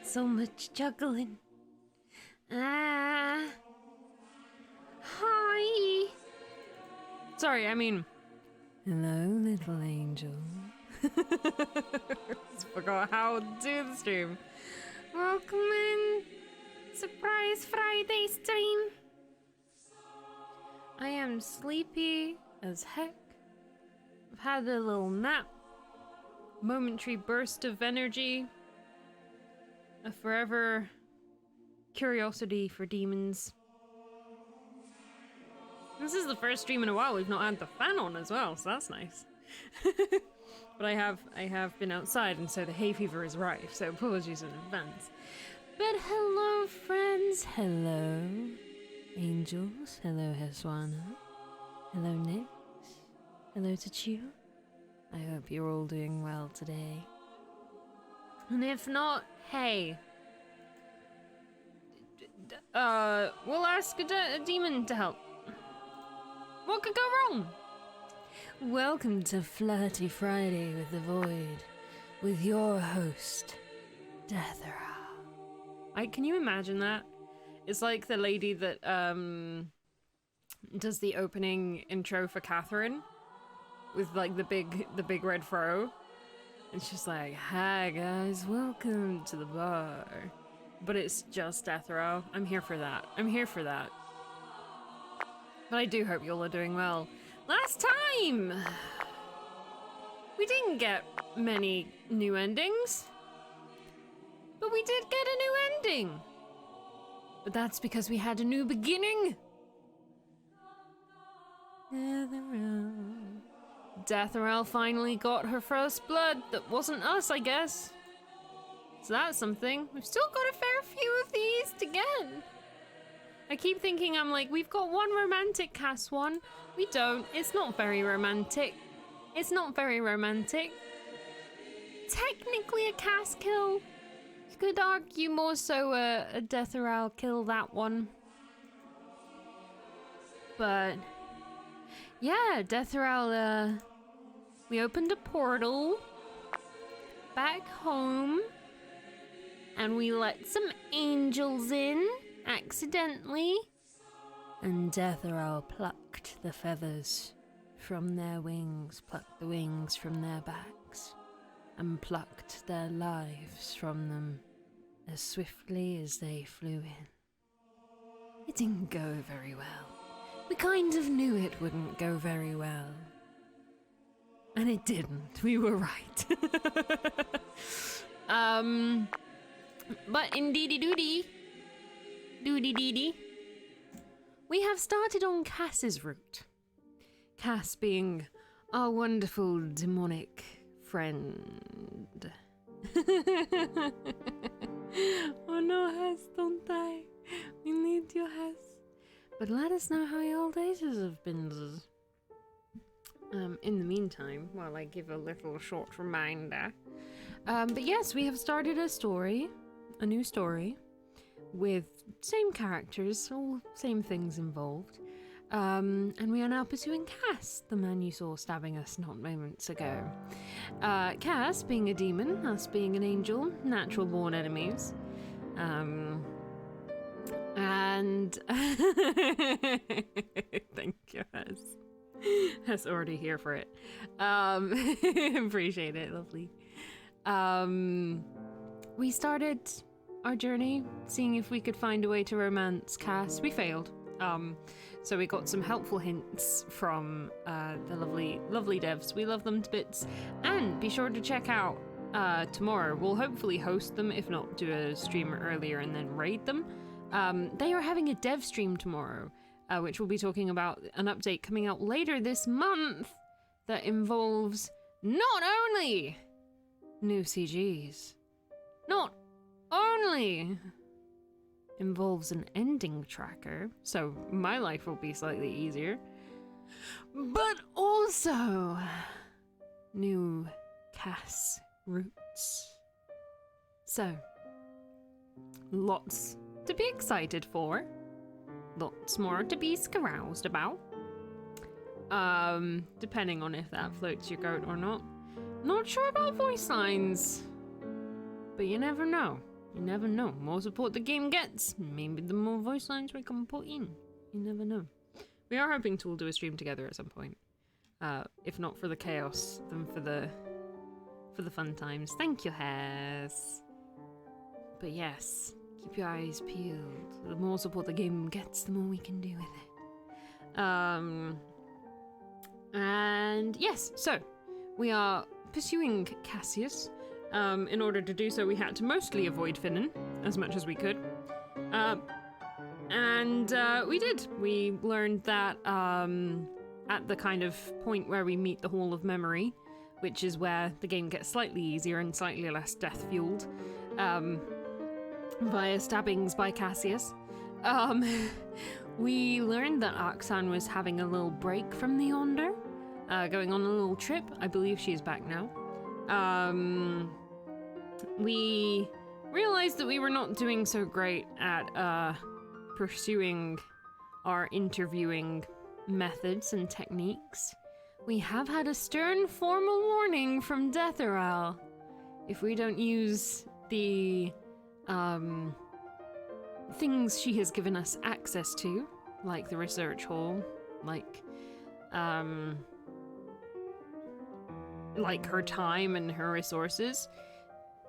So much juggling. Hi. Sorry, I mean... Hello, little angel. Just forgot how to do the stream. Welcome in. Surprise Friday stream. I am sleepy as heck. I've had a little nap. Momentary burst of energy. A forever curiosity for demons. This is the first stream in a while we've not had the fan on as well, so that's nice. But I have been outside, and so the hay fever is rife, so apologies in advance. But hello, friends. Hello, angels. Hello, Heswana. Hello, Nyx. Hello to Chu. I hope you're all doing well today. And if not, hey. We'll ask a demon to help. What could go wrong? Welcome to Flirty Friday with the Void, with your host, Deathera. Can you imagine that? It's like the lady that does the opening intro for Catherine, with like the big red fro, and she's like, "Hi guys, welcome to the bar." But it's just Deathera. I'm here for that. I'm here for that. But I do hope you all are doing well. Last time, we didn't get many new endings, but we did get a new ending. But that's because we had a new beginning. Deathera finally got her first blood that wasn't us, I guess. So that's something. We've still got a fair few of these to get. I keep thinking, I'm like, we've got one romantic Cass one. We don't. It's not very romantic. It's not very romantic. Technically a Cass kill. You could argue more so a Deathera kill, that one. But yeah, Deathera, we opened a portal back home and we let some angels in accidentally, and Deathera plucked the feathers from their wings, plucked the wings from their backs, and plucked their lives from them as swiftly as they flew in. It didn't go very well. We kind of knew it wouldn't go very well. And it didn't. We were right. But indeedy doody, we have started on Cass's route. Cass being our wonderful demonic friend. Oh no, Hess, don't die. We need you, Hess. But let us know how your days have been. In the meantime, while I give a little short reminder. But yes, we have started a new story, with same characters, all same things involved. And we are now pursuing Cass, the man you saw stabbing us not moments ago. Cass being a demon, us being an angel, natural born enemies. And thank you, Hess. Hess already here for it. Appreciate it, lovely. We started our journey, seeing if we could find a way to romance Cass. We failed. So we got some helpful hints from the lovely devs. We love them to bits. And be sure to check out tomorrow. We'll hopefully host them, if not do a stream earlier and then raid them. They are having a dev stream tomorrow, which will be talking about an update coming out later this month that involves not only new CGs, not only involves an ending tracker, so my life will be slightly easier, but also new Cass routes. So, lots to be excited for, lots more to be caroused about, depending on if that floats your goat or not. Not sure about voice lines, but you never know. You never know. More support the game gets, maybe the more voice lines we can put in. You never know. We are hoping to all do a stream together at some point. If not for the chaos, then for the fun times. Thank you, Hess. But yes, keep your eyes peeled. The more support the game gets, the more we can do with it. And yes, so we are pursuing Cassius. In order to do so, we had to mostly avoid Finnan as much as we could. And we did. We learned that at the kind of point where we meet the Hall of Memory, which is where the game gets slightly easier and slightly less death-fueled, via stabbings by Cassius, we learned that Aksan was having a little break from the Yonder, going on a little trip. I believe she is back now. We realized that we were not doing so great at pursuing our interviewing methods and techniques. We have had a stern formal warning from Detheral. If we don't use the things she has given us access to, like the research hall, like her time and her resources,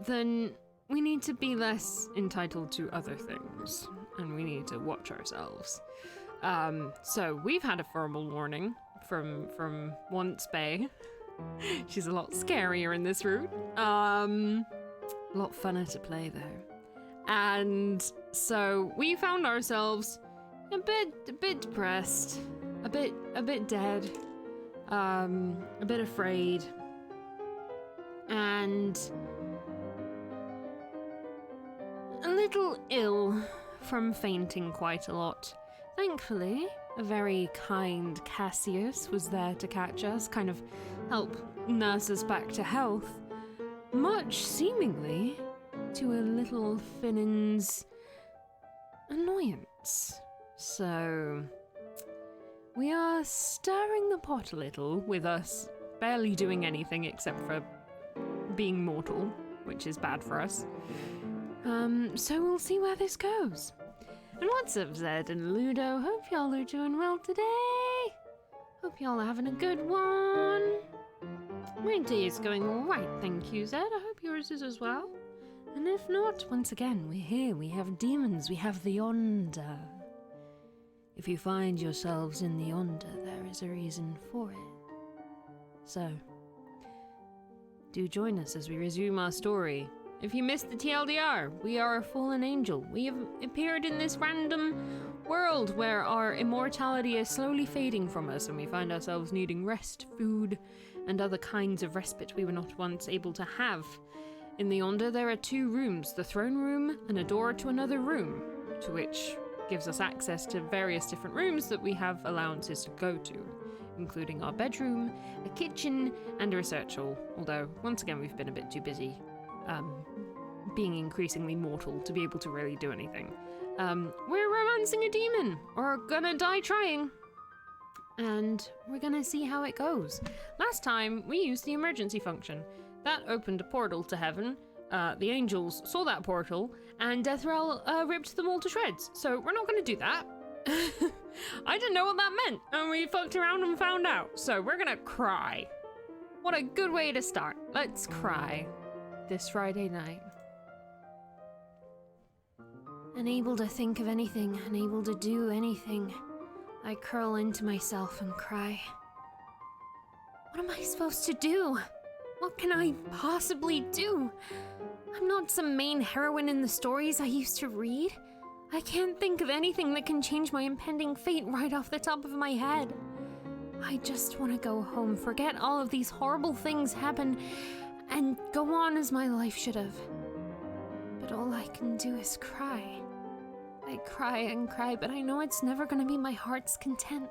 then we need to be less entitled to other things, and we need to watch ourselves. So we've had a formal warning from Once Bay. She's a lot scarier in this route. A lot funner to play though. And so we found ourselves a bit depressed, a bit dead, a bit afraid, and a little ill from fainting quite a lot. Thankfully, a very kind Cassius was there to catch us, kind of help nurse us back to health, much seemingly to a little Finnan's annoyance. So, we are stirring the pot a little, with us barely doing anything except for being mortal, which is bad for us. So we'll see where this goes. And what's up, Zed and Ludo? Hope y'all are doing well today. Hope y'all are having a good one. My day is going alright, thank you, Zed. I hope yours is as well. And if not, once again, we're here. We have demons. We have the Yonder. If you find yourselves in the Yonder, there is a reason for it. So, do join us as we resume our story. If you missed the TLDR, we are a fallen angel. We have appeared in this random world where our immortality is slowly fading from us, and we find ourselves needing rest, food, and other kinds of respite we were not once able to have. In the Yonder, there are 2 rooms, the throne room and a door to another room, to which gives us access to various different rooms that we have allowances to go to, including our bedroom, a kitchen, and a research hall, although, once again, we've been a bit too busy being increasingly mortal to be able to really do anything. We're romancing a demon, or gonna die trying. And we're gonna see how it goes. Last time, we used the emergency function. That opened a portal to heaven. The angels saw that portal, and Deathrel ripped them all to shreds. So we're not gonna do that. I didn't know what that meant, and we fucked around and found out. So we're gonna cry. What a good way to start. Let's cry. This Friday night. Unable to think of anything, unable to do anything, I curl into myself and cry. What am I supposed to do? What can I possibly do? I'm not some main heroine in the stories I used to read. I can't think of anything that can change my impending fate right off the top of my head. I just want to go home, forget all of these horrible things happen, and go on as my life should have. But all I can do is cry. I cry and cry, but I know it's never gonna be my heart's content.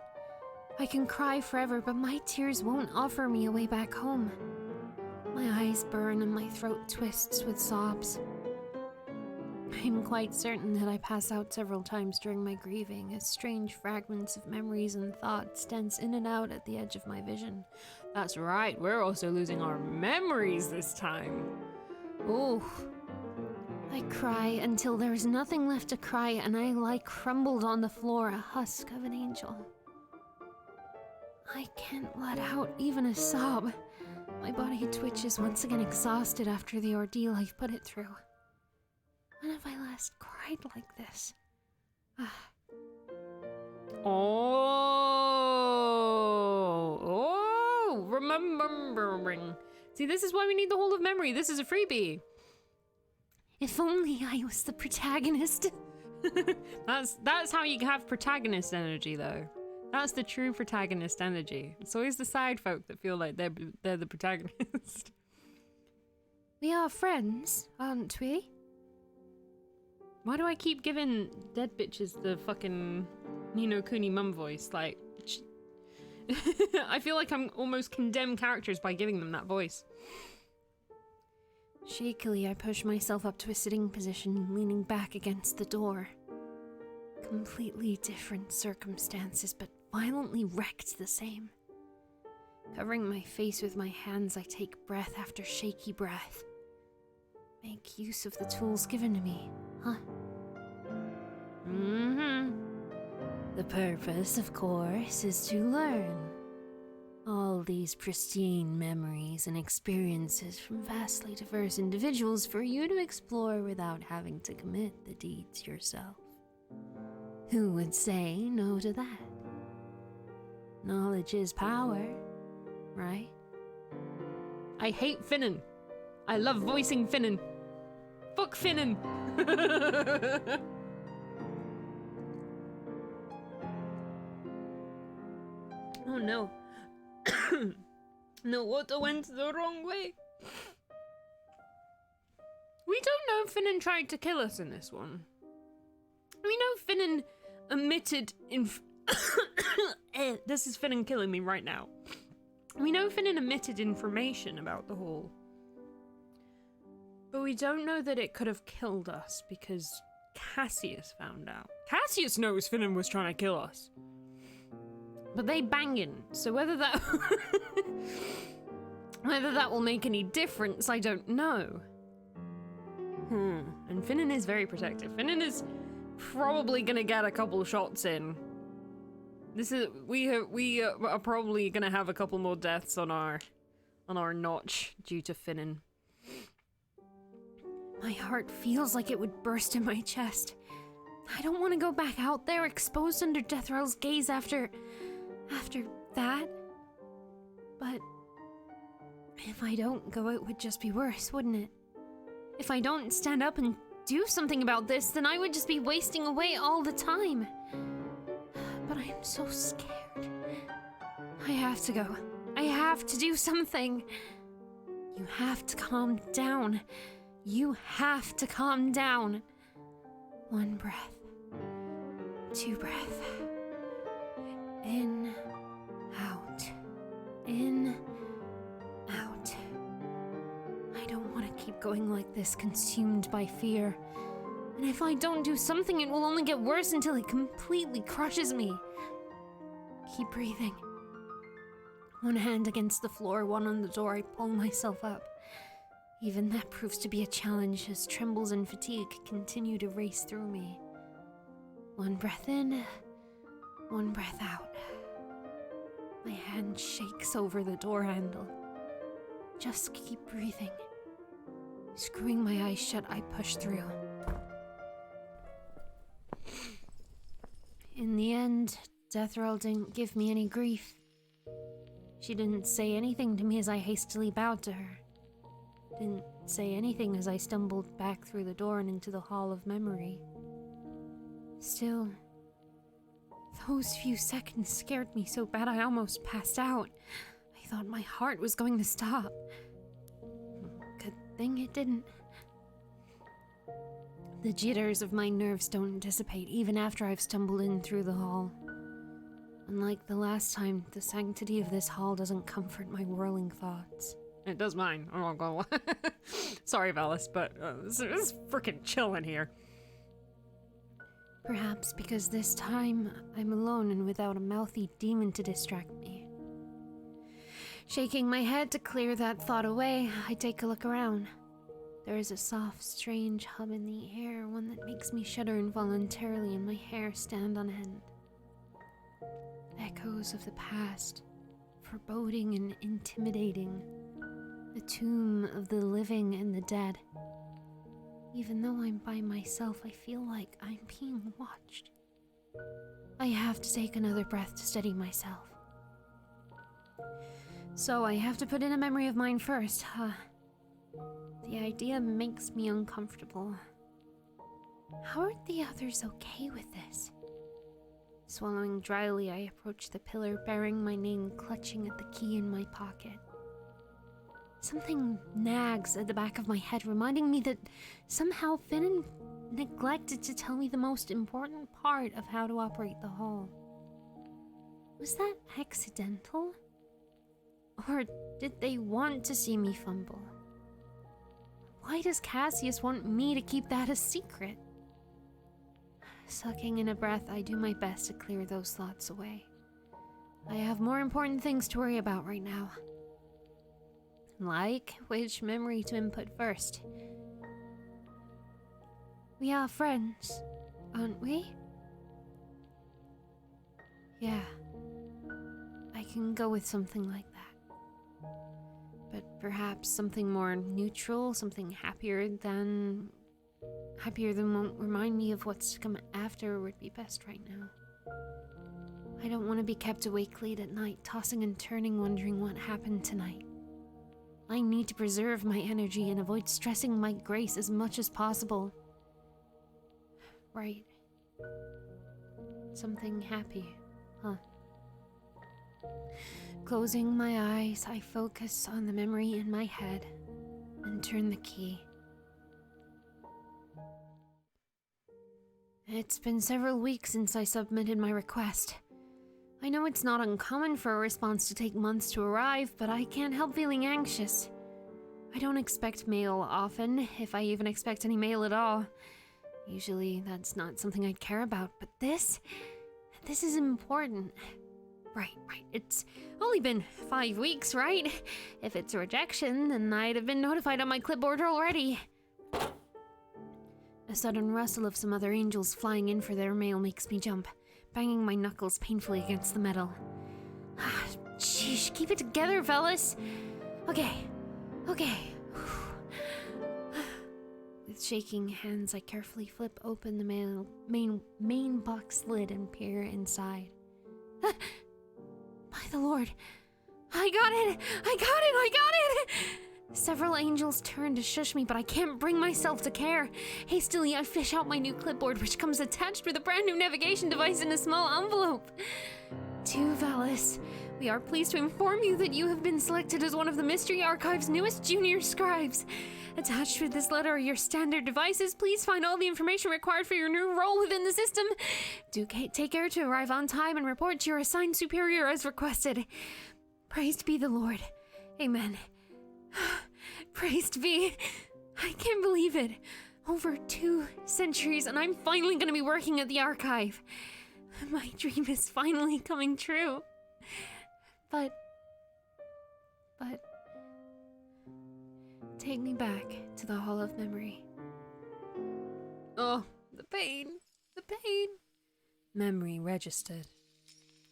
I can cry forever, but my tears won't offer me a way back home. My eyes burn and my throat twists with sobs. I'm quite certain that I pass out several times during my grieving, as strange fragments of memories and thoughts dance in and out at the edge of my vision. That's right, we're also losing our memories this time. Ooh. I cry until there is nothing left to cry, and I lie crumbled on the floor, a husk of an angel. I can't let out even a sob. My body twitches, once again exhausted after the ordeal I've put it through. When have I last cried like this? Remembering. See, this is why we need the Hall of Memory. This is a freebie. If only I was the protagonist. That's how you have protagonist energy, though. That's the true protagonist energy. It's always the side folk that feel like they're the protagonist. We are friends, aren't we? Why do I keep giving dead bitches the fucking Ni no Kuni mum voice? Like, I feel like I'm almost condemn characters by giving them that voice. Shakily, I push myself up to a sitting position, leaning back against the door. Completely different circumstances, but violently wrecked the same. Covering my face with my hands, I take breath after shaky breath. Make use of the tools given to me, huh? The purpose, of course, is to learn. All these pristine memories and experiences from vastly diverse individuals for you to explore without having to commit the deeds yourself. Who would say no to that? Knowledge is power, right? I hate Finnan. I love voicing Finnan. Fuck Finnan. Oh no. No, water went the wrong way. We don't know if Finnan tried to kill us in this one. We know Finnan emitted this is Finnan killing me right now. We know Finnan emitted information about the hall. But we don't know that it could have killed us because Cassius found out. Cassius knows Finnan was trying to kill us. But they banging, so whether that whether that will make any difference, I don't know. And Finnan is very protective. Finnan is probably gonna get a couple shots in. We are probably gonna have a couple more deaths on our notch due to Finnan. My heart feels like it would burst in my chest. I don't want to go back out there exposed under Deathrell's gaze after that. But if I don't go, it would just be worse, wouldn't it? If I don't stand up and do something about this, then I would just be wasting away all the time. But I am so scared. I have to go. I have to do something. You have to calm down. You have to calm down. 1 breath. 2 breaths. In, out. In, out. I don't want to keep going like this, consumed by fear. And if I don't do something, it will only get worse until it completely crushes me. Keep breathing. 1 hand against the floor, 1 on the door, I pull myself up. Even that proves to be a challenge as trembles and fatigue continue to race through me. 1 breath in, 1 breath out. My hand shakes over the door handle. Just keep breathing. Screwing my eyes shut, I push through. In the end, Deathrell didn't give me any grief. She didn't say anything to me as I hastily bowed to her. Didn't say anything as I stumbled back through the door and into the Hall of Memory. Still, those few seconds scared me so bad I almost passed out. I thought my heart was going to stop. Good thing it didn't. The jitters of my nerves don't dissipate even after I've stumbled in through the hall. Unlike the last time, the sanctity of this hall doesn't comfort my whirling thoughts. It does mine. I'm not gonna lie. Sorry, Valis, but it's freaking chill in here. Perhaps because this time I'm alone and without a mouthy demon to distract me. Shaking my head to clear that thought away, I take a look around. There is a soft, strange hum in the air, one that makes me shudder involuntarily and my hair stand on end. Echoes of the past, foreboding and intimidating. The tomb of the living and the dead. Even though I'm by myself, I feel like I'm being watched. I have to take another breath to steady myself. So I have to put in a memory of mine first, huh? The idea makes me uncomfortable. How are the others okay with this? Swallowing dryly, I approach the pillar, bearing my name, clutching at the key in my pocket. Something nags at the back of my head, reminding me that somehow Finn neglected to tell me the most important part of how to operate the hall. Was that accidental? Or did they want to see me fumble? Why does Cassius want me to keep that a secret? Sucking in a breath, I do my best to clear those thoughts away. I have more important things to worry about right now. Like which memory to input first. We are friends, aren't we? Yeah. I can go with something like that. But perhaps something more neutral, something happier than won't remind me of what's to come after would be best right now. I don't want to be kept awake late at night, tossing and turning, wondering what happened tonight. I need to preserve my energy and avoid stressing my grace as much as possible. Right. Something happy, huh? Closing my eyes, I focus on the memory in my head and turn the key. It's been several weeks since I submitted my request. I know it's not uncommon for a response to take months to arrive, but I can't help feeling anxious. I don't expect mail often, if I even expect any mail at all. Usually that's not something I'd care about, but this is important. Right. It's only been 5 weeks, right? If it's a rejection, then I'd have been notified on my clipboard already. A sudden rustle of some other angels flying in for their mail makes me jump, banging my knuckles painfully against the metal. Sheesh, keep it together, fellas. Okay. With shaking hands, I carefully flip open the main box lid and peer inside. By the Lord, I got it! Several angels turn to shush me, but I can't bring myself to care. Hastily, I fish out my new clipboard, which comes attached with a brand new navigation device in a small envelope. To Valis, we are pleased to inform you that you have been selected as one of the Mystery Archive's newest junior scribes. Attached with this letter are your standard devices. Please find all the information required for your new role within the system. Do take care to arrive on time and report to your assigned superior as requested. Praised be the Lord. Amen. Praised be. I can't believe it. Over 2 centuries and I'm finally gonna be working at the archive. My dream is finally coming true. But... take me back to the Hall of Memory. Oh, the pain. Memory registered.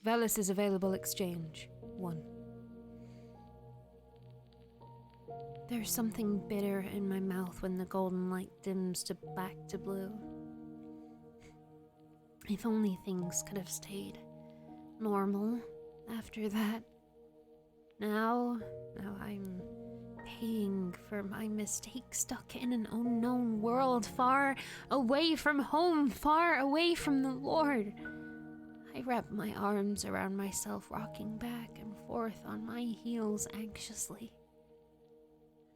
Valis' available exchange. 1. There's something bitter in my mouth when the golden light dims back to blue. If only things could have stayed normal after that. Now I'm paying for my mistake, stuck in an unknown world, far away from home, far away from the Lord. I wrap my arms around myself, rocking back and forth on my heels anxiously.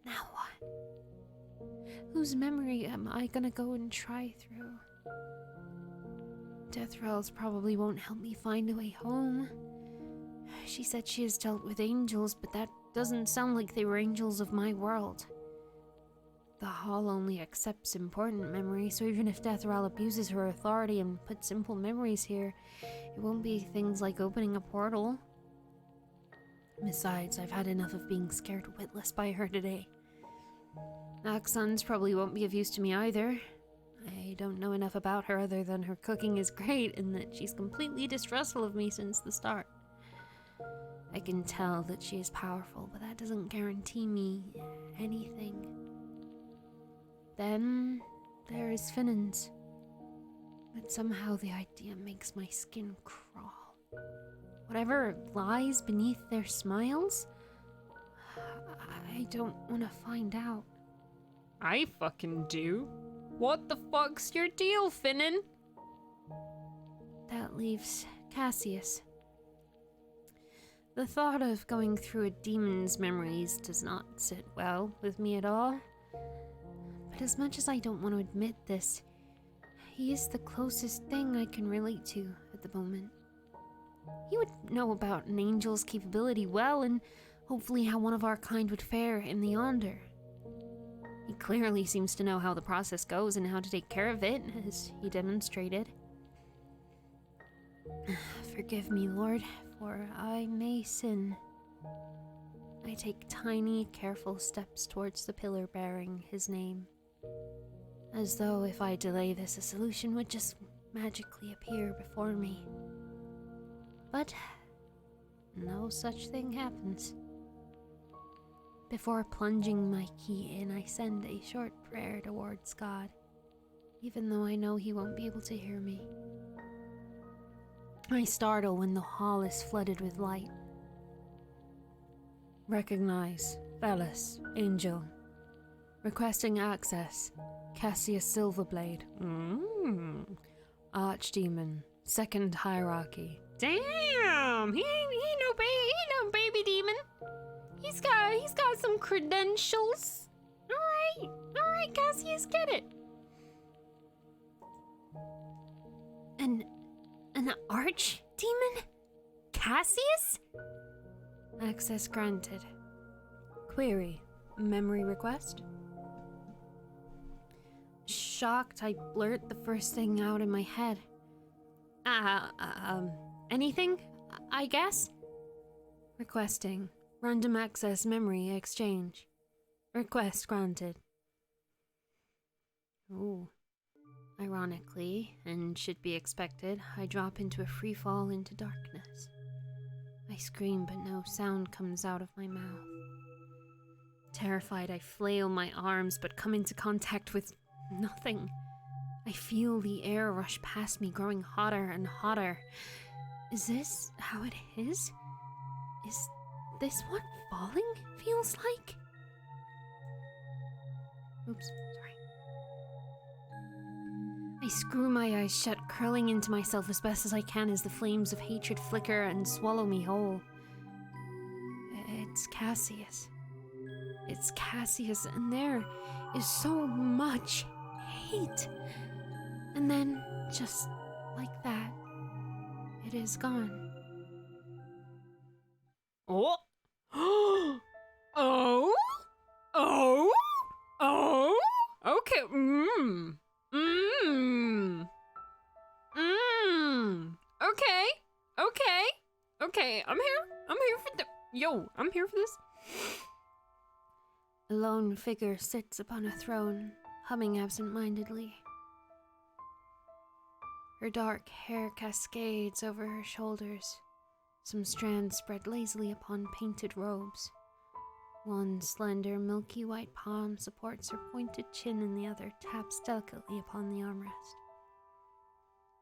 Now what? Whose memory am I gonna go and try through? Deathrel's probably won't help me find a way home. She said she has dealt with angels, but that doesn't sound like they were angels of my world. The Hall only accepts important memories, so even if Deathrel abuses her authority and puts simple memories here, it won't be things like opening a portal. Besides, I've had enough of being scared witless by her today. Axon's probably won't be of use to me either. I don't know enough about her other than her cooking is great and that she's completely distrustful of me since the start. I can tell that she is powerful, but that doesn't guarantee me anything. Then there is Finnan's. But somehow the idea makes my skin crawl. Whatever lies beneath their smiles, I don't want to find out. I fucking do. What the fuck's your deal, Finnan? That leaves Cassius. The thought of going through a demon's memories does not sit well with me at all. But as much as I don't want to admit this, he is the closest thing I can relate to at the moment. He would know about an angel's capability well, and hopefully how one of our kind would fare in the Yonder. He clearly seems to know how the process goes and how to take care of it, as he demonstrated. Forgive me, Lord, for I may sin. I take tiny, careful steps towards the pillar bearing his name, as though if I delay this, a solution would just magically appear before me. But no such thing happens. Before plunging my key in, I send a short prayer towards God, even though I know he won't be able to hear me. I startle when the hall is flooded with light. Recognize, Bellis, Angel. Requesting access, Cassius Silverblade. Archdemon, Second Hierarchy. Damn! He ain't no baby demon. He's got some credentials. All right, Cassius, get it. An archdemon? Cassius? Access granted. Query, memory request? Shocked, I blurt the first thing out in my head. Anything, I guess? Requesting. Random access memory exchange. Request granted. Ooh. Ironically, and should be expected, I drop into a free fall into darkness. I scream, but no sound comes out of my mouth. Terrified, I flail my arms, but come into contact with nothing. I feel the air rush past me, growing hotter and hotter. Is this how it is? Is this what falling feels like? Oops, sorry. I screw my eyes shut, curling into myself as best as I can as the flames of hatred flicker and swallow me whole. It's Cassius. It's Cassius, and there is so much hate. And then, just like that, it is gone. Oh! Oh! Oh! Oh! Okay. Okay. I'm here for I'm here for this. A lone figure sits upon a throne, humming absent-mindedly. Her dark hair cascades over her shoulders. Some strands spread lazily upon painted robes. One slender, milky white palm supports her pointed chin and the other taps delicately upon the armrest.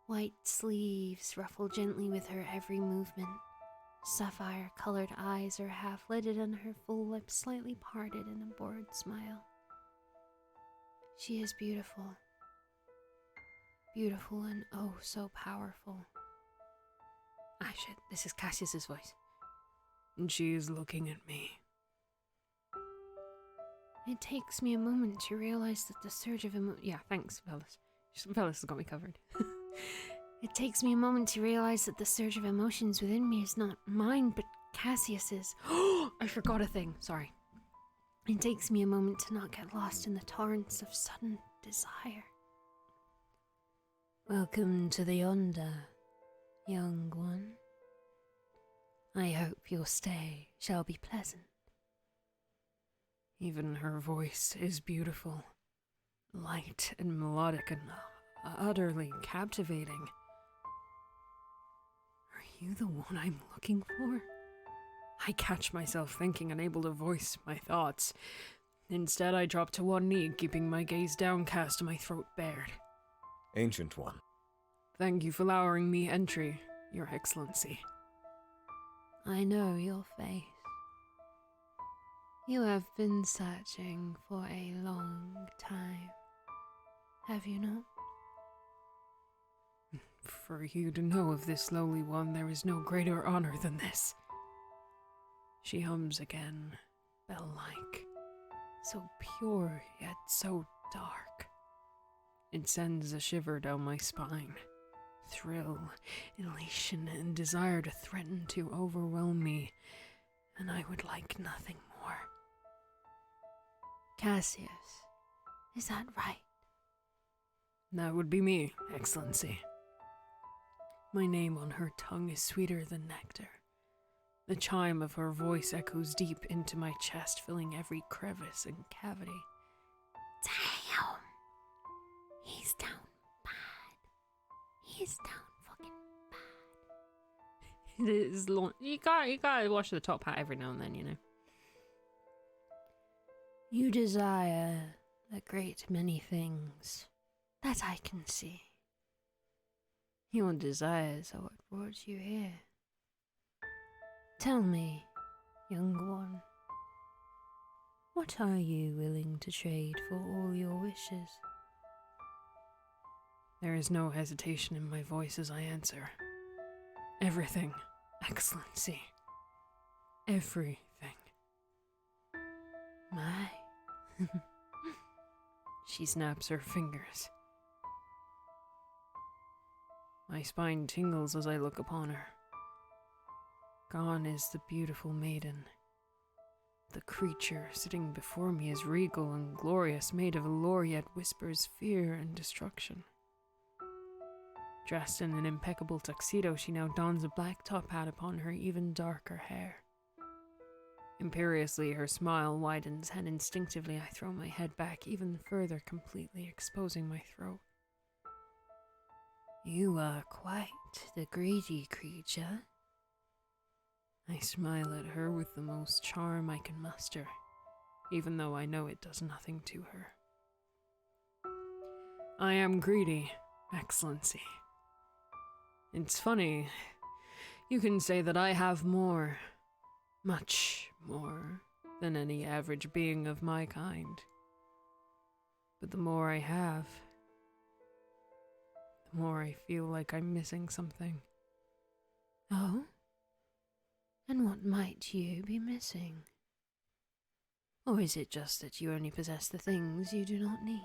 White sleeves ruffle gently with her every movement. Sapphire-colored eyes are half-lidded and her full lips slightly parted in a bored smile. She is beautiful. Beautiful and oh so powerful. Ah shit, this is Cassius's voice. And she is looking at me. It takes me a moment to realize that the surge of yeah, thanks, Bellis. Bellis has got me covered. It takes me a moment to realize that the surge of emotions within me is not mine, but Cassius's. Oh, I forgot a thing, sorry. It takes me a moment to not get lost in the torrents of sudden desire. Welcome to the Yonder, young one. I hope your stay shall be pleasant. Even her voice is beautiful, light and melodic and utterly captivating. Are you the one I'm looking for? I catch myself thinking, unable to voice my thoughts. Instead, I drop to one knee, keeping my gaze downcast and my throat bared. Ancient One. Thank you for allowing me entry, Your Excellency. I know your face. You have been searching for a long time, have you not? For you to know of this lowly one, there is no greater honor than this. She hums again, bell-like, so pure yet so dark. It sends a shiver down my spine. Thrill, elation, and desire to threaten to overwhelm me, and I would like nothing more. Cassius, is that right? That would be me, Excellency. My name on her tongue is sweeter than nectar. The chime of her voice echoes deep into my chest, filling every crevice and cavity. Damn! He's down bad. He's down fucking bad. It is long. You gotta wash the top hat every now and then, you know. You desire a great many things, that I can see. Your desires are what brought you here. Tell me, young one, what are you willing to trade for all your wishes? There is no hesitation in my voice as I answer. Everything, Excellency. Everything. My. She snaps her fingers. My spine tingles as I look upon her. Gone is the beautiful maiden. The creature sitting before me is regal and glorious, made of allure, yet whispers fear and destruction. Dressed in an impeccable tuxedo, she now dons a black top hat upon her even darker hair. Imperiously, her smile widens, and instinctively I throw my head back even further, completely exposing my throat. You are quite the greedy creature. I smile at her with the most charm I can muster, even though I know it does nothing to her. I am greedy, Excellency. It's funny, you can say that I have more, much more, than any average being of my kind. But the more I have, the more I feel like I'm missing something. Oh? And what might you be missing? Or is it just that you only possess the things you do not need?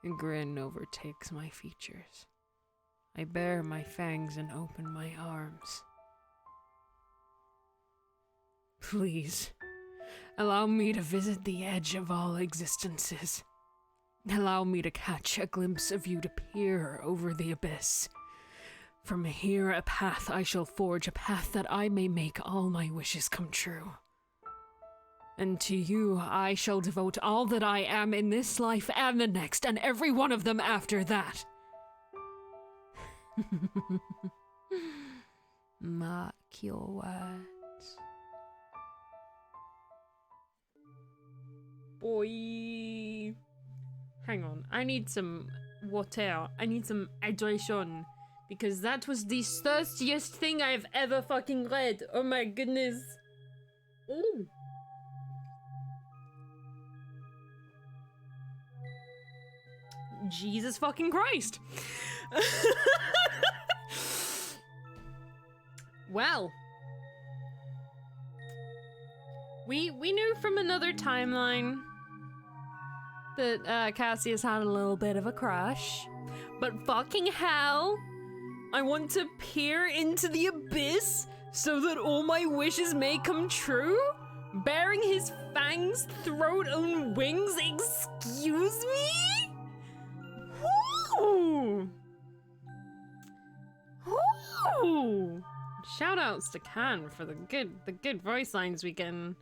A grin overtakes my features. I bare my fangs and open my arms. Please, allow me to visit the edge of all existences. Allow me to catch a glimpse of you, to peer over the abyss. From here a path I shall forge, a path that I may make all my wishes come true. And to you I shall devote all that I am in this life and the next, and every one of them after that. Mark your words. Boy. Hang on, I need some water. I need some hydration. Because that was the thirstiest thing I've ever fucking read. Oh my goodness. Ooh. Jesus fucking Christ. Well. We knew from another timeline that Cassius had a little bit of a crush. But fucking hell, I want to peer into the abyss so that all my wishes may come true? Bearing his fangs, throat, and wings? Excuse me? Woo! Woo! Shoutouts to Can for the good voice lines we can.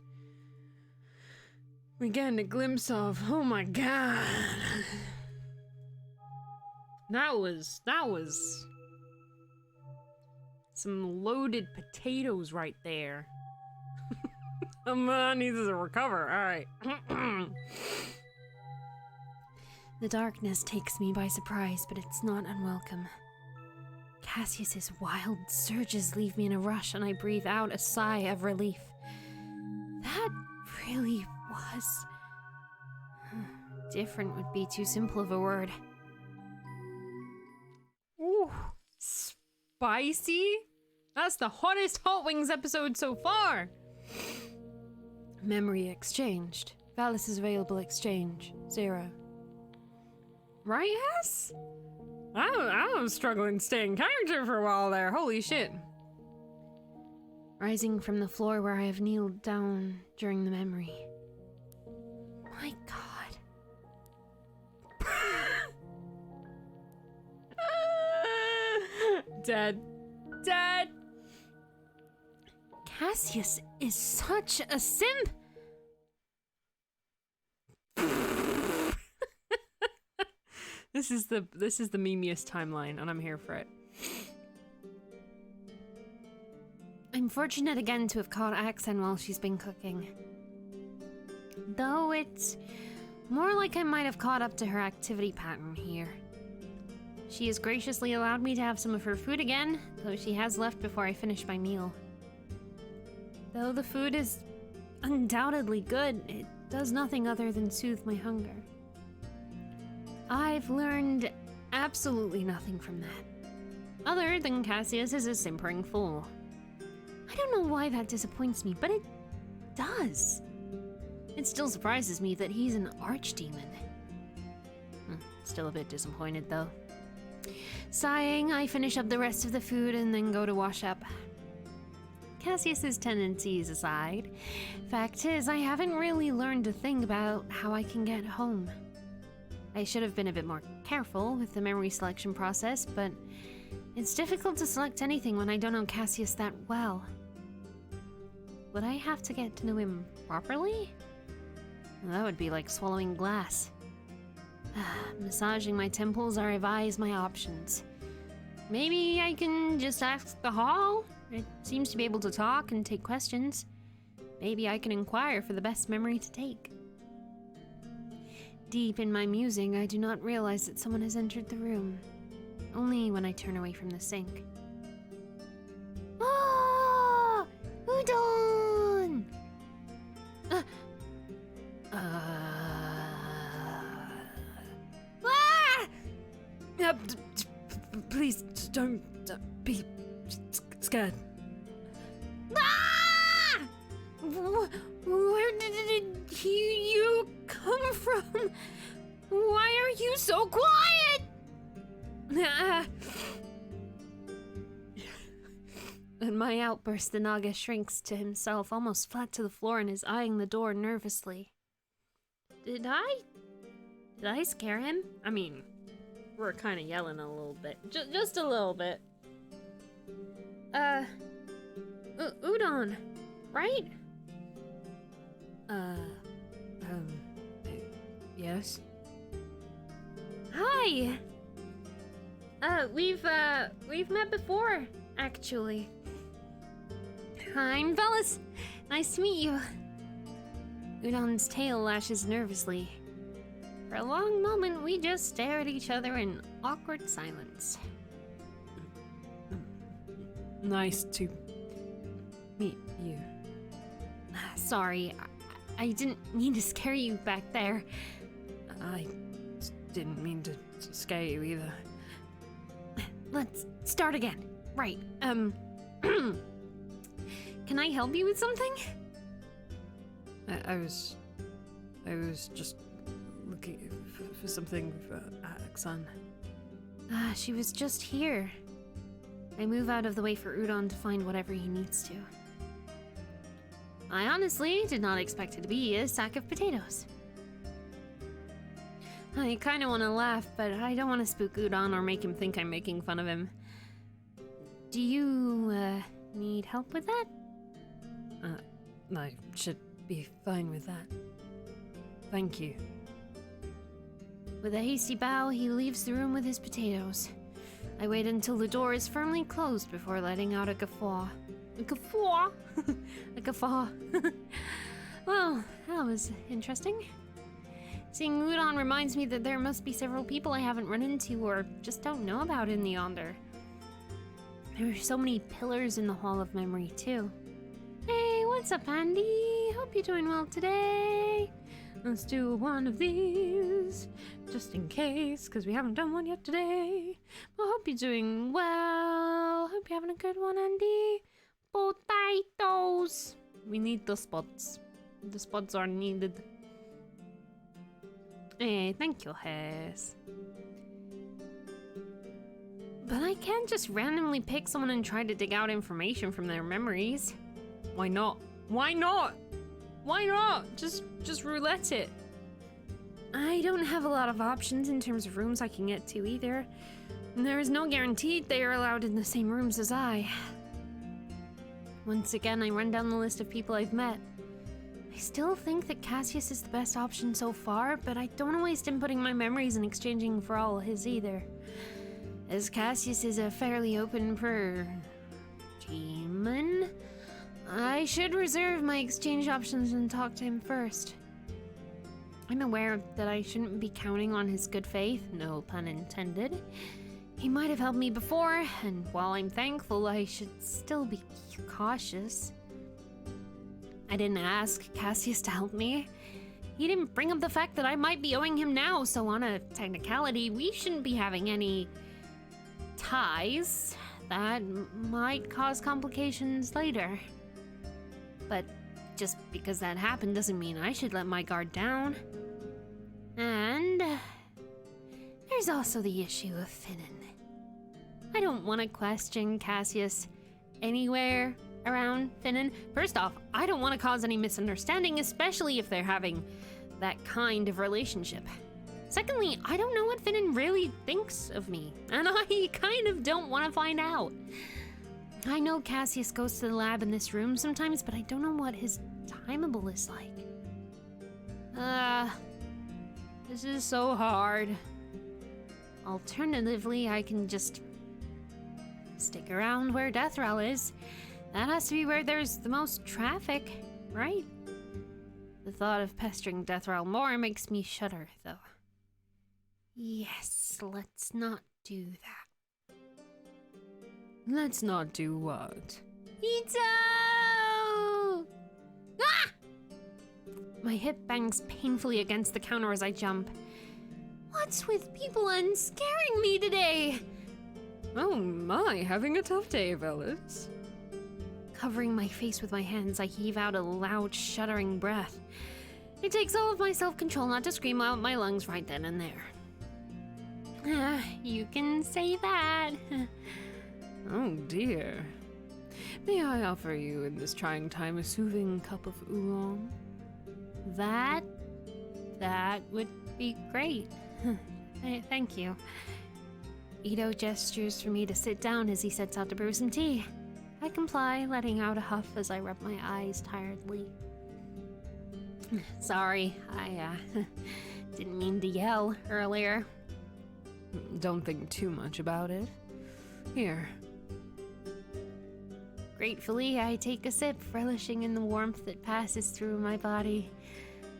we're getting a glimpse of. Oh my god. That was some loaded potatoes right there. I need to recover. Alright. The darkness takes me by surprise, but it's not unwelcome. Cassius's wild surges leave me in a rush, and I breathe out a sigh of relief. That really was... different would be too simple of a word. Ooh, spicy? That's the hottest Hot Wings episode so far! Memory exchanged. Valis' available exchange. 0. Right, Hess? I was struggling to stay in character for a while there. Holy shit. Rising from the floor where I have kneeled down during the memory. My god. Dead. Dead! Cassius is such a simp! This is the memeiest timeline, and I'm here for it. I'm fortunate again to have caught Axen while she's been cooking. Though it's more like I might have caught up to her activity pattern here. She has graciously allowed me to have some of her food again, though she has left before I finish my meal. Though the food is undoubtedly good, it does nothing other than soothe my hunger. I've learned absolutely nothing from that, other than Cassius is a simpering fool. I don't know why that disappoints me, but it does. It still surprises me that he's an archdemon. Still a bit disappointed, though. Sighing, I finish up the rest of the food and then go to wash up. Cassius's tendencies aside, fact is, I haven't really learned a thing about how I can get home. I should have been a bit more careful with the memory selection process, but it's difficult to select anything when I don't know Cassius that well. Would I have to get to know him properly? Well, that would be like swallowing glass. Massaging my temples, I revise my options. Maybe I can just ask the hall? It seems to be able to talk and take questions. Maybe I can inquire for the best memory to take. Deep in my musing, I do not realize that someone has entered the room. Only when I turn away from the sink. Ah! Udon! Ah! Please don't be scared. Ah! Where did you come from? Why are you so quiet? At my outburst, the Naga shrinks to himself, almost flat to the floor, and is eyeing the door nervously. Did I scare him? I mean, we're kind of yelling a little bit. Just a little bit. Udon, right? Yes? Hi! We've met before, actually. I'm Velis. Nice to meet you. Udon's tail lashes nervously. For a long moment, we just stare at each other in awkward silence. Nice to meet you. Sorry, I didn't mean to scare you back there. I didn't mean to scare you either. Let's start again. Right, can I help you with something? I was just looking for something for Axan. She was just here. I move out of the way for Udon to find whatever he needs to. I honestly did not expect it to be a sack of potatoes. I kinda wanna laugh, but I don't wanna spook Udon or make him think I'm making fun of him. Do you, need help with that? I should be fine with that. Thank you. With a hasty bow, he leaves the room with his potatoes. I wait until the door is firmly closed before letting out a guffaw. A guffaw? A guffaw. Well, that was interesting. Seeing Udon reminds me that there must be several people I haven't run into or just don't know about in the Yonder. There are so many pillars in the Hall of Memory, too. Hey, what's up, Andy? Hope you're doing well today. Let's do one of these, just in case, because we haven't done one yet today. I hope you're doing well. Hope you're having a good one, Andy. Potatoes. We need the spots. The spots are needed. Hey, thank you, Hess. But I can't just randomly pick someone and try to dig out information from their memories. Why not? Why not? Why not? Just roulette it. I don't have a lot of options in terms of rooms I can get to either. And there is no guarantee they are allowed in the same rooms as I. Once again, I run down the list of people I've met. I still think that Cassius is the best option so far, but I don't want to waste inputting my memories and exchanging for all his either. As Cassius is a fairly open demon, I should reserve my exchange options and talk to him first. I'm aware that I shouldn't be counting on his good faith, no pun intended. He might have helped me before, and while I'm thankful, I should still be cautious. I didn't ask Cassius to help me. He didn't bring up the fact that I might be owing him now, so on a technicality, we shouldn't be having any ties that might cause complications later. But just because that happened doesn't mean I should let my guard down. And there's also the issue of Finnan. I don't want to question Cassius anywhere around Finnan. First off, I don't want to cause any misunderstanding, especially if they're having that kind of relationship. Secondly, I don't know what Finnan really thinks of me, and I kind of don't want to find out. I know Cassius goes to the lab in this room sometimes, but I don't know what his timeable is like. This is so hard. Alternatively, I can just stick around where Deathral is. That has to be where there's the most traffic, right? The thought of pestering Deathral more makes me shudder, though. Yes, let's not do that. Let's not do what? Ito! Ah! My hip bangs painfully against the counter as I jump. What's with people unscaring me today? Oh my, having a tough day, fellas. Covering my face with my hands, I heave out a loud, shuddering breath. It takes all of my self-control not to scream out my lungs right then and there. You can say that. Oh dear. May I offer you in this trying time a soothing cup of oolong? That would be great. Thank you. Ito gestures for me to sit down as he sets out to brew some tea. I comply, letting out a huff as I rub my eyes tiredly. Sorry, I didn't mean to yell earlier. Don't think too much about it. Here. Gratefully, I take a sip, relishing in the warmth that passes through my body.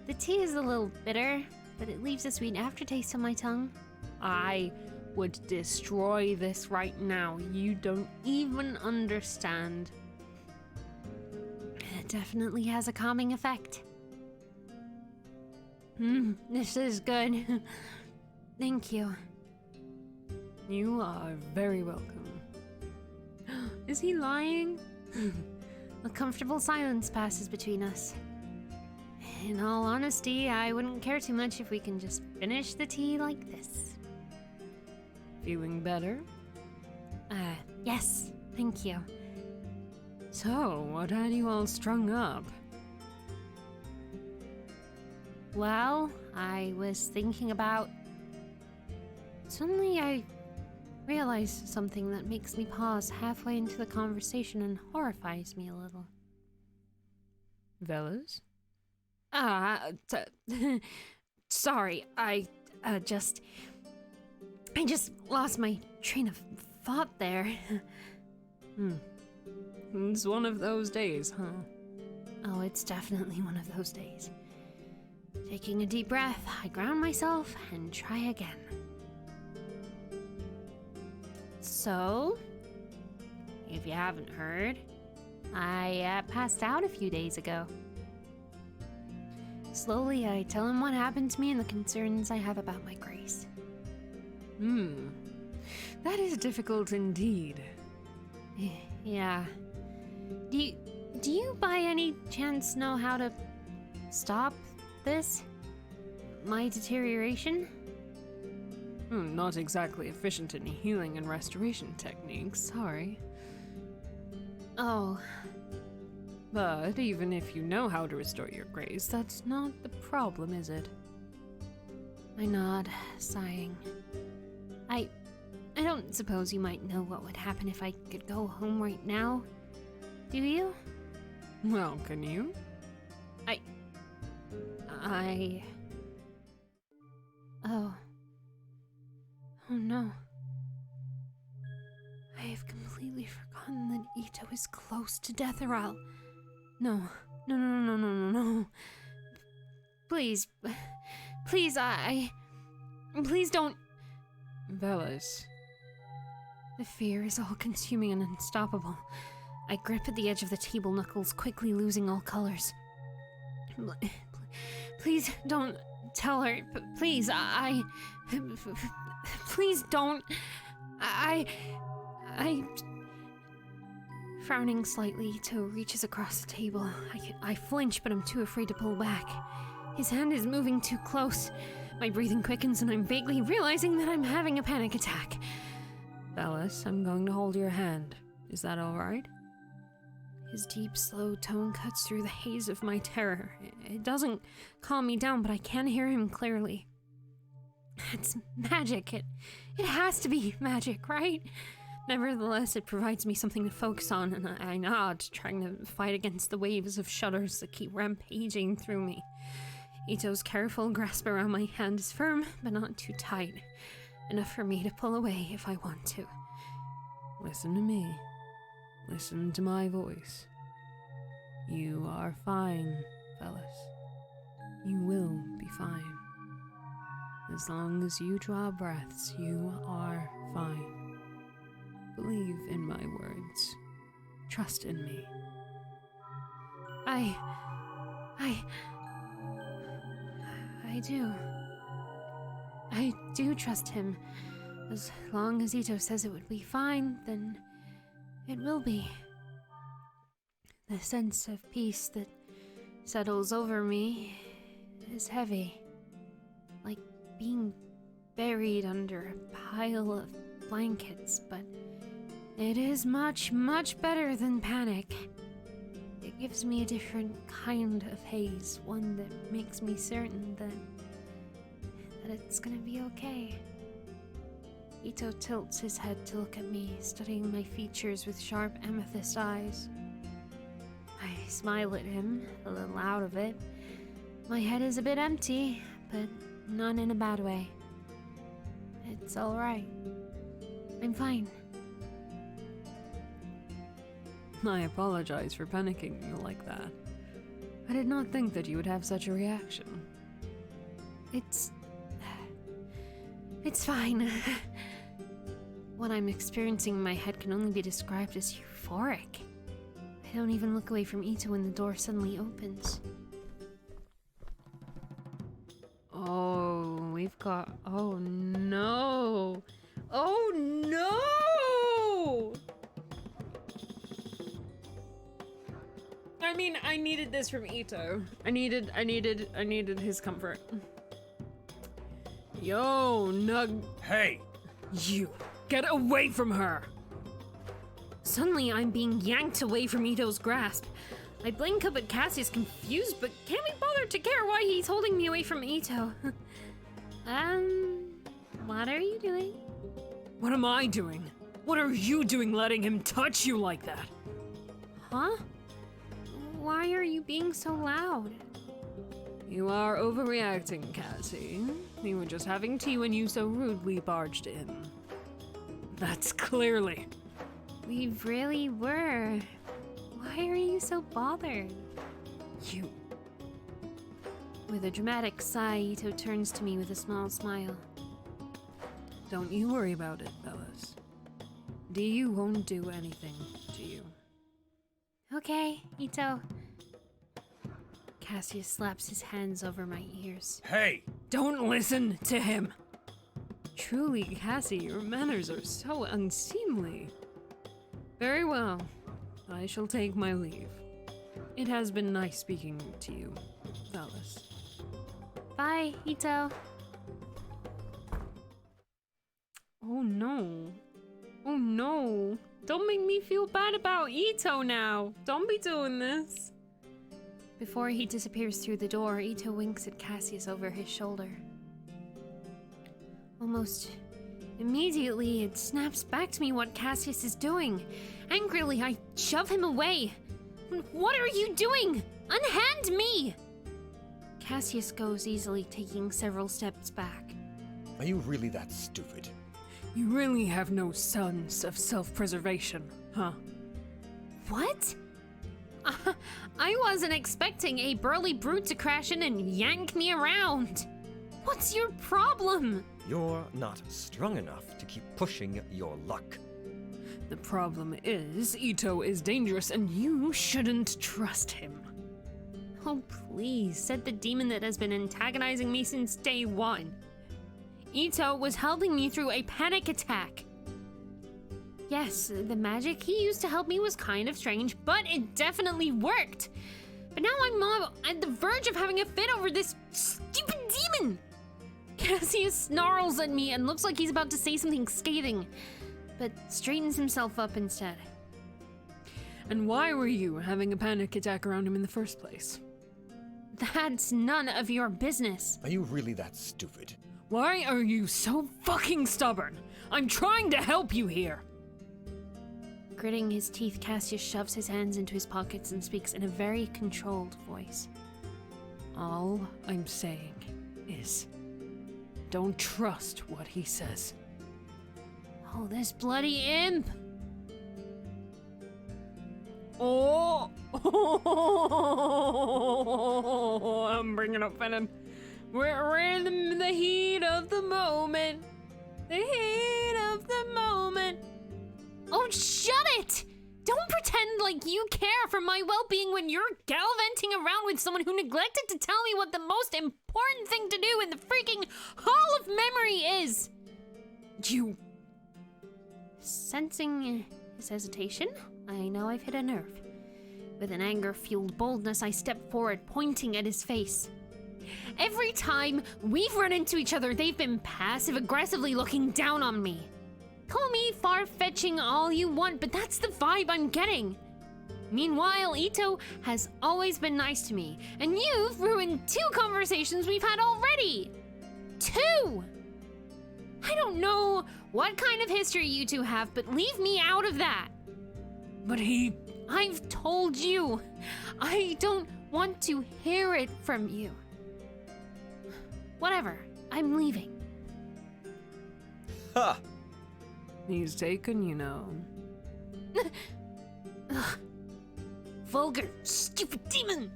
The tea is a little bitter, but it leaves a sweet aftertaste on my tongue. I would destroy this right now. You don't even understand. It definitely has a calming effect. This is good. Thank you. You are very welcome. Is he lying? A comfortable silence passes between us. In all honesty, I wouldn't care too much if we can just finish the tea like this. Feeling better? Yes, thank you. So, what had you all strung up? Well, I was thinking about... Suddenly I realized something that makes me pause halfway into the conversation and horrifies me a little. Fellas? Sorry, I just lost my train of thought there. It's one of those days, huh? Oh, it's definitely one of those days. Taking a deep breath, I ground myself and try again. So, if you haven't heard, I passed out a few days ago. Slowly, I tell him what happened to me and the concerns I have about my grace. That is difficult indeed. Yeah. Do you by any chance know how to stop this? My deterioration? Not exactly efficient in healing and restoration techniques, sorry. Oh, But even if you know how to restore your grace, that's not the problem, is it? I nod, sighing. I don't suppose you might know what would happen if I could go home right now. Do you? Well, can you? Oh. Oh no. I have completely forgotten that Ito is close to death, Oral. No. No. Please. Please, Please don't. Velas. The fear is all consuming and unstoppable. I grip at the edge of the table, knuckles quickly losing all colors. Please don't tell her. Please, please don't. Frowning slightly, Ito reaches across the table. I flinch, but I'm too afraid to pull back. His hand is moving too close. My breathing quickens and I'm vaguely realizing that I'm having a panic attack. Velas, I'm going to hold your hand. Is that alright? His deep, slow tone cuts through the haze of my terror. It doesn't calm me down, but I can hear him clearly. It's magic. It has to be magic, right? Nevertheless, it provides me something to focus on, and I nod, trying to fight against the waves of shudders that keep rampaging through me. Ito's careful grasp around my hand is firm, but not too tight. Enough for me to pull away if I want to. Listen to me. Listen to my voice. You are fine, Velas. You will be fine. As long as you draw breaths, you are fine. Believe in my words. Trust in me. I do. I do trust him. As long as Ito says it would be fine, then it will be. The sense of peace that settles over me is heavy. Like being buried under a pile of blankets, but it is much, much better than panic. It gives me a different kind of haze, one that makes me certain that it's gonna be okay. Ito tilts his head to look at me, studying my features with sharp amethyst eyes. I smile at him, a little out of it. My head is a bit empty, but not in a bad way. It's alright. I'm fine. I apologize for panicking you like that. I did not think that you would have such a reaction. It's fine. What I'm experiencing in my head can only be described as euphoric. I don't even look away from Ito when the door suddenly opens. Oh, we've got... Oh no! Oh no! I mean, I needed this from Ito. I needed his comfort. Yo, Nug... Hey! You! Get away from her! Suddenly, I'm being yanked away from Ito's grasp. I blink up at Cassius, confused, but can't be bothered to care why he's holding me away from Ito. What are you doing? What am I doing? What are you doing letting him touch you like that? Huh? Why are you being so loud? You are overreacting, Cassie. We were just having tea when you so rudely barged in. That's clearly. We really were. Why are you so bothered? You. With a dramatic sigh, Ito turns to me with a small smile. Don't you worry about it, fellas. DU won't do anything to you. Okay, Ito. Cassius slaps his hands over my ears. Hey! Don't listen to him! Truly, Cassie, your manners are so unseemly. Very well. I shall take my leave. It has been nice speaking to you, fellas. Bye, Ito. Oh no. Oh no. Don't make me feel bad about Ito now. Don't be doing this. Before he disappears through the door, Ito winks at Cassius over his shoulder. Almost immediately, it snaps back to me what Cassius is doing. Angrily, I shove him away. What are you doing? Unhand me! Cassius goes easily, taking several steps back. Are you really that stupid? You really have no sense of self-preservation, huh? What? I wasn't expecting a burly brute to crash in and yank me around. What's your problem? You're not strong enough to keep pushing your luck. The problem is, Ito is dangerous and you shouldn't trust him. Oh, please, said the demon that has been antagonizing me since day one. Ito was helping me through a panic attack. Yes, the magic he used to help me was kind of strange, but it definitely worked. But now I'm at the verge of having a fit over this stupid demon. Cassius snarls at me and looks like he's about to say something scathing, but straightens himself up instead. And why were you having a panic attack around him in the first place? That's none of your business. Are you really that stupid? Why are you so fucking stubborn? I'm trying to help you here. Gritting his teeth, Cassius shoves his hands into his pockets and speaks in a very controlled voice. All I'm saying is, don't trust what he says. Oh, this bloody imp! Oh, I'm bringing up venom. We're in the heat of the moment. The heat of the moment. Oh, shut it! Don't pretend like you care for my well-being when you're gallivanting around with someone who neglected to tell me what the most important thing to do in the freaking Hall of Memory is! You... Sensing his hesitation, I know I've hit a nerve. With an anger-fueled boldness, I step forward, pointing at his face. Every time we've run into each other, they've been passive-aggressively looking down on me. Call me far-fetching all you want, but that's the vibe I'm getting. Meanwhile, Ito has always been nice to me, and you've ruined 2 conversations we've had already. 2! I don't know what kind of history you two have, but leave me out of that. But he... I've told you. I don't want to hear it from you. Whatever. I'm leaving. Ha! He's taken, you know. Vulgar, stupid demon.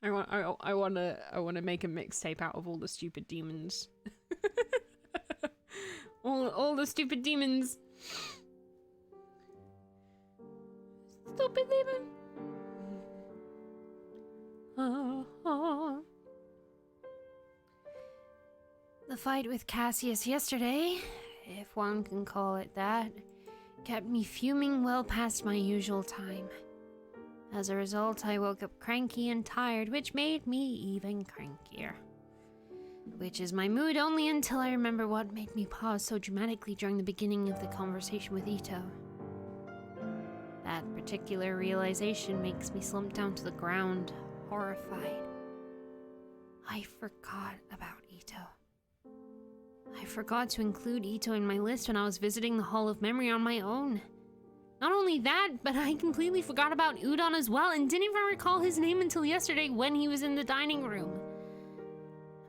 I want to make a mixtape out of all the stupid demons. all the stupid demons. Stupid demon. The fight with Cassius yesterday, if one can call it that, kept me fuming well past my usual time. As a result, I woke up cranky and tired, which made me even crankier. Which is my mood only until I remember what made me pause so dramatically during the beginning of the conversation with Ito. That particular realization makes me slump down to the ground, horrified. I forgot about Ito. I forgot to include Ito in my list when I was visiting the Hall of Memory on my own. Not only that, but I completely forgot about Udon as well and didn't even recall his name until yesterday when he was in the dining room.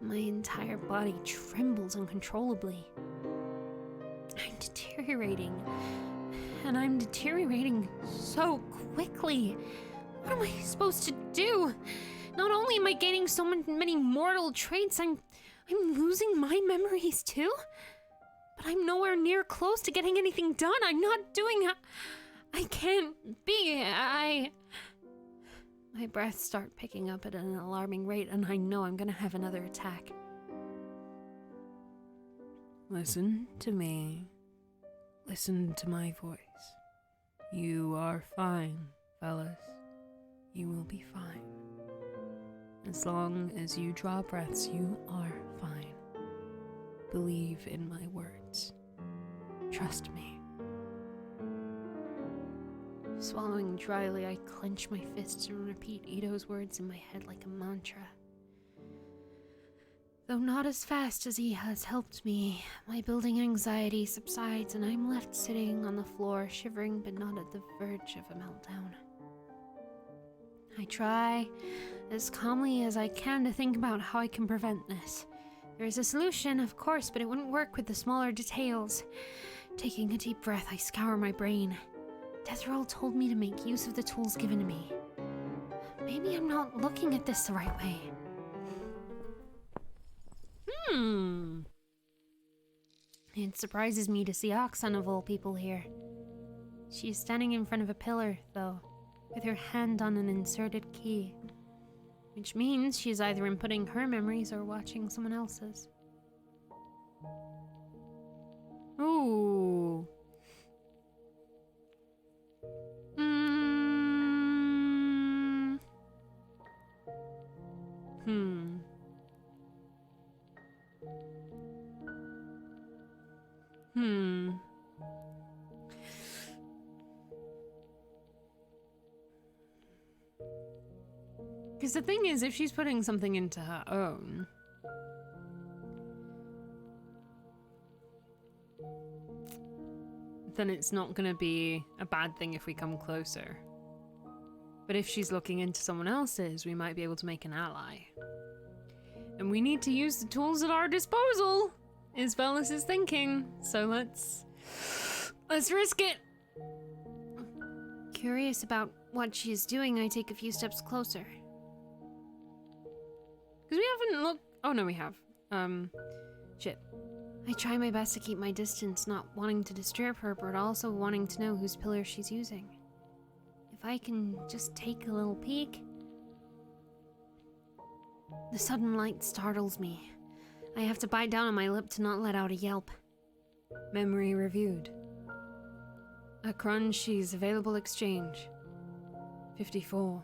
My entire body trembles uncontrollably. I'm deteriorating. And I'm deteriorating so quickly. What am I supposed to do? Not only am I gaining so many mortal traits, I'm losing my memories too? But I'm nowhere near close to getting anything done. I'm not doing... I can't be. My breaths start picking up at an alarming rate, and I know I'm gonna have another attack. Listen to me. Listen to my voice. You are fine, fellas. You will be fine. As long as you draw breaths, you are fine. Believe in my words. Trust me. Swallowing dryly, I clench my fists and repeat Ito's words in my head like a mantra. Though not as fast as he has helped me, my building anxiety subsides and I'm left sitting on the floor, shivering but not at the verge of a meltdown. I try as calmly as I can to think about how I can prevent this. There is a solution, of course, but it wouldn't work with the smaller details. Taking a deep breath, I scour my brain. Deathroll told me to make use of the tools given to me. Maybe I'm not looking at this the right way. It surprises me to see Oxon of all people here. She is standing in front of a pillar, though, with her hand on an inserted key. Which means she's either inputting her memories or watching someone else's. Ooh. Because the thing is, if she's putting something into her own, then it's not going to be a bad thing if we come closer. But if she's looking into someone else's, we might be able to make an ally. And we need to use the tools at our disposal, is Velas's thinking. So let's risk it. Curious about what she is doing, I take a few steps closer. Because we haven't looked... Oh, no, we have. Shit. I try my best to keep my distance, not wanting to disturb her, but also wanting to know whose pillar she's using. If I can just take a little peek... The sudden light startles me. I have to bite down on my lip to not let out a yelp. Memory reviewed. A Crunchies available exchange. 54.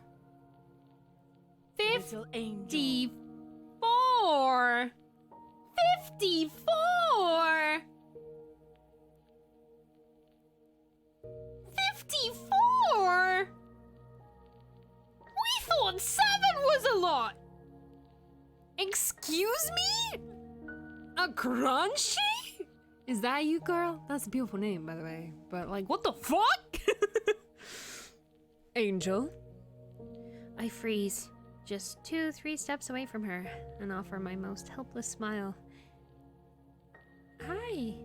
54! 54! 54! We thought 7 was a lot! Excuse me? A Crunchy? Is that you, girl? That's a beautiful name, by the way. But, like, what the fuck? Angel? I freeze, just 2-3 steps away from her, and offer my most helpless smile. Hi.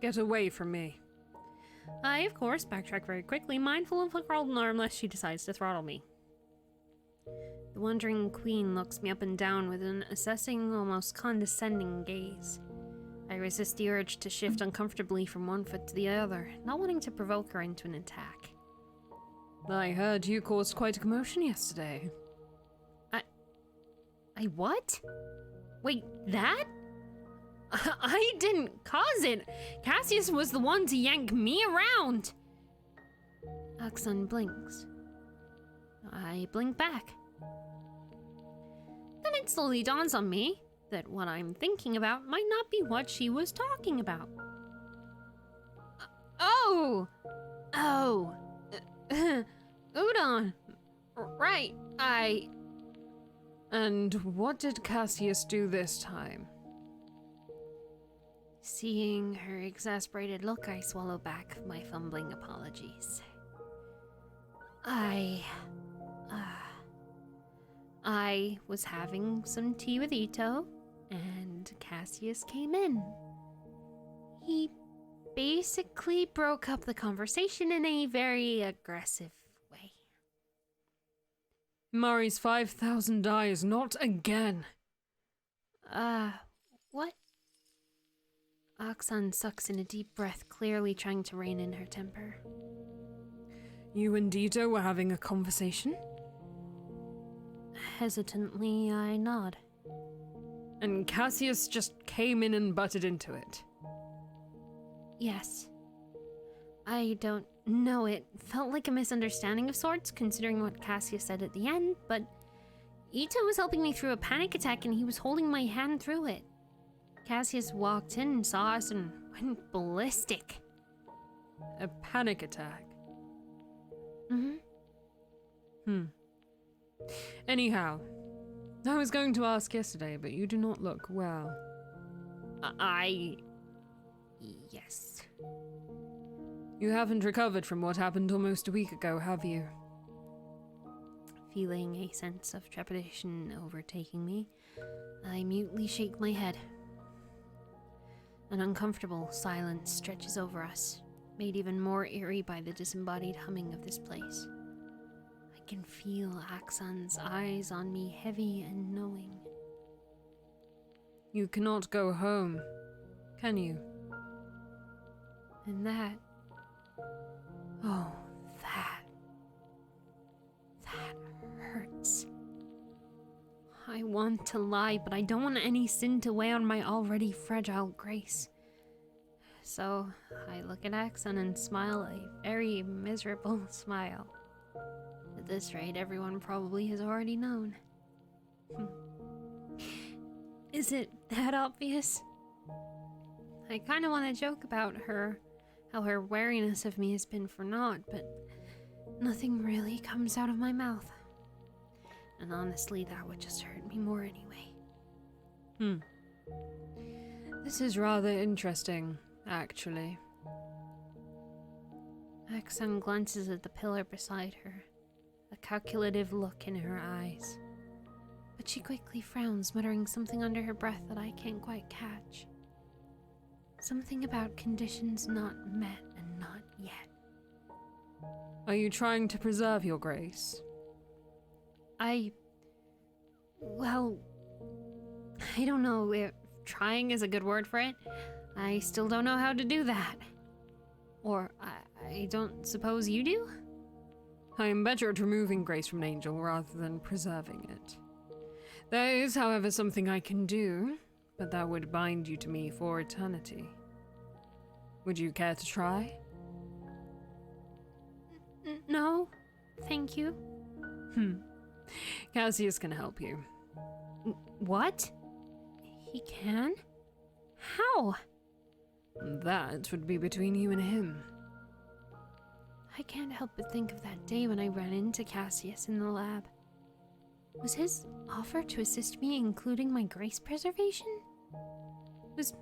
Get away from me. I, of course, backtrack very quickly, mindful of the golden arm lest she decides to throttle me. The wondering queen looks me up and down with an assessing, almost condescending gaze. I resist the urge to shift uncomfortably from one foot to the other, not wanting to provoke her into an attack. I heard you caused quite a commotion yesterday. I what? Wait, that? I didn't cause it! Cassius was the one to yank me around! Oxon blinks. I blink back. Then it slowly dawns on me that what I'm thinking about might not be what she was talking about. Oh! Udon! Right, And what did Cassius do this time? Seeing her exasperated look, I swallow back my fumbling apologies. I was having some tea with Ito, and Cassius came in. He basically broke up the conversation in a very aggressive way. Mari's 5,000 eyes, not again. What? Oxon sucks in a deep breath, clearly trying to rein in her temper. You and Ito were having a conversation? Hesitantly, I nod. And Cassius just came in and butted into it. Yes. I don't know, it felt like a misunderstanding of sorts, considering what Cassius said at the end, but Ito was helping me through a panic attack and he was holding my hand through it. Cassius walked in and saw us and went ballistic. A panic attack? Mm-hmm. Anyhow, I was going to ask yesterday, but you do not look well. Yes. You haven't recovered from what happened almost a week ago, have you? Feeling a sense of trepidation overtaking me, I mutely shake my head. An uncomfortable silence stretches over us, made even more eerie by the disembodied humming of this place. I can feel Axon's eyes on me, heavy and knowing. You cannot go home, can you? And that... oh, that hurts. I want to lie, but I don't want any sin to weigh on my already fragile grace. So I look at Axon and smile a very miserable smile. At this rate, everyone probably has already known. Is it that obvious? I kind of want to joke about her, how her wariness of me has been for naught, but nothing really comes out of my mouth. And honestly, that would just hurt me more anyway. This is rather interesting, actually. Axon glances at the pillar beside her, a calculative look in her eyes. But she quickly frowns, muttering something under her breath that I can't quite catch. Something about conditions not met and not yet. Are you trying to preserve your grace? Well, I don't know if trying is a good word for it. I still don't know how to do that. Or, I don't suppose you do? I am better at removing grace from an angel rather than preserving it. There is, however, something I can do, but that would bind you to me for eternity. Would you care to try? No, thank you. Cassius can help you. What? He can? How? That would be between you and him. I can't help but think of that day when I ran into Cassius in the lab. Was his offer to assist me including my grace preservation? Was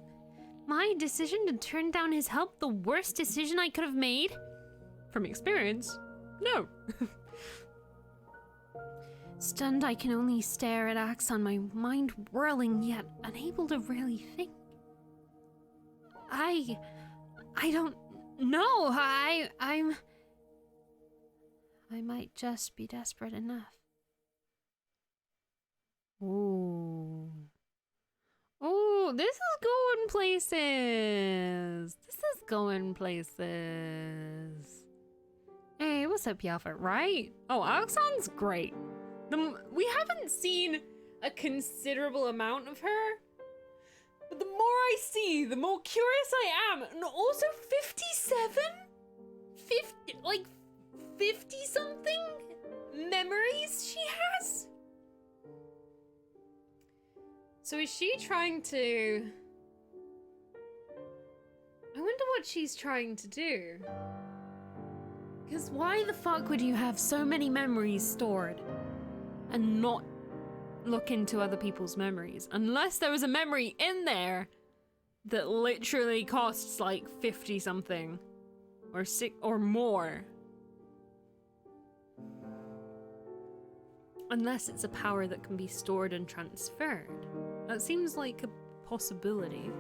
my decision to turn down his help the worst decision I could have made? From experience, no. Stunned, I can only stare at Axon, my mind whirling yet unable to really think. I don't know. I might just be desperate enough. Ooh. Ooh, this is going places. This is going places. Hey, what's up, Yaffa, right? Oh, Alexan's great. We haven't seen a considerable amount of her, but the more I see, the more curious I am. And also 57? 50-something memories she has? So is she trying to... I wonder what she's trying to do. Because why the fuck would you have so many memories stored and not look into other people's memories? Unless there was a memory in there that literally costs like 50 something or or more. Unless it's a power that can be stored and transferred. That seems like a possibility.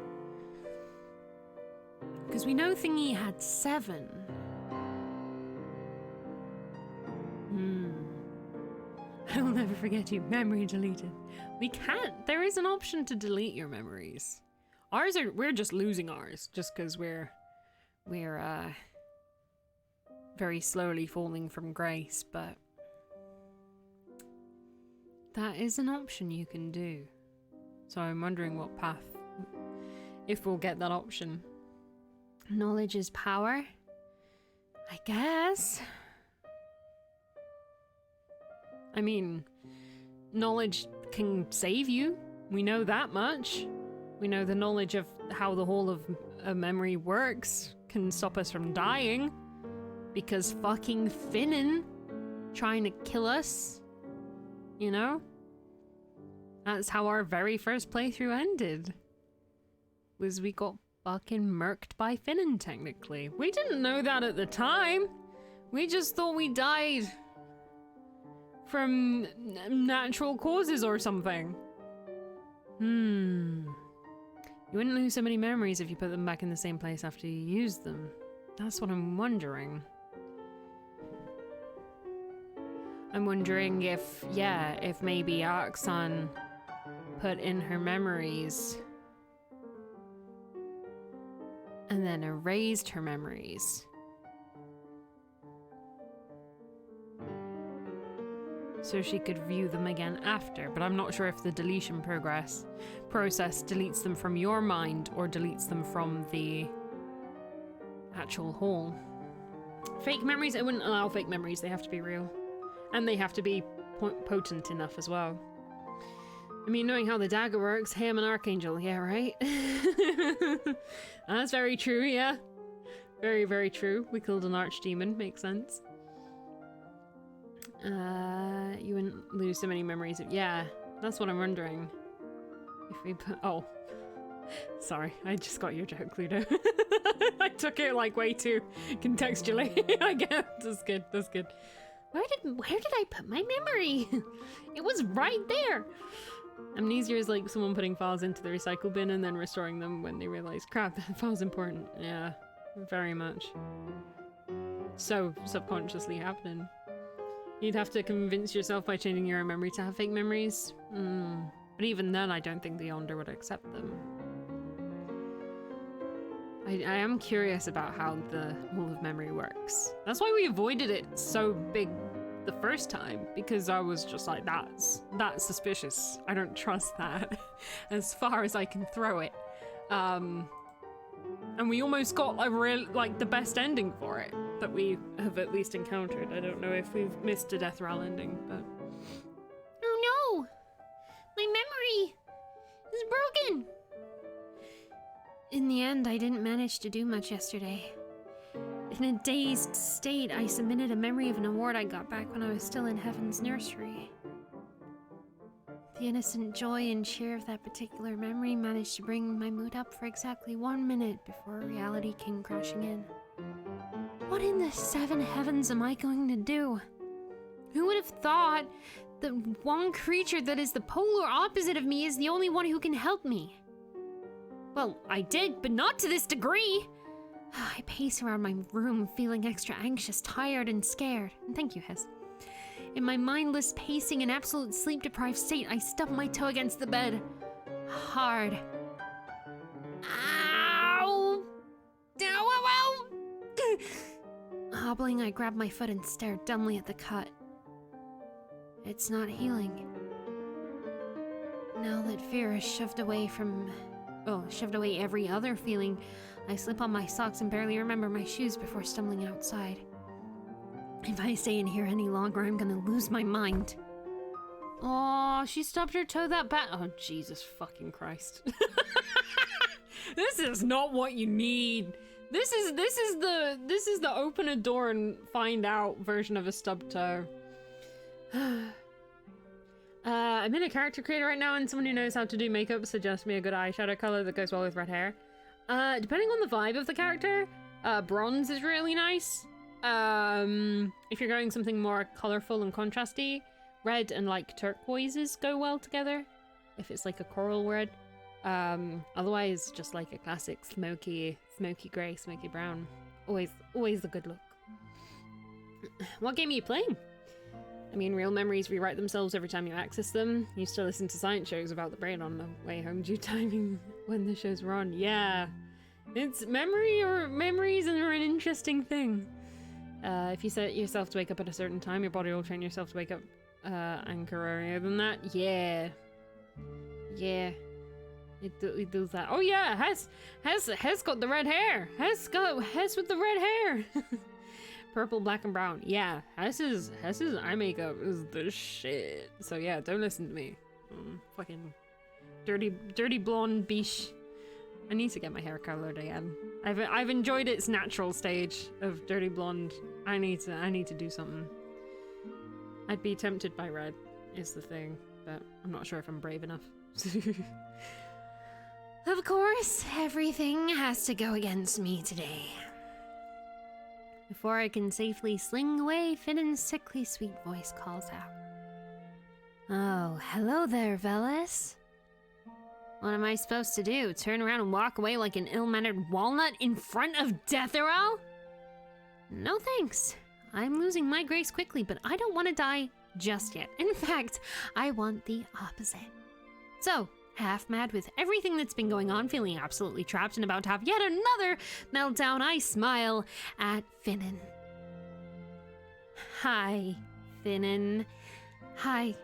Because we know Thingy had 7. I will never forget you. Memory deleted. We can't. There is an option to delete your memories. We're just losing ours just because we're very slowly falling from grace, but that is an option you can do. So I'm wondering what path, if we'll get that option. Knowledge is power, I guess. I mean, knowledge can save you. We know that much. We know the knowledge of how the whole of a memory works can stop us from dying. Because fucking Finnan trying to kill us. You know? That's how our very first playthrough ended. Was we got fucking murked by Finnan, technically. We didn't know that at the time. We just thought we died from natural causes or something. You wouldn't lose so many memories if you put them back in the same place after you used them. That's what I'm wondering. I'm wondering if maybe Arksan put in her memories and then erased her memories. So she could view them again after, but I'm not sure if the deletion process deletes them from your mind or deletes them from the actual whole. Fake memories, I wouldn't allow fake memories, they have to be real. And they have to be potent enough as well. I mean, knowing how the dagger works, hey, I'm an archangel, yeah, right? That's very true, yeah. Very, very true. We killed an archdemon, makes sense. You wouldn't lose so many memories of... Yeah, that's what I'm wondering. If we put... Oh. Sorry, I just got your joke, Cluedo. I took it like way too contextually. I guess. That's good, that's good. Where did I put my memory? It was right there. Amnesia is like someone putting files into the recycle bin and then restoring them when they realize, crap, that file's important. Yeah, very much. So subconsciously happening. You'd have to convince yourself by changing your own memory to have fake memories. But even then, I don't think the Yonder would accept them. I am curious about how the Wall of Memory works. That's why we avoided it so big the first time, because I was just like, that's suspicious. I don't trust that as far as I can throw it. And we almost got the best ending for it that we have at least encountered. I don't know if we've missed a death roll ending, but... Oh no! My memory is broken! In the end, I didn't manage to do much yesterday. In a dazed state, I submitted a memory of an award I got back when I was still in Heaven's nursery. The innocent joy and cheer of that particular memory managed to bring my mood up for exactly 1 minute before reality came crashing in. What in the 7 heavens am I going to do? Who would have thought that one creature that is the polar opposite of me is the only one who can help me? Well, I did, but not to this degree. I pace around my room feeling extra anxious, tired, and scared. And thank you, Hez. In my mindless pacing and absolute sleep-deprived state, I stubbed my toe against the bed. Hard. Ow! Ow, ow, ow! Hobbling, I grabbed my foot and stared dumbly at the cut. It's not healing. Now that fear is shoved away every other feeling, I slip on my socks and barely remember my shoes before stumbling outside. If I stay in here any longer, I'm gonna lose my mind. Oh, she stubbed her toe that bad. Oh, Jesus fucking Christ. This is not what you need. This is the open a door and find out version of a stubbed toe. I'm in a character creator right now, and someone who knows how to do makeup suggests me a good eyeshadow color that goes well with red hair. Depending on the vibe of the character, bronze is really nice. If you're going something more colorful and contrasty, red and like turquoises go well together. If it's like a coral red. Otherwise, just like a classic smoky gray, smoky brown. Always a good look. What game are you playing? I mean, real memories rewrite themselves every time you access them. You used to listen to science shows about the brain on the way home due timing when the shows were on. Yeah. It's memories are an interesting thing. If you set yourself to wake up at a certain time, your body will train yourself to wake up anchor earlier than that. Yeah. Yeah. It does that. Oh yeah, Hes got the red hair. Hes with the red hair. Purple, black, and brown. Yeah, Hess's eye makeup is the shit. So yeah, don't listen to me. Fucking dirty blonde biche. I need to get my hair colored again. I've enjoyed its natural stage of dirty blonde. I need to do something. I'd be tempted by red, is the thing, but I'm not sure if I'm brave enough. Of course, everything has to go against me today. Before I can safely sling away, Finnen's sickly sweet voice calls out. Oh, hello there, Velis. What am I supposed to do? Turn around and walk away like an ill-mannered walnut in front of Detheral? No thanks. I'm losing my grace quickly, but I don't want to die just yet. In fact, I want the opposite. So, half mad with everything that's been going on, feeling absolutely trapped and about to have yet another meltdown, I smile at Finnen. Hi, Finnen. Hi,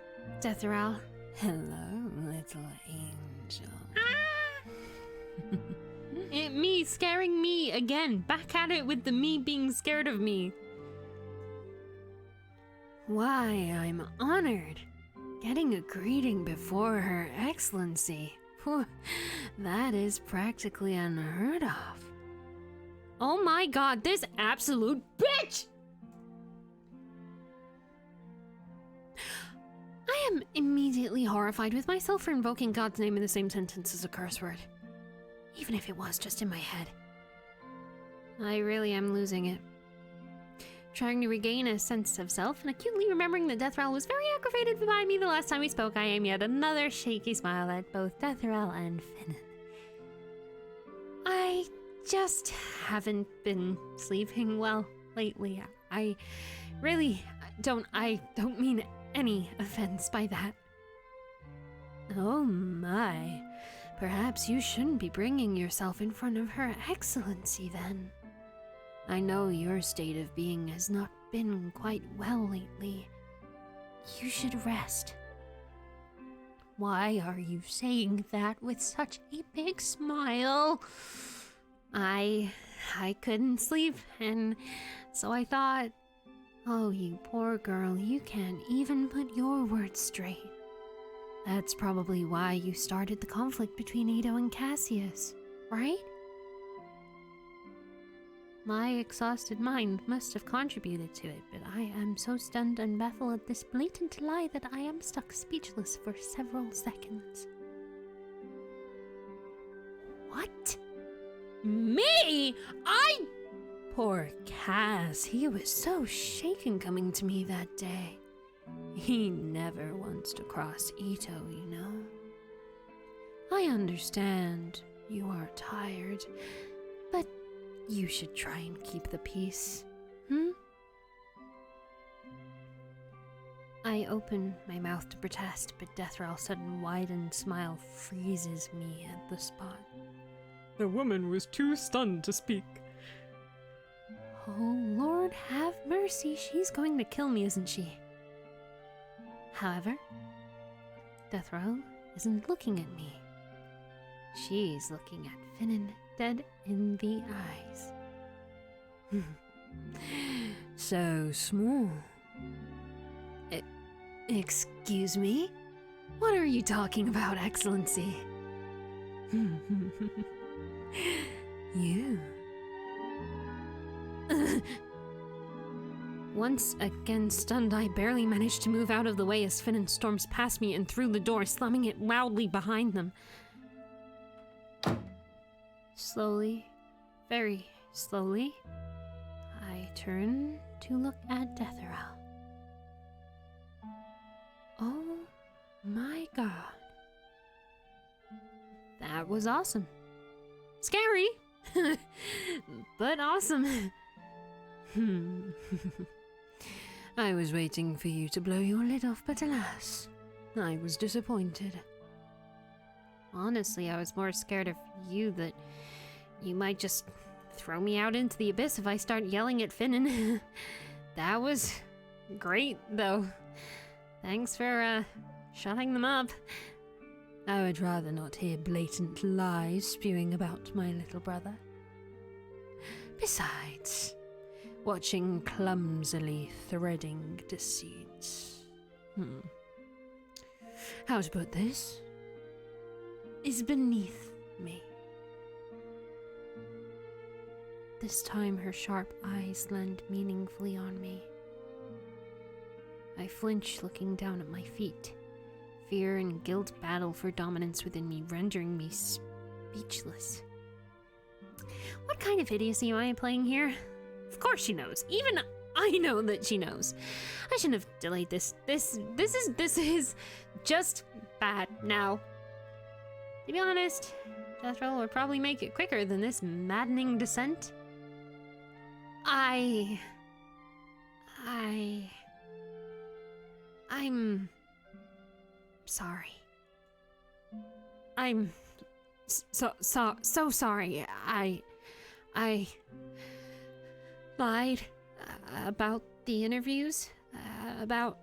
Detheral. Hello, little angel. Me scaring me again. Back at it with the me being scared of me. Why, I'm honored. Getting a greeting before Her Excellency. That is practically unheard of. Oh my god, this absolute bitch! I am immediately horrified with myself for invoking God's name in the same sentence as a curse word. Even if it was just in my head. I really am losing it. Trying to regain a sense of self and acutely remembering that Detheral was very aggravated by me the last time we spoke, I aim yet another shaky smile at both Detheral and Finnen. I just haven't been sleeping well lately. I don't mean any offense by that. Oh my. Perhaps you shouldn't be bringing yourself in front of Her Excellency then. I know your state of being has not been quite well lately. You should rest. Why are you saying that with such a big smile? I couldn't sleep, and so I thought, oh, you poor girl, you can't even put your words straight. That's probably why you started the conflict between Ito and Cassius, right? My exhausted mind must have contributed to it, but I am so stunned and baffled at this blatant lie that I am stuck speechless for several seconds. What? Me? Poor Cass, he was so shaken coming to me that day. He never wants to cross Ito, you know. I understand you are tired, but you should try and keep the peace, I open my mouth to protest, but Dethral's sudden widened smile freezes me at the spot. The woman was too stunned to speak. Oh, Lord have mercy, she's going to kill me, isn't she? However, Dethral isn't looking at me. She's looking at Finnen dead in the eyes. So small. Excuse me? What are you talking about, Excellency? You. Once again stunned, I barely managed to move out of the way as Finnen storms past me and through the door, slamming it loudly behind them. Slowly, very slowly, I turn to look at Deathera. Oh my god. That was awesome. Scary, but awesome. I was waiting for you to blow your lid off, but alas, I was disappointed. Honestly, I was more scared of you that you might just throw me out into the abyss if I start yelling at Finnan. That was great, though. Thanks for, shutting them up. I would rather not hear blatant lies spewing about my little brother. Besides, watching clumsily threading deceit. How to put this? Is beneath me. This time her sharp eyes land meaningfully on me. I flinch looking down at my feet. Fear and guilt battle for dominance within me, rendering me speechless. What kind of idiocy am I playing here? Of course she knows. Even I know that she knows. I shouldn't have delayed this. This is just bad now. To be honest, Death Roll would probably make it quicker than this maddening descent. I'm sorry. I'm so sorry. I lied about the interviews, about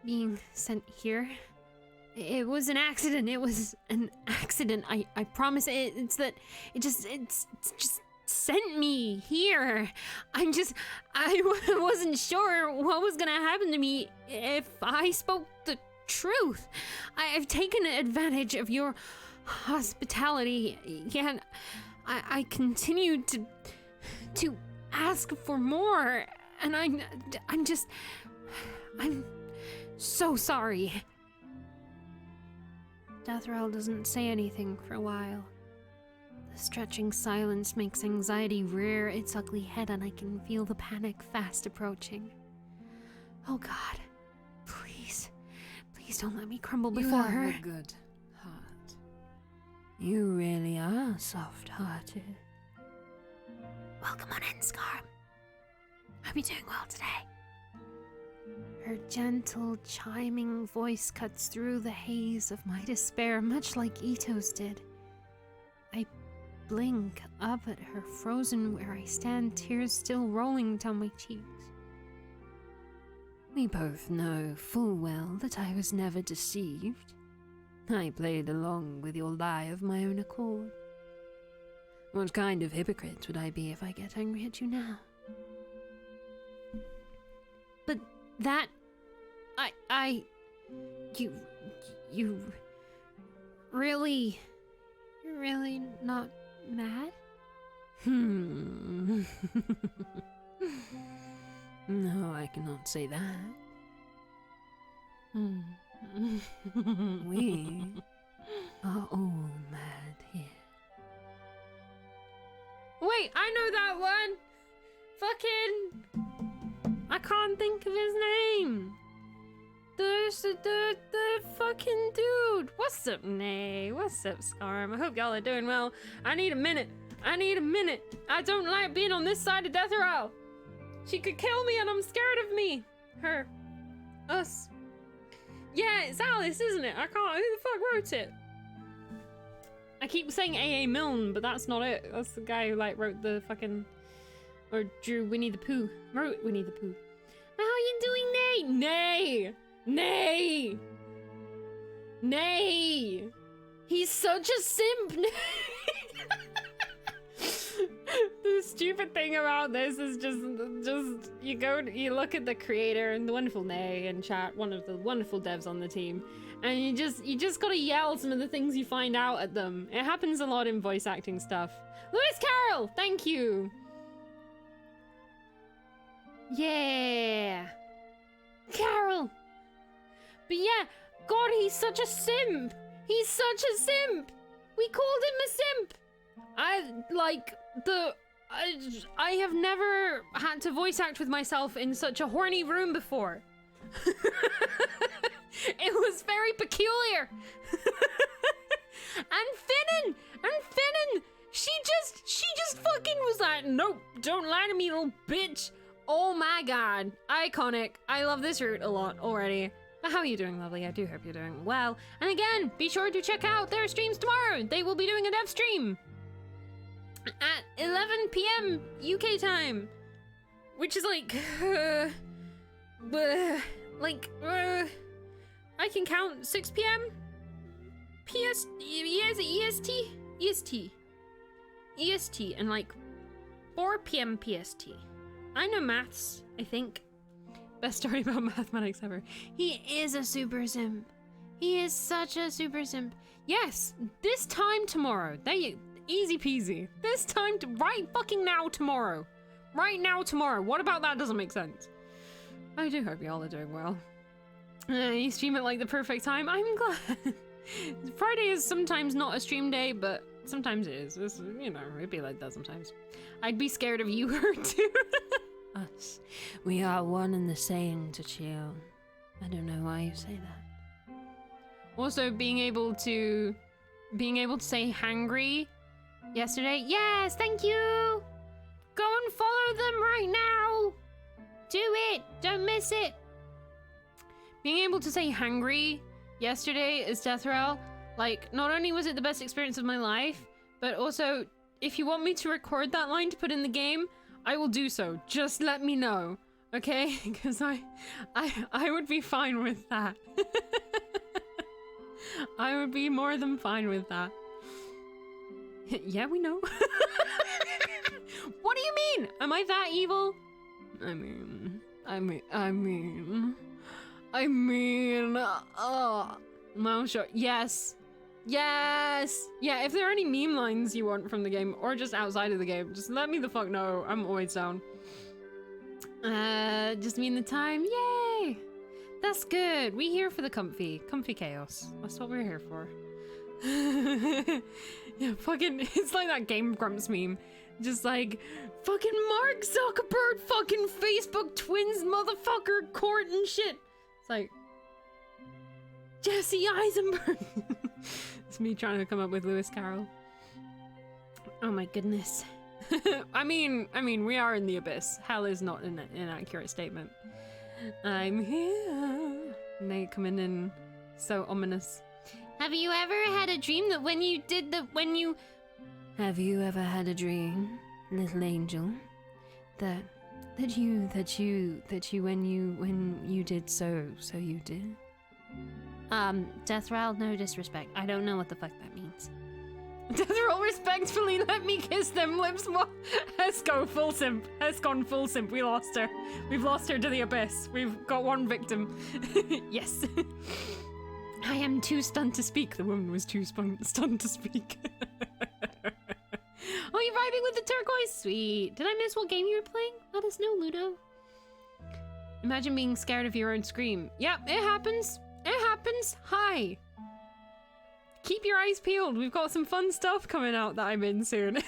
being sent here. It was an accident. It was an accident. I promise. It's that it just sent me here. I wasn't sure what was gonna happen to me if I spoke the truth. I've taken advantage of your hospitality, yet I continued to ask for more, and I'm so sorry. Deathrattle doesn't say anything for a while. The stretching silence makes anxiety rear its ugly head, and I can feel the panic fast approaching. Oh God, please don't let me crumble before her. You have a good heart. You really are soft-hearted. Welcome on in, Scar. Hope you're doing well today. Her gentle, chiming voice cuts through the haze of my despair, much like Ito's did. I blink up at her, frozen where I stand, tears still rolling down my cheeks. We both know full well that I was never deceived. I played along with your lie of my own accord. What kind of hypocrite would I be if I get angry at you now? But that... You really... You're really not mad? No, I cannot say that. We are all mad here. Wait, I know that one! Fucking... I can't think of his name! The fucking dude! What's up, Nay? What's up, Scarm? I hope y'all are doing well. I need a minute. I don't like being on this side of Death Row. She could kill me and I'm scared of me. Her. Us. Yeah, it's Alice, isn't it? I can't. Who the fuck wrote it? I keep saying A.A. Milne, but that's not it. That's the guy who, like, wrote the fucking... Or drew Winnie the Pooh. Wrote Winnie the Pooh. How are you doing, Nay? Nay! He's such a simp! The stupid thing about this is just you look at the creator and the wonderful Nay in chat, one of the wonderful devs on the team, and you just gotta yell some of the things you find out at them. It happens a lot in voice acting stuff. Lewis Carroll, thank you. Yeah, Carol. But yeah, God, he's such a simp. He's such a simp. We called him a simp. I have never had to voice act with myself in such a horny room before. It was very peculiar. And Finnan, she just fucking was like, nope, don't lie to me, little bitch. Oh my god, iconic. I love this route a lot already. But how are you doing, lovely? I do hope you're doing well. And again, be sure to check out their streams tomorrow. They will be doing a dev stream at 11 p.m. UK time, which is like, I can count 6 p.m. EST, and like 4 p.m. PST. I know maths, I think. Best story about mathematics ever. He is a super simp. He is such a super simp. Yes, this time tomorrow. There you, easy peasy. This time, right fucking now tomorrow. Right now tomorrow. What about that doesn't make sense? I do hope y'all are doing well. You stream at like the perfect time. I'm glad. Friday is sometimes not a stream day, but sometimes it is. It's, you know, it'd be like that sometimes. I'd be scared of you her too. Us. We are one and the same, Tachio. I don't know why you say that. Also, being able to say hangry yesterday. Yes, thank you. Go and follow them right now. Do it. Don't miss it. Being able to say hangry yesterday is Deathrail. Like, not only was it the best experience of my life, but also, if you want me to record that line to put in the game, I will do so. Just let me know, okay? Because I would be fine with that. I would be more than fine with that. Yeah, we know. What do you mean? Am I that evil? I mean, mouth shut. Yes. Yes! Yeah, if there are any meme lines you want from the game, or just outside of the game, just let me the fuck know. I'm always down. Just mean the time. Yay! That's good. We here for the comfy chaos. That's what we're here for. Yeah, fucking, it's like that Game Grumps meme. Just like, fucking Mark Zuckerberg, fucking Facebook twins, motherfucker, court and shit. It's like, Jesse Eisenberg. It's me trying to come up with Lewis Carroll. Oh my goodness. I mean, we are in the abyss. Hell is not an inaccurate statement. I'm here. And they coming in so ominous. Have you ever had a dream that Have you ever had a dream, little angel, that you when you did so you did? Deathrail, no disrespect. I don't know what the fuck that means. Deathrail, respectfully, let me kiss them lips more. Let's go full simp. Let's gone full simp. We lost her. We've lost her to the abyss. We've got one victim. Yes. I am too stunned to speak. The woman was too stunned to speak. Oh, you're vibing with the turquoise? Sweet. Did I miss what game you were playing? Let us know, Ludo. Imagine being scared of your own scream. Yep, it happens. It happens. Hi. Keep your eyes peeled. We've got some fun stuff coming out that I'm in soon.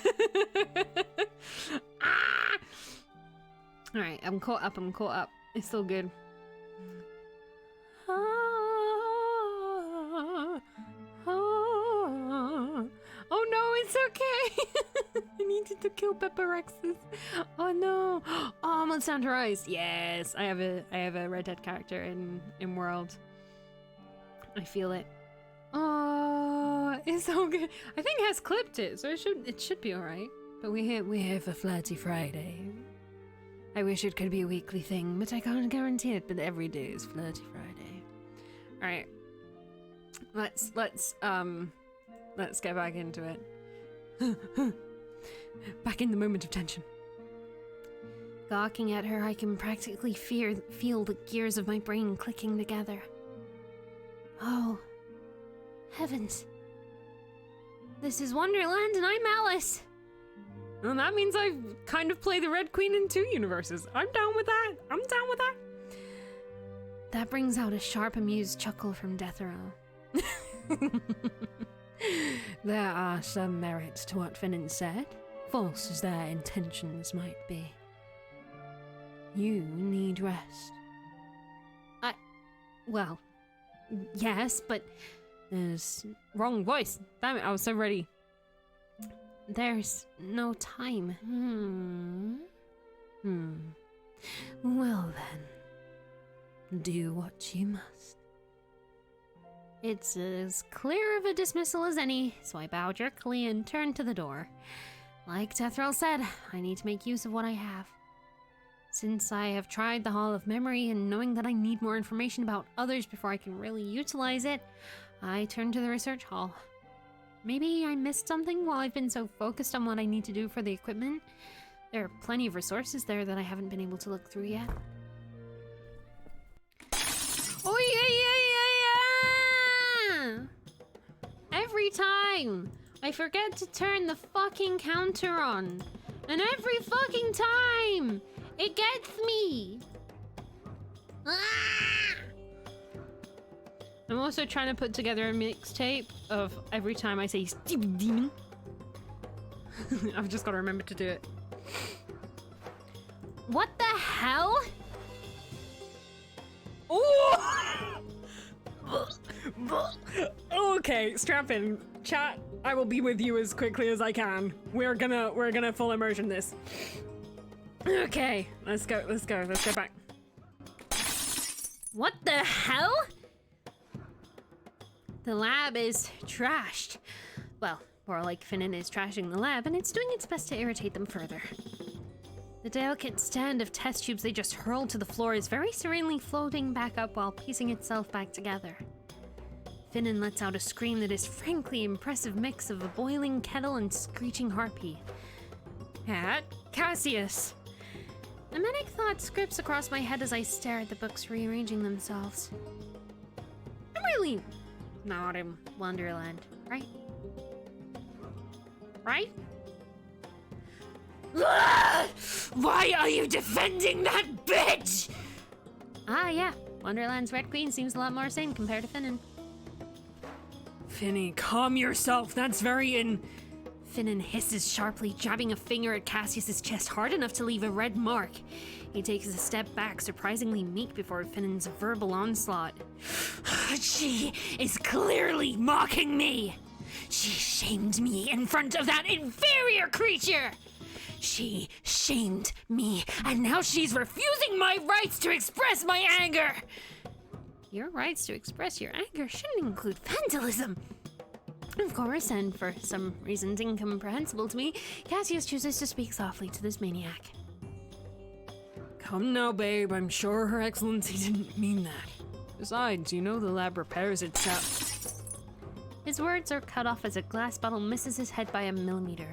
Ah! Alright, I'm caught up. It's still good. Oh no, it's okay. I needed to kill Pepperexes. Oh no. Oh, Monster Hunter Rise. Yes, I have a Red Dead character in World. I feel it. Oh, it's so good. I think Hess clipped it, so it should be alright. But we're here for Flirty Friday. I wish it could be a weekly thing, but I can't guarantee it. But every day is Flirty Friday. All right, let's get back into it. Back in the moment of tension. Gawking at her, I can practically feel the gears of my brain clicking together. Oh, heavens. This is Wonderland and I'm Alice. Well, that means I kind of play the Red Queen in 2 universes. I'm down with that. That brings out a sharp, amused chuckle from Deathrow. There are some merits to what Finnan said, false as their intentions might be. You need rest. Well, yes, but There's Wrong voice. Damn it, I was so ready. there's no time. Well then, do what you must. It's as clear of a dismissal as any, so I bow jerkily and turn to the door. Like Tethril said, I need to make use of what I have. Since I have tried the Hall of Memory and knowing that I need more information about others before I can really utilize it, I turn to the research hall. Maybe I missed something while I've been so focused on what I need to do for the equipment. There are plenty of resources there that I haven't been able to look through yet. Oh yeah! Every time I forget to turn the fucking counter on, and every fucking time it gets me. I'm also trying to put together a mixtape of every time I say stupid demon. I've just got to remember to do it. What the hell? Okay, strap in. Chat, I will be with you as quickly as I can. We're gonna full immersion this. Okay, let's go back. What the hell? The lab is trashed. Well, more like Finnan is trashing the lab, and it's doing its best to irritate them further. The delicate stand of test tubes they just hurled to the floor is very serenely floating back up while piecing itself back together. Finnan lets out a scream that is frankly impressive mix of a boiling kettle and screeching harpy. At Cassius. A manic thought scripts across my head as I stare at the books rearranging themselves. I'm really not in Wonderland, right? Right? Why are you defending that bitch? Ah, yeah. Wonderland's Red Queen seems a lot more sane compared to Finnan. Finny, calm yourself. That's very Finnan hisses sharply, jabbing a finger at Cassius's chest hard enough to leave a red mark. He takes a step back, surprisingly meek before Finnan's verbal onslaught. She is clearly mocking me. She shamed me in front of that inferior creature. She shamed me, and now she's refusing my rights to express my anger. Your rights to express your anger shouldn't include vandalism. Of course, and for some reasons incomprehensible to me, Cassius chooses to speak softly to this maniac. Come now, babe. I'm sure Her Excellency didn't mean that. Besides, you know the lab repairs itself. His words are cut off as a glass bottle misses his head by a millimeter.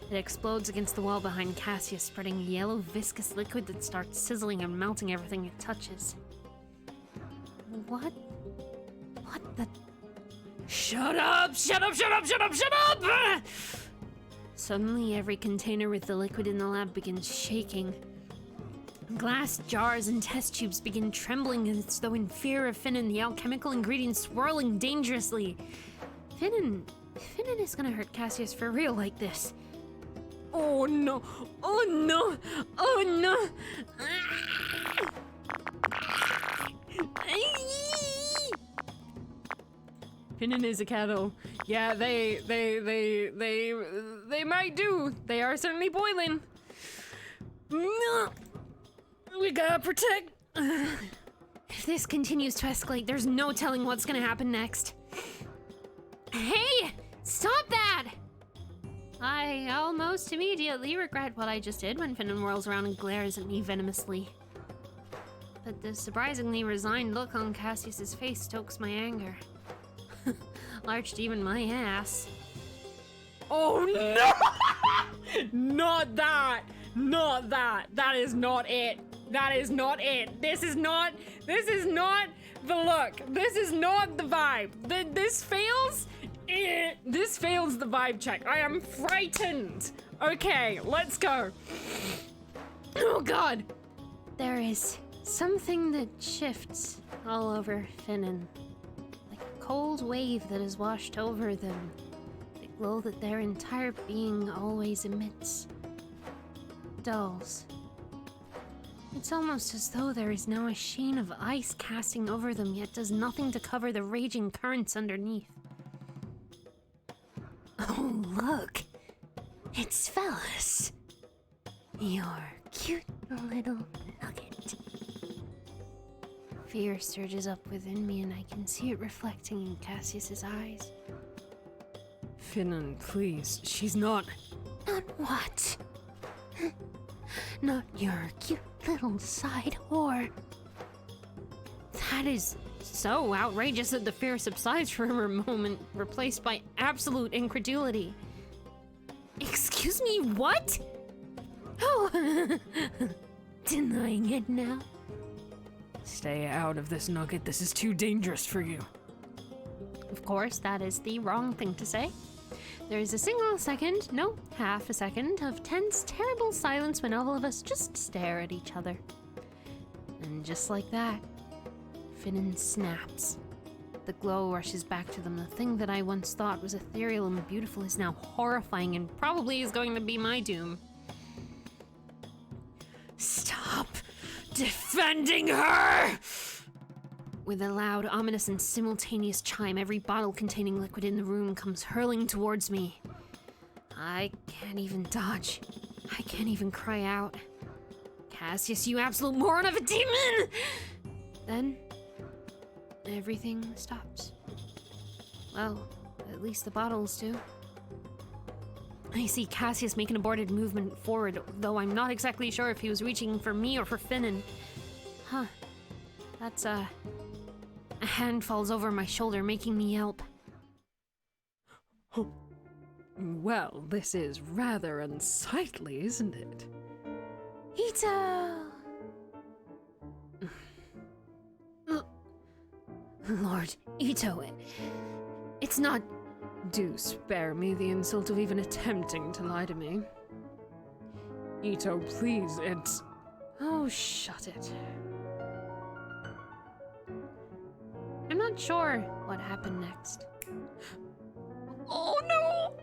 It explodes against the wall behind Cassius, spreading a yellow viscous liquid that starts sizzling and melting everything it touches. What the... Shut up! Shut up! Shut up! Shut up! Shut up! Suddenly, every container with the liquid in the lab begins shaking. Glass jars and test tubes begin trembling as though in fear of Finnan, the alchemical ingredients swirling dangerously. Finnan is gonna hurt Cassius for real like this. Oh no! Oh no! Oh no! Finnan is a kettle. Yeah, they might do. They are certainly boiling. We gotta protect. If this continues to escalate, there's no telling what's gonna happen next. Hey! Stop that! I almost immediately regret what I just did when Finnan whirls around and glares at me venomously. But the surprisingly resigned look on Cassius's face stokes my anger. Larged even my ass. Oh no! Not that! Not that! That is not it! That is not it! This is not the look! This is not the vibe! This fails? This fails the vibe check. I am frightened! Okay, let's go. Oh god! There is something that shifts all over Finnan. Like a cold wave that has washed over them, the glow that their entire being always emits, dulls. It's almost as though there is now a sheen of ice casting over them, yet does nothing to cover the raging currents underneath. Oh, look! It's Phyllis! Your cute little nugget. Fear surges up within me, and I can see it reflecting in Cassius's eyes. Finnan, please, she's not. Not what? Not your cute little side whore. That is so outrageous that the fear subsides for a moment, replaced by absolute incredulity. Excuse me, what? Oh, denying it now? Stay out of this, Nugget. This is too dangerous for you. Of course, that is the wrong thing to say. There is a single second, no, half a second, of tense, terrible silence when all of us just stare at each other. And just like that, Finnan snaps. The glow rushes back to them. The thing that I once thought was ethereal and beautiful is now horrifying and probably is going to be my doom. Stop defending her! With a loud, ominous, and simultaneous chime, every bottle containing liquid in the room comes hurling towards me. I can't even dodge. I can't even cry out. Cassius, you absolute moron of a demon! Then, everything stops. Well, at least the bottles do. I see Cassius make an aborted movement forward, though I'm not exactly sure if he was reaching for me or for Finnan. Huh. That's, A hand falls over my shoulder, making me yelp. Well, this is rather unsightly, isn't it? Ito! Lord, Ito, it's not... Do spare me the insult of even attempting to lie to me. Ito, please, it's... Oh, shut it. I'm not sure what happened next. Oh no!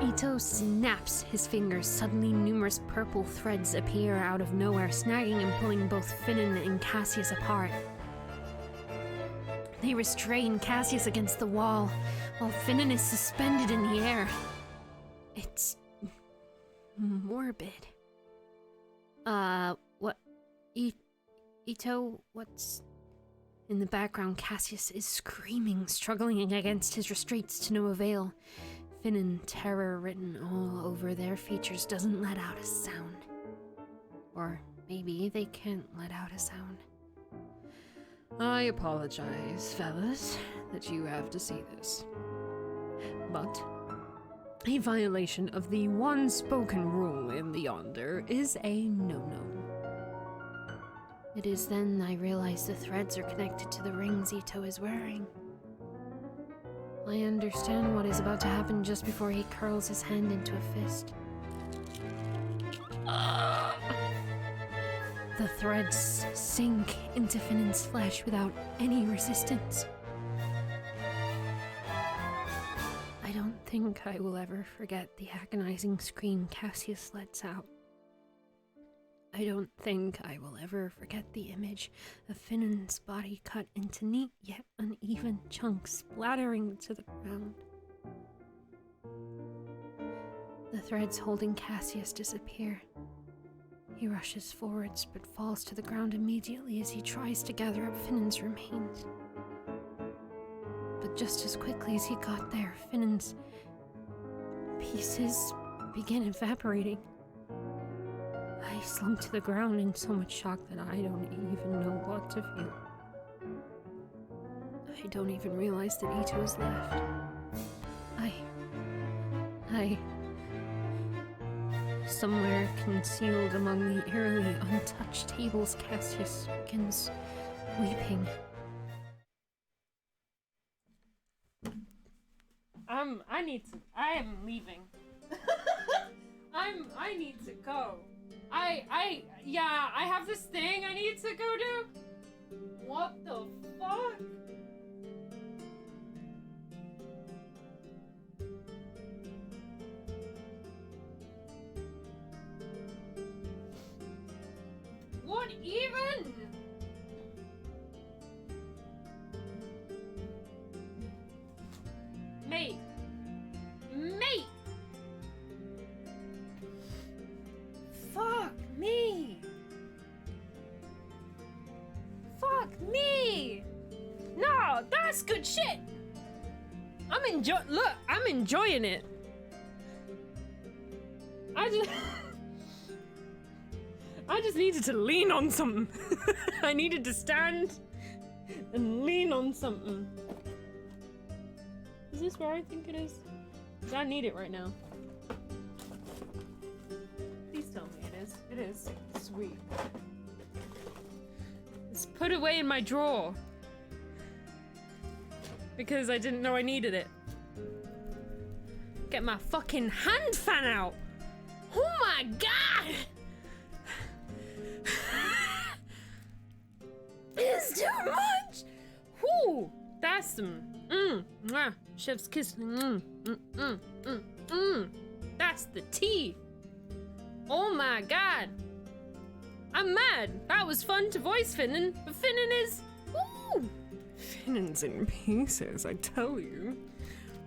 Ito snaps his fingers. Suddenly, numerous purple threads appear out of nowhere, snagging and pulling both Finnan and Cassius apart. They restrain Cassius against the wall, while Finnan is suspended in the air. It's... morbid. What? Ito, what's... In the background, Cassius is screaming, struggling against his restraints to no avail. Finnan, terror written all over their features, doesn't let out a sound. Or maybe they can't let out a sound. I apologize, fellas, that you have to see this. But a violation of the one spoken rule in the Yonder is a no-no. It is then I realize the threads are connected to the rings Ito is wearing. I understand what is about to happen just before he curls his hand into a fist. The threads sink into Finnan's flesh without any resistance. I don't think I will ever forget the agonizing scream Cassius lets out. I don't think I will ever forget the image of Finnan's body cut into neat yet uneven chunks splattering to the ground. The threads holding Cassius disappear. He rushes forwards but falls to the ground immediately as he tries to gather up Finnan's remains. But just as quickly as he got there, Finnan's pieces begin evaporating. I slump to the ground in so much shock that I don't even know what to feel. I don't even realize that Ito is left. Somewhere concealed among the eerily untouched tables, Cassius begins weeping. I am leaving. I need to go. I have this thing I need to go do. What the fuck? even? Mate. Mate! Fuck me! Fuck me! No, that's good shit! I'm enjoying it. I just needed to lean on something. I needed to stand and lean on something. Is this where I think it is? 'Cause I need it right now. Please tell me it is. It is. Sweet. It's put away in my drawer. Because I didn't know I needed it. Get my fucking hand fan out! Oh my god! It's too much! Whoo! That's some mwah, chef's kiss. That's the tea. Oh my god. I'm mad. That was fun to voice Finnan, but Finnan is woo! Finnan's in pieces, I tell you.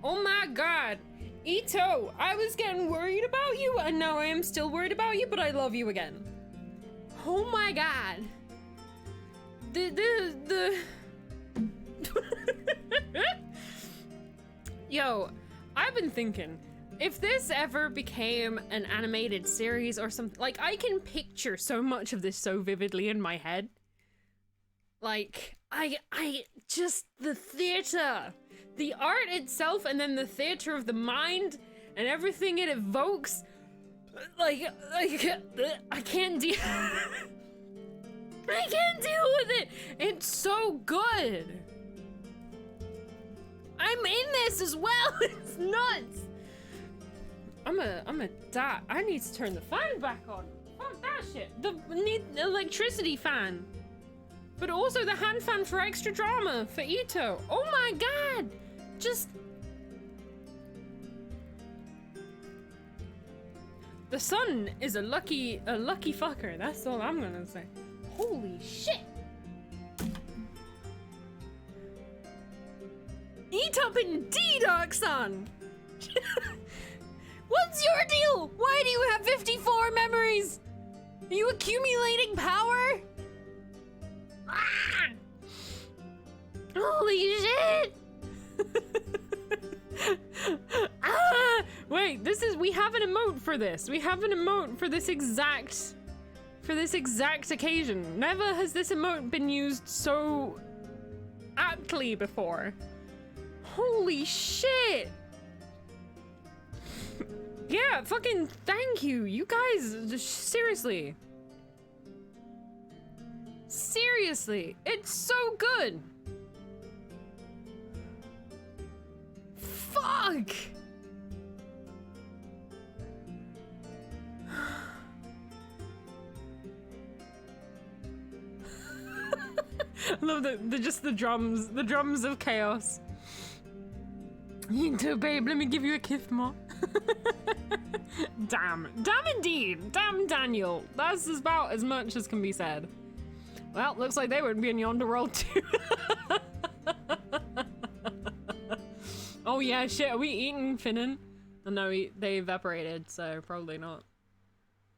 Oh my god. Ito, I was getting worried about you, and now I am still worried about you, but I love you again. Oh my god. Yo, I've been thinking, if this ever became an animated series or something, like, I can picture so much of this so vividly in my head. Like, I just, the theater, the art itself, and then the theater of the mind, and everything it evokes, like I can't deal, I can't deal with it. It's so good. I'm in this as well. It's nuts. I'm a die. I need to turn the fan back on. Fuck that shit. Need the electricity fan. But also the hand fan for extra drama for Ito. Oh my god. Just. The sun is a lucky fucker. That's all I'm gonna say. Holy shit. Eat up indeed, Oxon! What's your deal? Why do you have 54 memories? Are you accumulating power? Ah! Holy shit! Ah! Wait, we have an emote for this. We have an emote for this exact occasion. Never has this emote been used so aptly before. Holy shit! Yeah, fucking thank you. You guys, seriously. Seriously, it's so good. Fuck! I love the drums of chaos. Into babe, let me give you a kiss, ma. Damn indeed. Damn Daniel. That's about as much as can be said. Well, looks like they wouldn't be in Yonder World too. Oh yeah, shit, are we eating Finnan? Oh, no, they evaporated, so probably not.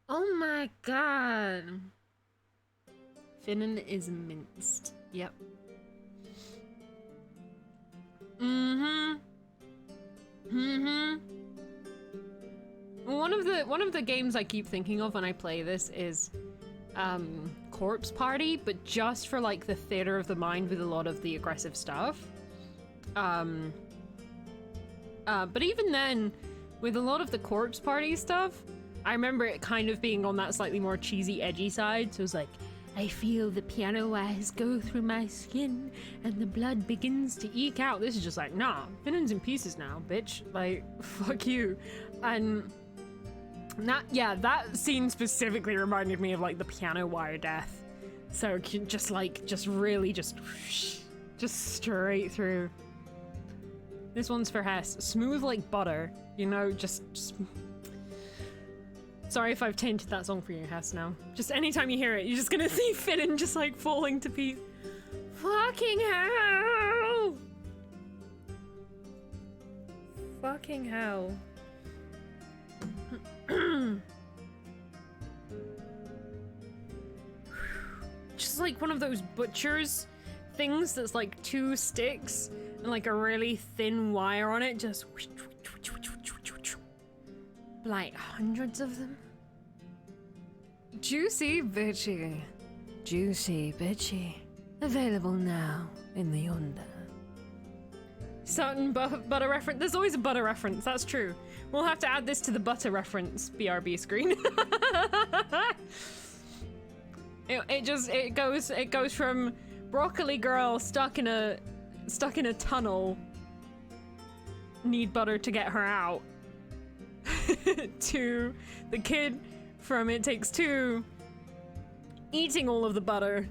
Oh my god. Finnan is minced. Yep. One of the games I keep thinking of when I play this is Corpse Party, but just for like the theater of the mind with a lot of the aggressive stuff. But even then, with a lot of the Corpse Party stuff, I remember it kind of being on that slightly more cheesy, edgy side. So it was like, I feel the piano wires go through my skin and the blood begins to eke out. This is just like, nah, Finnan's in pieces now, bitch. Like, fuck you. And that scene specifically reminded me of like the piano wire death. So just straight through. This one's for Hess. Smooth like butter, you know, just Sorry if I've tainted that song for you, Hess, now. Just anytime you hear it, you're just gonna see Finn just like falling to pieces. Fucking hell! Fucking hell. Just like one of those butcher's things that's like 2 sticks and like a really thin wire on it, just like hundreds of them. Juicy bitchy. Juicy bitchy. Available now in the Yonder. Certain butter reference. There's always a butter reference, that's true. We'll have to add this to the butter reference BRB screen. It goes from broccoli girl stuck in a tunnel, need butter to get her out, to the kid from It Takes Two eating all of the butter,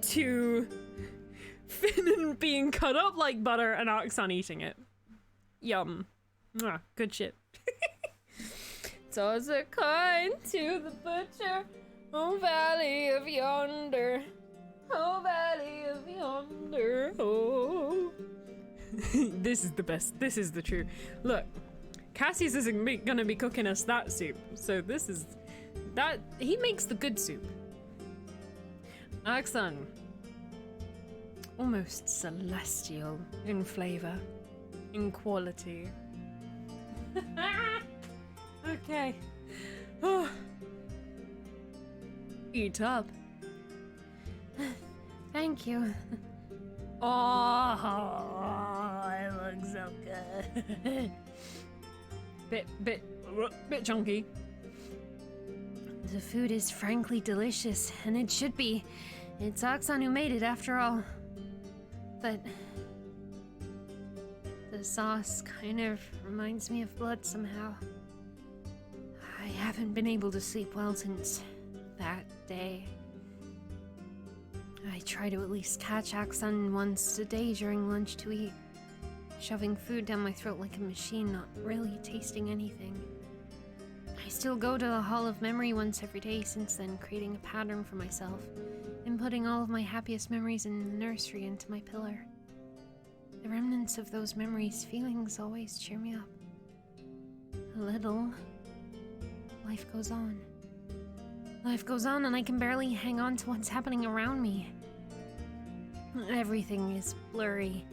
to Finn being cut up like butter and Arksan eating it. Yum. Mwah, good shit. Toss a coin to the butcher, oh valley of yonder, oh valley of yonder, oh. This is the best, this is the true. Look, Cassius isn't gonna be cooking us that soup, so this is, that, he makes the good soup. Arksan. Almost celestial in flavor, in quality. Okay. Oh. Eat up. Thank you. Oh, it looks so good. bit chunky. The food is frankly delicious, and it should be. It's Arksan who made it after all. But the sauce kind of reminds me of blood somehow. I haven't been able to sleep well since that day. I try to at least catch Arksan once a day during lunch to eat, shoving food down my throat like a machine, not really tasting anything. I still go to the Hall of Memory once every day since then, creating a pattern for myself, and putting all of my happiest memories in the nursery into my pillar. The remnants of those memories' feelings always cheer me up. A little. Life goes on. Life goes on, and I can barely hang on to what's happening around me. Everything is blurry.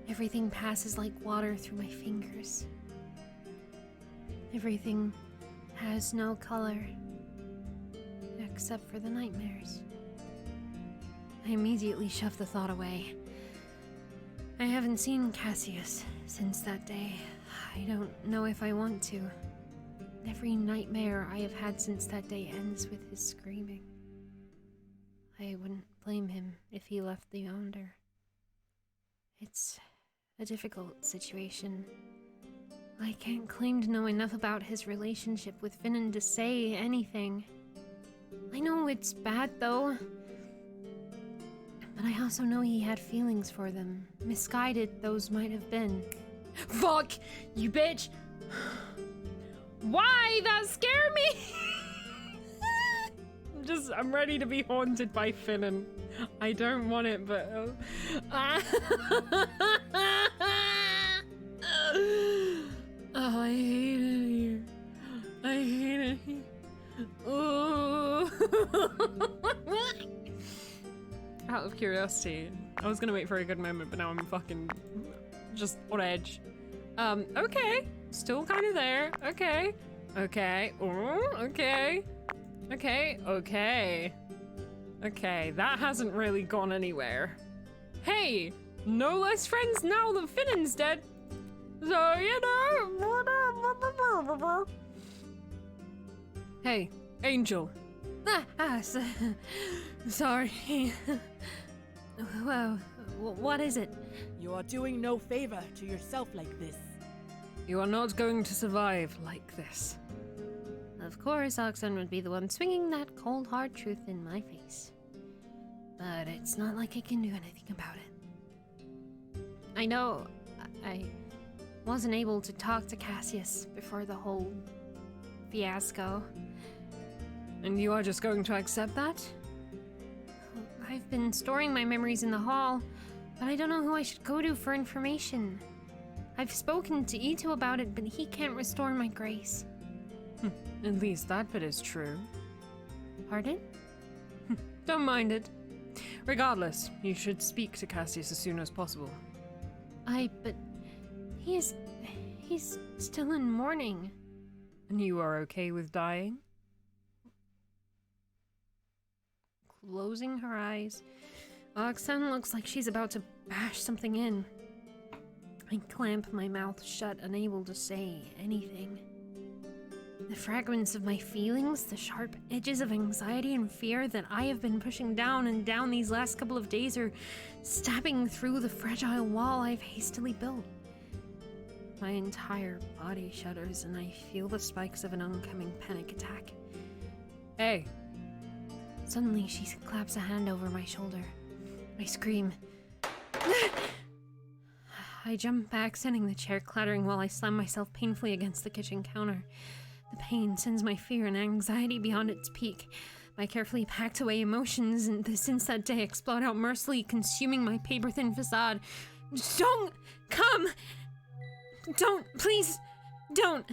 Everything passes like water through my fingers. Everything has no color, except for the nightmares. I immediately shove the thought away. I haven't seen Cassius since that day. I don't know if I want to. Every nightmare I have had since that day ends with his screaming. I wouldn't blame him if he left the Yonder. It's a difficult situation. I can't claim to know enough about his relationship with Finn to say anything. I know it's bad though, but I also know he had feelings for them. Misguided those might have been. Fuck! You bitch! Why? That scared me! I'm ready to be haunted by Finnan. I don't want it, but... Oh, I hated you. I hated you. Oh. Out of curiosity, I was gonna wait for a good moment, but now I'm fucking just on edge. Okay. Still kind of there. Okay. Okay. Oh, okay. Okay. Okay. Okay. That hasn't really gone anywhere. Hey! No less friends now that Finnan's dead. So, you know. Hey, Angel. Sorry. Well, what is it? You are doing no favor to yourself like this. You are not going to survive like this. Of course, Arksan would be the one swinging that cold, hard truth in my face. But it's not like I can do anything about it. I know I wasn't able to talk to Cassius before the whole fiasco. And you are just going to accept that? I've been storing my memories in the hall, but I don't know who I should go to for information. I've spoken to Ito about it, but he can't restore my grace. At least that bit is true. Pardon? Don't mind it. Regardless, you should speak to Cassius as soon as possible. But he's still in mourning. And you are okay with dying? Closing her eyes, Oxen looks like she's about to bash something in. I clamp my mouth shut, unable to say anything. The fragments of my feelings, the sharp edges of anxiety and fear that I have been pushing down and down these last couple of days are stabbing through the fragile wall I've hastily built. My entire body shudders and I feel the spikes of an oncoming panic attack. Hey. Suddenly, she claps a hand over my shoulder. I scream. I jump back, sending the chair clattering while I slam myself painfully against the kitchen counter. The pain sends my fear and anxiety beyond its peak. My carefully packed away emotions since that day explode out mercilessly, consuming my paper-thin facade. Don't come! Don't, please, don't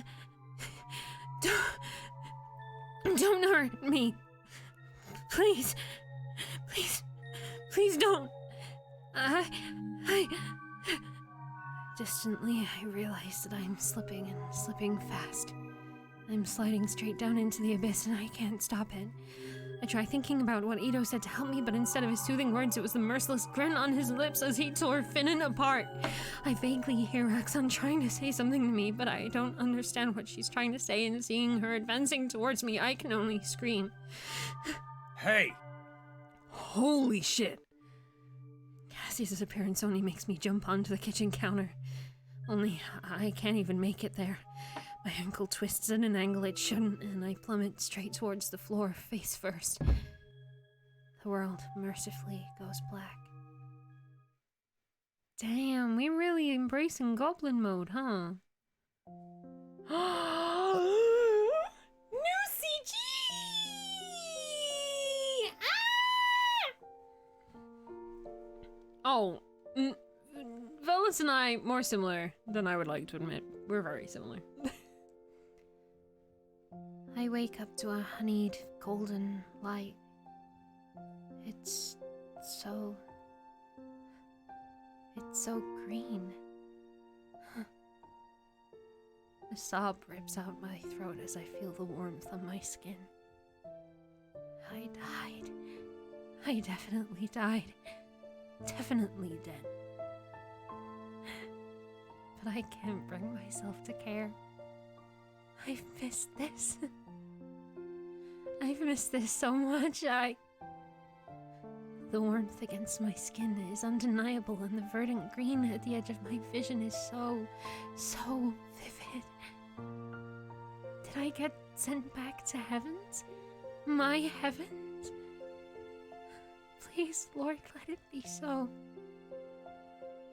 hurt me. Please don't. Distantly, I realize that I'm slipping and slipping fast. I'm sliding straight down into the abyss and I can't stop it. I try thinking about what Ito said to help me, but instead of his soothing words, it was the merciless grin on his lips as he tore Finnan apart. I vaguely hear Roxanne trying to say something to me, but I don't understand what she's trying to say, and seeing her advancing towards me, I can only scream. Hey! Holy shit! Cassie's appearance only makes me jump onto the kitchen counter. Only I can't even make it there. My ankle twists at an angle it shouldn't, and I plummet straight towards the floor, face first. The world mercifully goes black. Damn, we're really embracing goblin mode, huh? New CG! Oh, Velas and I, more similar than I would like to admit. We're very similar. I wake up to a honeyed golden light. It's so green. A sob rips out my throat as I feel the warmth on my skin. I died. I definitely died. Definitely dead. But I can't bring myself to care. I've missed this. I've missed this so much. The warmth against my skin is undeniable, and the verdant green at the edge of my vision is so vivid. Did I get sent back to heavens? My heavens? Please, Lord, let it be so.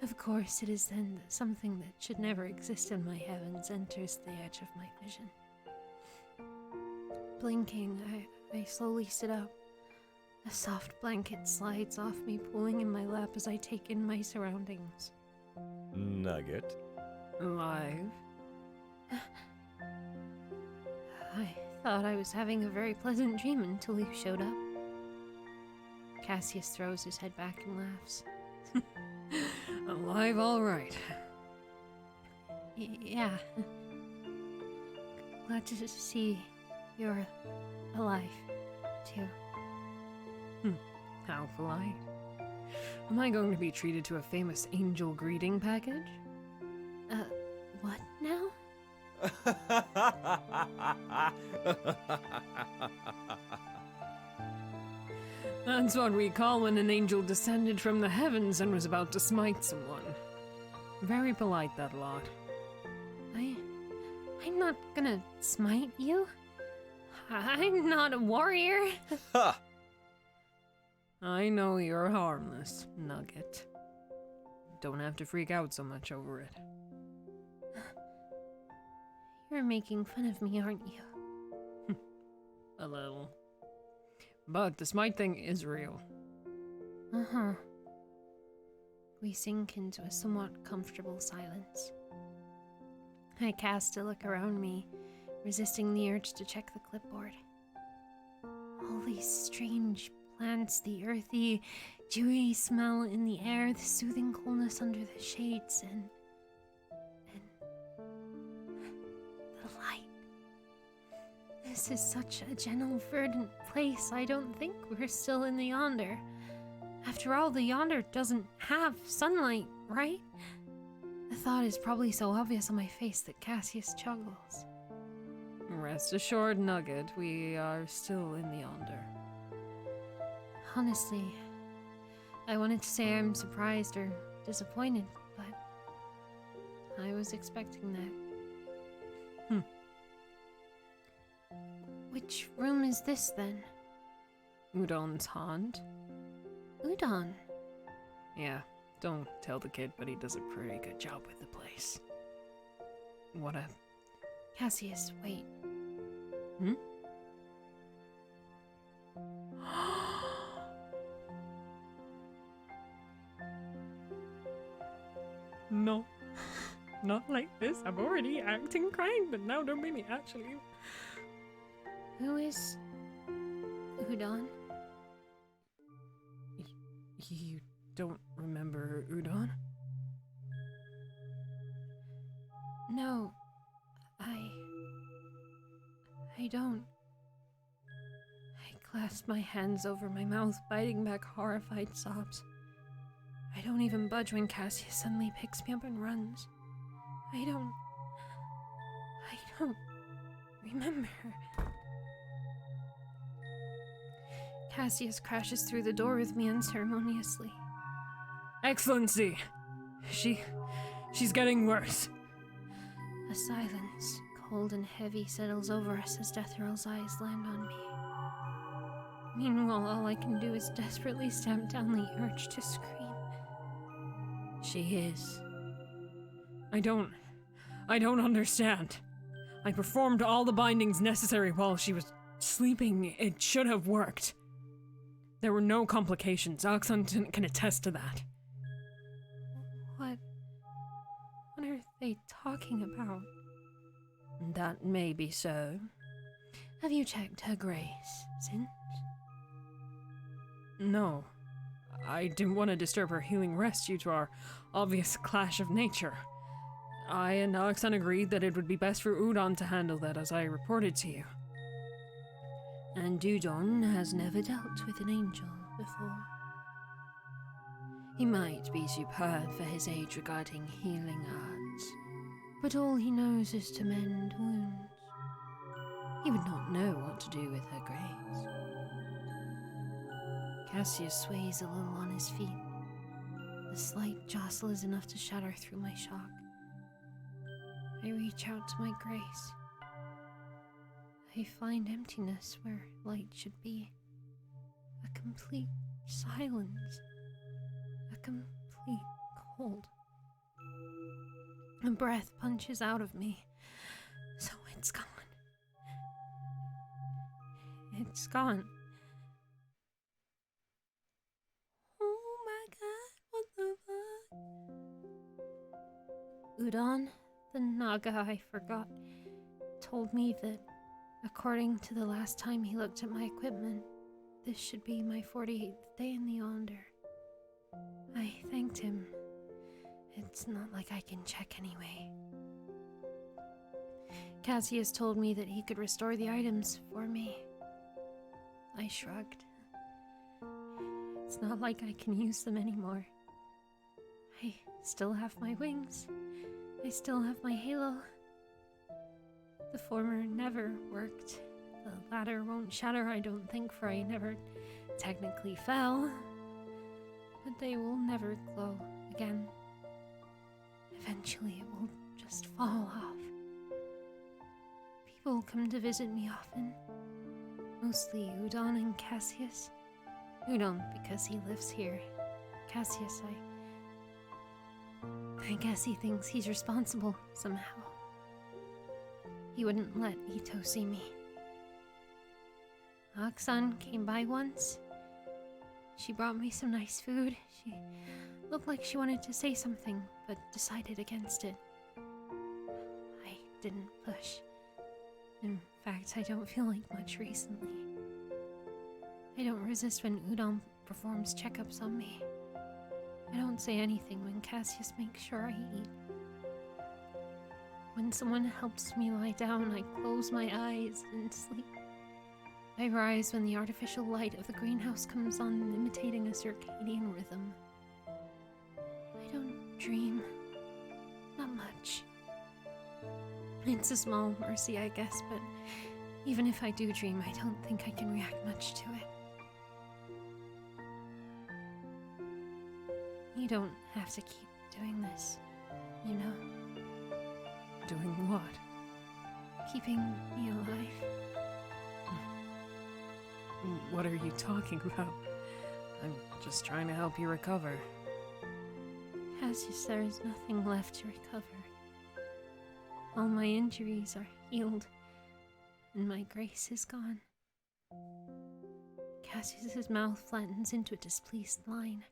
Of course, it is then that something that should never exist in my heavens enters the edge of my vision. Blinking, I slowly sit up. A soft blanket slides off me, pulling in my lap as I take in my surroundings. Nugget. Alive. I thought I was having a very pleasant dream until you showed up. Cassius throws his head back and laughs. Alive, all right. Yeah. Glad to see you're alive, too. How polite. Am I going to be treated to a famous angel greeting package? What now? That's what we call when an angel descended from the heavens and was about to smite someone. Very polite, that lot. I'm not gonna smite you. I'm not a warrior. Ha! I know you're harmless, Nugget. Don't have to freak out so much over it. You're making fun of me, aren't you? A little. But the smite thing is real. Uh-huh. We sink into a somewhat comfortable silence. I cast a look around me, resisting the urge to check the clipboard. All these strange plants, the earthy, dewy smell in the air, the soothing coolness under the shades, and the light. This is such a gentle, verdant place. I don't think we're still in the Yonder. After all, the Yonder doesn't have sunlight, right? The thought is probably so obvious on my face that Cassius chuckles. Rest assured, Nugget, we are still in the Yonder. Honestly, I wanted to say I'm surprised or disappointed, but I was expecting that. Which room is this, then? Udon's haunt? Udon. Yeah, don't tell the kid, but he does a pretty good job with the place. What a... Cassius, wait. No. Not like this. I'm already acting crying, but now don't make me actually... Who is Udon? You don't remember Udon? No, I don't. I clasp my hands over my mouth, biting back horrified sobs. I don't even budge when Cassius suddenly picks me up and runs. I don't remember. Cassius crashes through the door with me unceremoniously. Excellency! She's getting worse. A silence, cold and heavy, settles over us as Deathrel's eyes land on me. Meanwhile, all I can do is desperately stamp down the urge to scream. She is. I don't understand. I performed all the bindings necessary while she was sleeping. It should have worked. There were no complications. Oxon can attest to that. What are they talking about? That may be so. Have you checked her grace since? No. I didn't want to disturb her healing rest due to our obvious clash of nature. I and Oxon agreed that it would be best for Udon to handle that, as I reported to you. And Udon has never dealt with an angel before. He might be superb for his age regarding healing arts, but all he knows is to mend wounds. He would not know what to do with her grace. Cassius sways a little on his feet. The slight jostle is enough to shatter through my shock. I reach out to my grace. I find emptiness where light should be. A complete silence. A complete cold. A breath punches out of me. So it's gone. It's gone. Oh my god, what the fuck? Udon, the Naga I forgot, told me that according to the last time he looked at my equipment, this should be my 48th day in the Yonder. I thanked him. It's not like I can check anyway. Cassius told me that he could restore the items for me. I shrugged. It's not like I can use them anymore. I still have my wings. I still have my halo. The former never worked. The latter won't shatter, I don't think, for I never technically fell. But they will never glow again. Eventually it will just fall off. People come to visit me often. Mostly Udon and Cassius. Udon because he lives here. Cassius, I guess he thinks he's responsible somehow. He wouldn't let Ito see me. Aksan came by once. She brought me some nice food. She looked like she wanted to say something, but decided against it. I didn't push. In fact, I don't feel like much recently. I don't resist when Udon performs checkups on me. I don't say anything when Cassius makes sure I eat. When someone helps me lie down, I close my eyes and sleep. I rise when the artificial light of the greenhouse comes on, imitating a circadian rhythm. I don't dream. Not much. It's a small mercy, I guess, but even if I do dream, I don't think I can react much to it. You don't have to keep doing this, you know? Doing what? Keeping me alive. What are you talking about? I'm just trying to help you recover. Cassius, there is nothing left to recover. All my injuries are healed, and my grace is gone. Cassius's mouth flattens into a displeased line.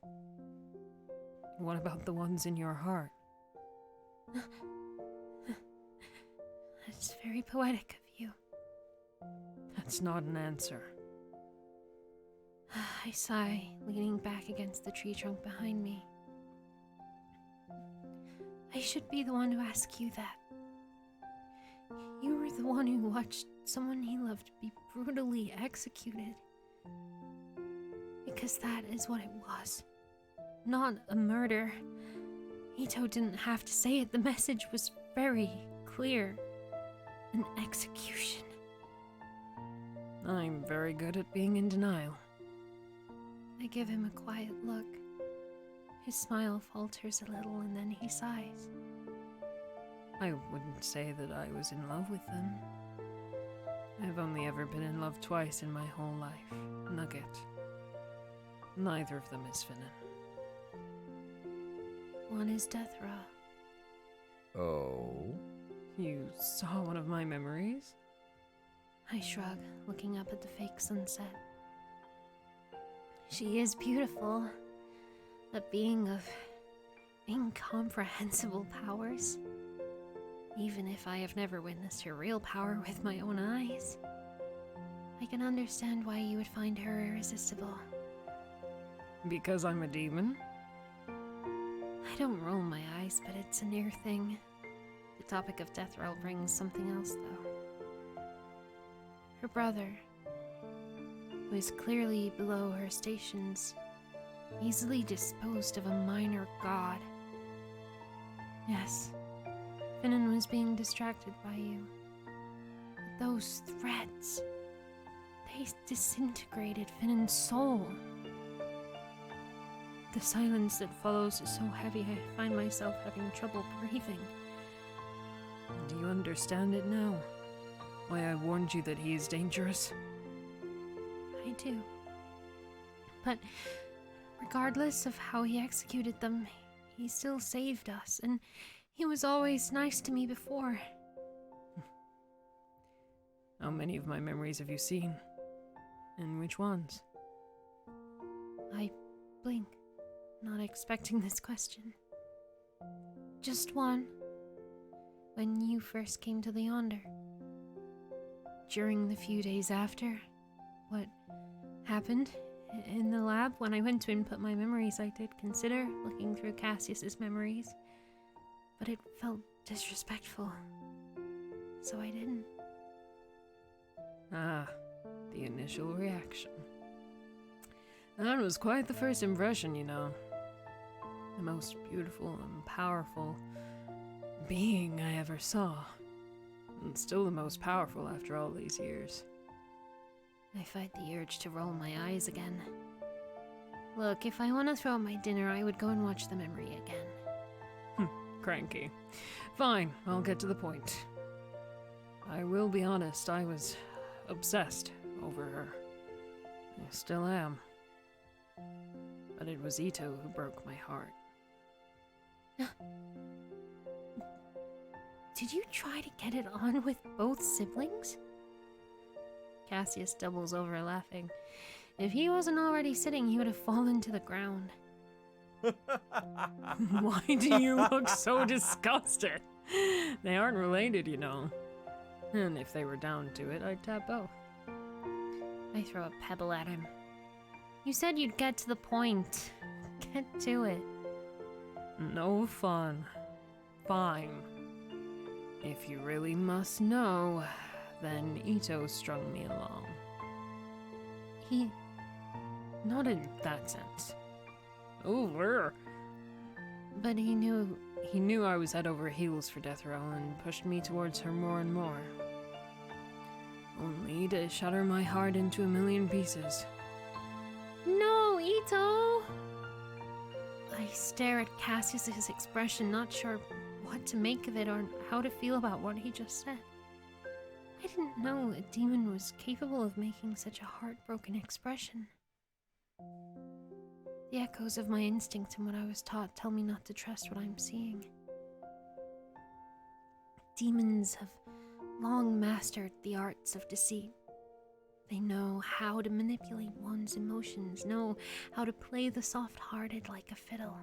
What about the ones in your heart? That's very poetic of you. That's not an answer. I sigh, leaning back against the tree trunk behind me. I should be the one to ask you that. You were the one who watched someone he loved be brutally executed. Because that is what it was. Not a murder. Ito didn't have to say it. The message was very clear. An execution. I'm very good at being in denial. I give him a quiet look. His smile falters a little and then he sighs. I wouldn't say that I was in love with them. I've only ever been in love twice in my whole life. Nugget. Neither of them is Finnan. One is Deathra. Oh? You saw one of my memories? I shrug, looking up at the fake sunset. She is beautiful, a being of incomprehensible powers. Even if I have never witnessed her real power with my own eyes, I can understand why you would find her irresistible. Because I'm a demon? I don't roll my eyes, but it's a near thing. The topic of Deathra brings something else, though. Her brother, who is clearly below her stations, easily disposed of a minor god. Yes, Finnan was being distracted by you. But those threats, they disintegrated Finnan's soul. The silence that follows is so heavy I find myself having trouble breathing. Do you understand it now? Why I warned you that he is dangerous? I do. But regardless of how he executed them, he still saved us, and he was always nice to me before. How many of my memories have you seen? And which ones? I blink, not expecting this question. Just one. When you first came to the Yonder. During the few days after, what happened in the lab when I went to input my memories, I did consider looking through Cassius's memories, but it felt disrespectful, so I didn't. Ah, the initial reaction. That was quite the first impression, you know. The most beautiful and powerful being I ever saw. And still the most powerful after all these years. I fight the urge to roll my eyes again. Look, if I want to throw out my dinner, I would go and watch the memory again. Cranky. Fine, I'll get to the point. I will be honest, I was obsessed over her. I still am. But it was Ito who broke my heart. Did you try to get it on with both siblings? Cassius doubles over laughing. If he wasn't already sitting, he would have fallen to the ground. Why do you look so disgusted? They aren't related, you know. And if they were down to it, I'd tap both. I throw a pebble at him. You said you'd get to the point. Get to it. No fun. Fine. If you really must know, then Ito strung me along. He... Not in that sense. Over. But he knew... He knew I was head over heels for death row and pushed me towards her more and more. Only to shatter my heart into a million pieces. No, Ito! I stare at Cassius's expression, not sure what to make of it or how to feel about what he just said. I didn't know a demon was capable of making such a heartbroken expression. The echoes of my instinct and what I was taught tell me not to trust what I'm seeing. Demons have long mastered the arts of deceit. They know how to manipulate one's emotions, know how to play the soft-hearted like a fiddle.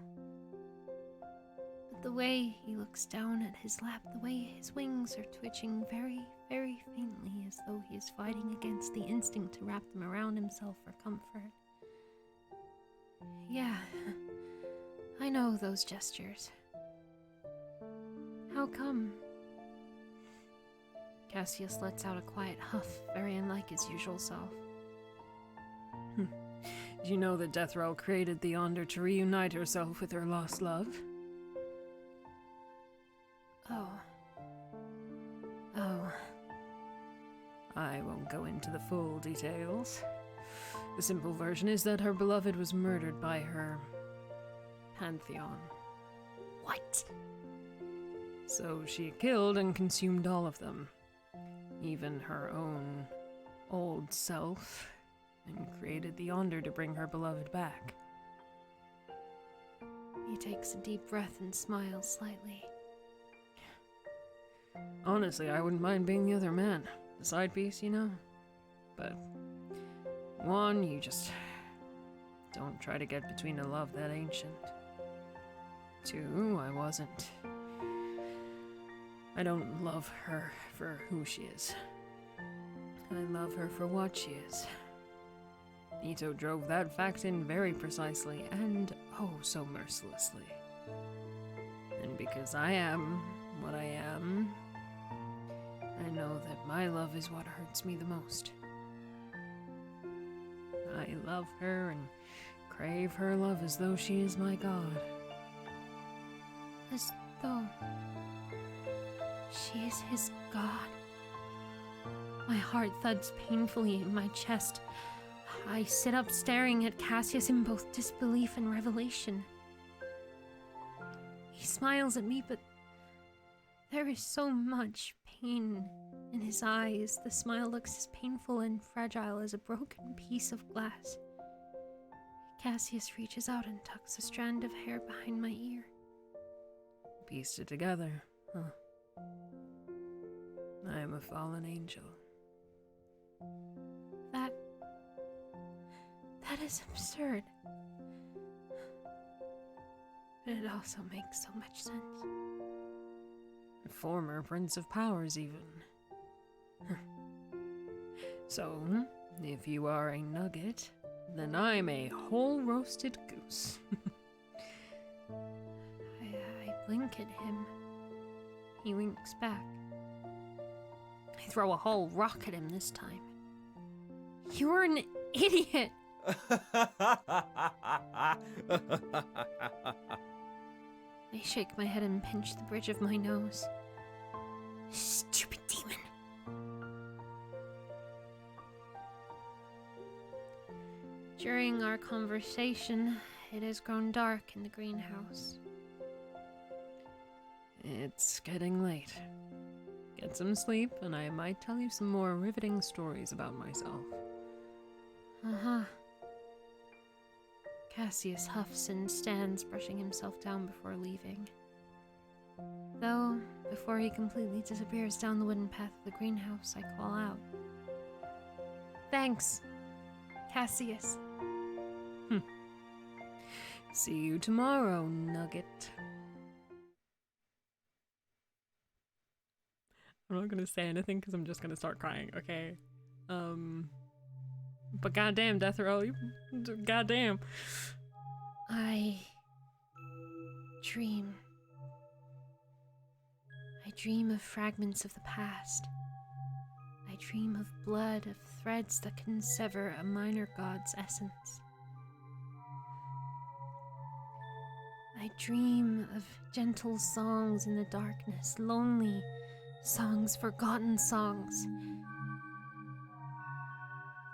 But the way he looks down at his lap, the way his wings are twitching very, very faintly as though he is fighting against the instinct to wrap them around himself for comfort. Yeah, I know those gestures. How come? Cassius lets out a quiet huff, very unlike his usual self. Do you know that Death Row created the Yonder to reunite herself with her lost love? Oh. I won't go into the full details. The simple version is that her beloved was murdered by her pantheon. What? So she killed and consumed all of them, even her own old self, and created the Yonder to bring her beloved back. He takes a deep breath and smiles slightly. Honestly, I wouldn't mind being the other man. The side piece, you know? But one, you just don't try to get between a love that ancient. Two, I wasn't. I don't love her for who she is. I love her for what she is. Ito drove that fact in very precisely and oh so mercilessly. And because I am what I am, I know that my love is what hurts me the most. I love her and crave her love as though she is my god. As though she is his god. My heart thuds painfully in my chest. I sit up staring at Cassius in both disbelief and revelation. He smiles at me, but there is so much pain in his eyes. The smile looks as painful and fragile as a broken piece of glass. Cassius reaches out and tucks a strand of hair behind my ear. Pieced it together, huh? I am a fallen angel. That is absurd. But it also makes so much sense. A former Prince of Powers, even. So, if you are a nugget, then I'm a whole roasted goose. I blink at him. He winks back. I throw a whole rock at him this time. You're an idiot! I shake my head and pinch the bridge of my nose. Stupid demon! During our conversation, it has grown dark in the greenhouse. It's getting late. Get some sleep, and I might tell you some more riveting stories about myself. Uh-huh. Cassius huffs and stands, brushing himself down before leaving. Though, before he completely disappears down the wooden path of the greenhouse, I call out. Thanks, Cassius. See you tomorrow, Nugget. I'm not gonna say anything because I'm just gonna start crying, okay? But goddamn, Death Row, goddamn. I dream. I dream of fragments of the past. I dream of blood, of threads that can sever a minor god's essence. I dream of gentle songs in the darkness, lonely songs, forgotten songs.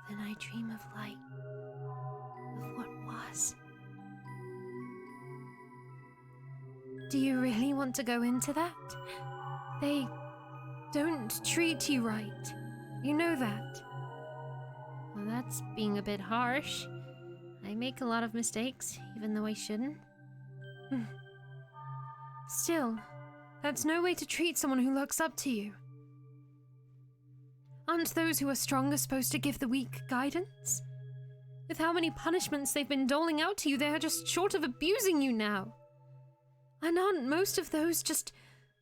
Then I dream of light, of what was. Do you really want to go into that? They don't treat you right. You know that. Well, that's being a bit harsh. I make a lot of mistakes, even though I shouldn't. Still, that's no way to treat someone who looks up to you. Aren't those who are stronger supposed to give the weak guidance? With how many punishments they've been doling out to you, they are just short of abusing you now. And aren't most of those just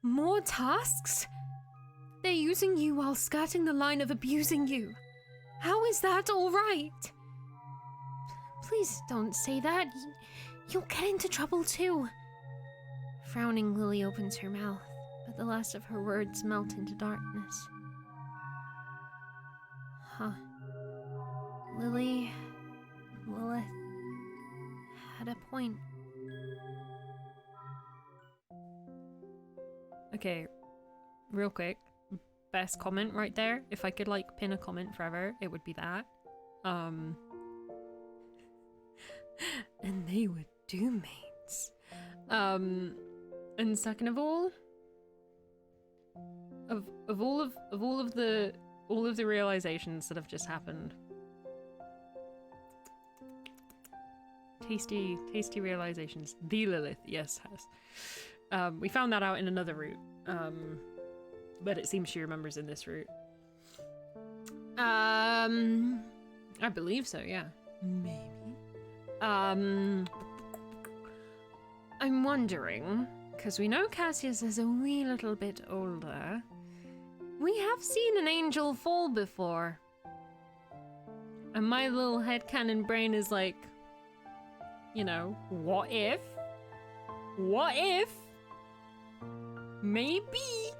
more tasks? They're using you while skirting the line of abusing you. How is that all right? Please don't say that. You'll get into trouble too. Frowning, Lily opens her mouth, but the last of her words melt into darkness. Huh. Lilith had a point. Okay, real quick. Best comment right there. If I could like pin a comment forever, it would be that. And they were doommates. And second of all, of all of the realizations that have just happened. Tasty realizations. The Lilith, yes, has. We found that out in another route. But it seems she remembers in this route. I believe so, yeah. Maybe. I'm wondering, because we know Cassius is a wee little bit older. We have seen an angel fall before. And my little headcanon brain is like, you know, what if? What if? Maybe.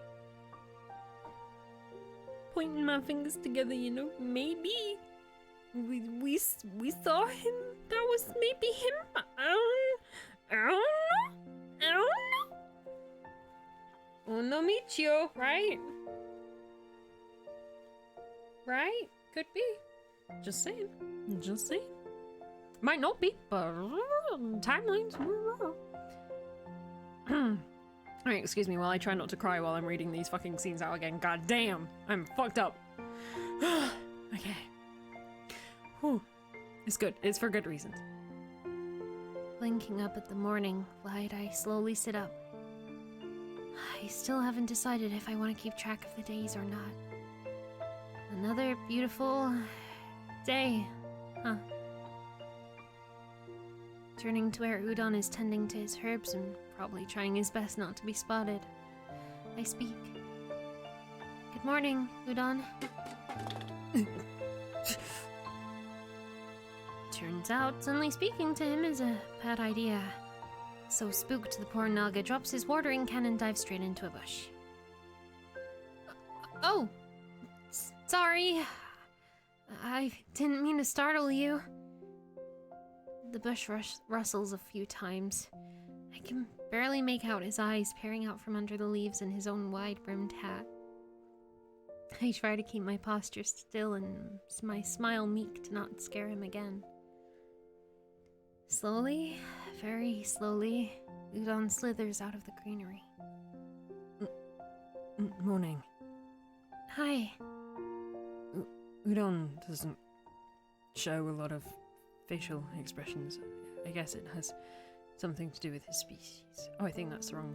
Pointing my fingers together, you know, maybe. We saw him. That was maybe him. I don't know. Uno michio, right? Right? Could be. Just saying. Might not be, but timelines. Alright, excuse me while I try not to cry while I'm reading these fucking scenes out again. God damn, I'm fucked up. Okay. Whew. It's good. It's for good reasons. Blinking up at the morning light, I slowly sit up. I still haven't decided if I want to keep track of the days or not. Another beautiful day, huh? Turning to where Udon is tending to his herbs and probably trying his best not to be spotted, I speak. Good morning, Udon. Turns out suddenly speaking to him is a bad idea. So spooked, the poor Naga drops his watering can and dives straight into a bush. Oh! Sorry. I didn't mean to startle you. The bush rustles a few times. I can barely make out his eyes peering out from under the leaves in his own wide-brimmed hat. I try to keep my posture still and my smile meek to not scare him again. Slowly, very slowly, Udon slithers out of the greenery. Morning. Hi. Udon doesn't show a lot of facial expressions. I guess it has something to do with his species. Oh, I think that's wrong.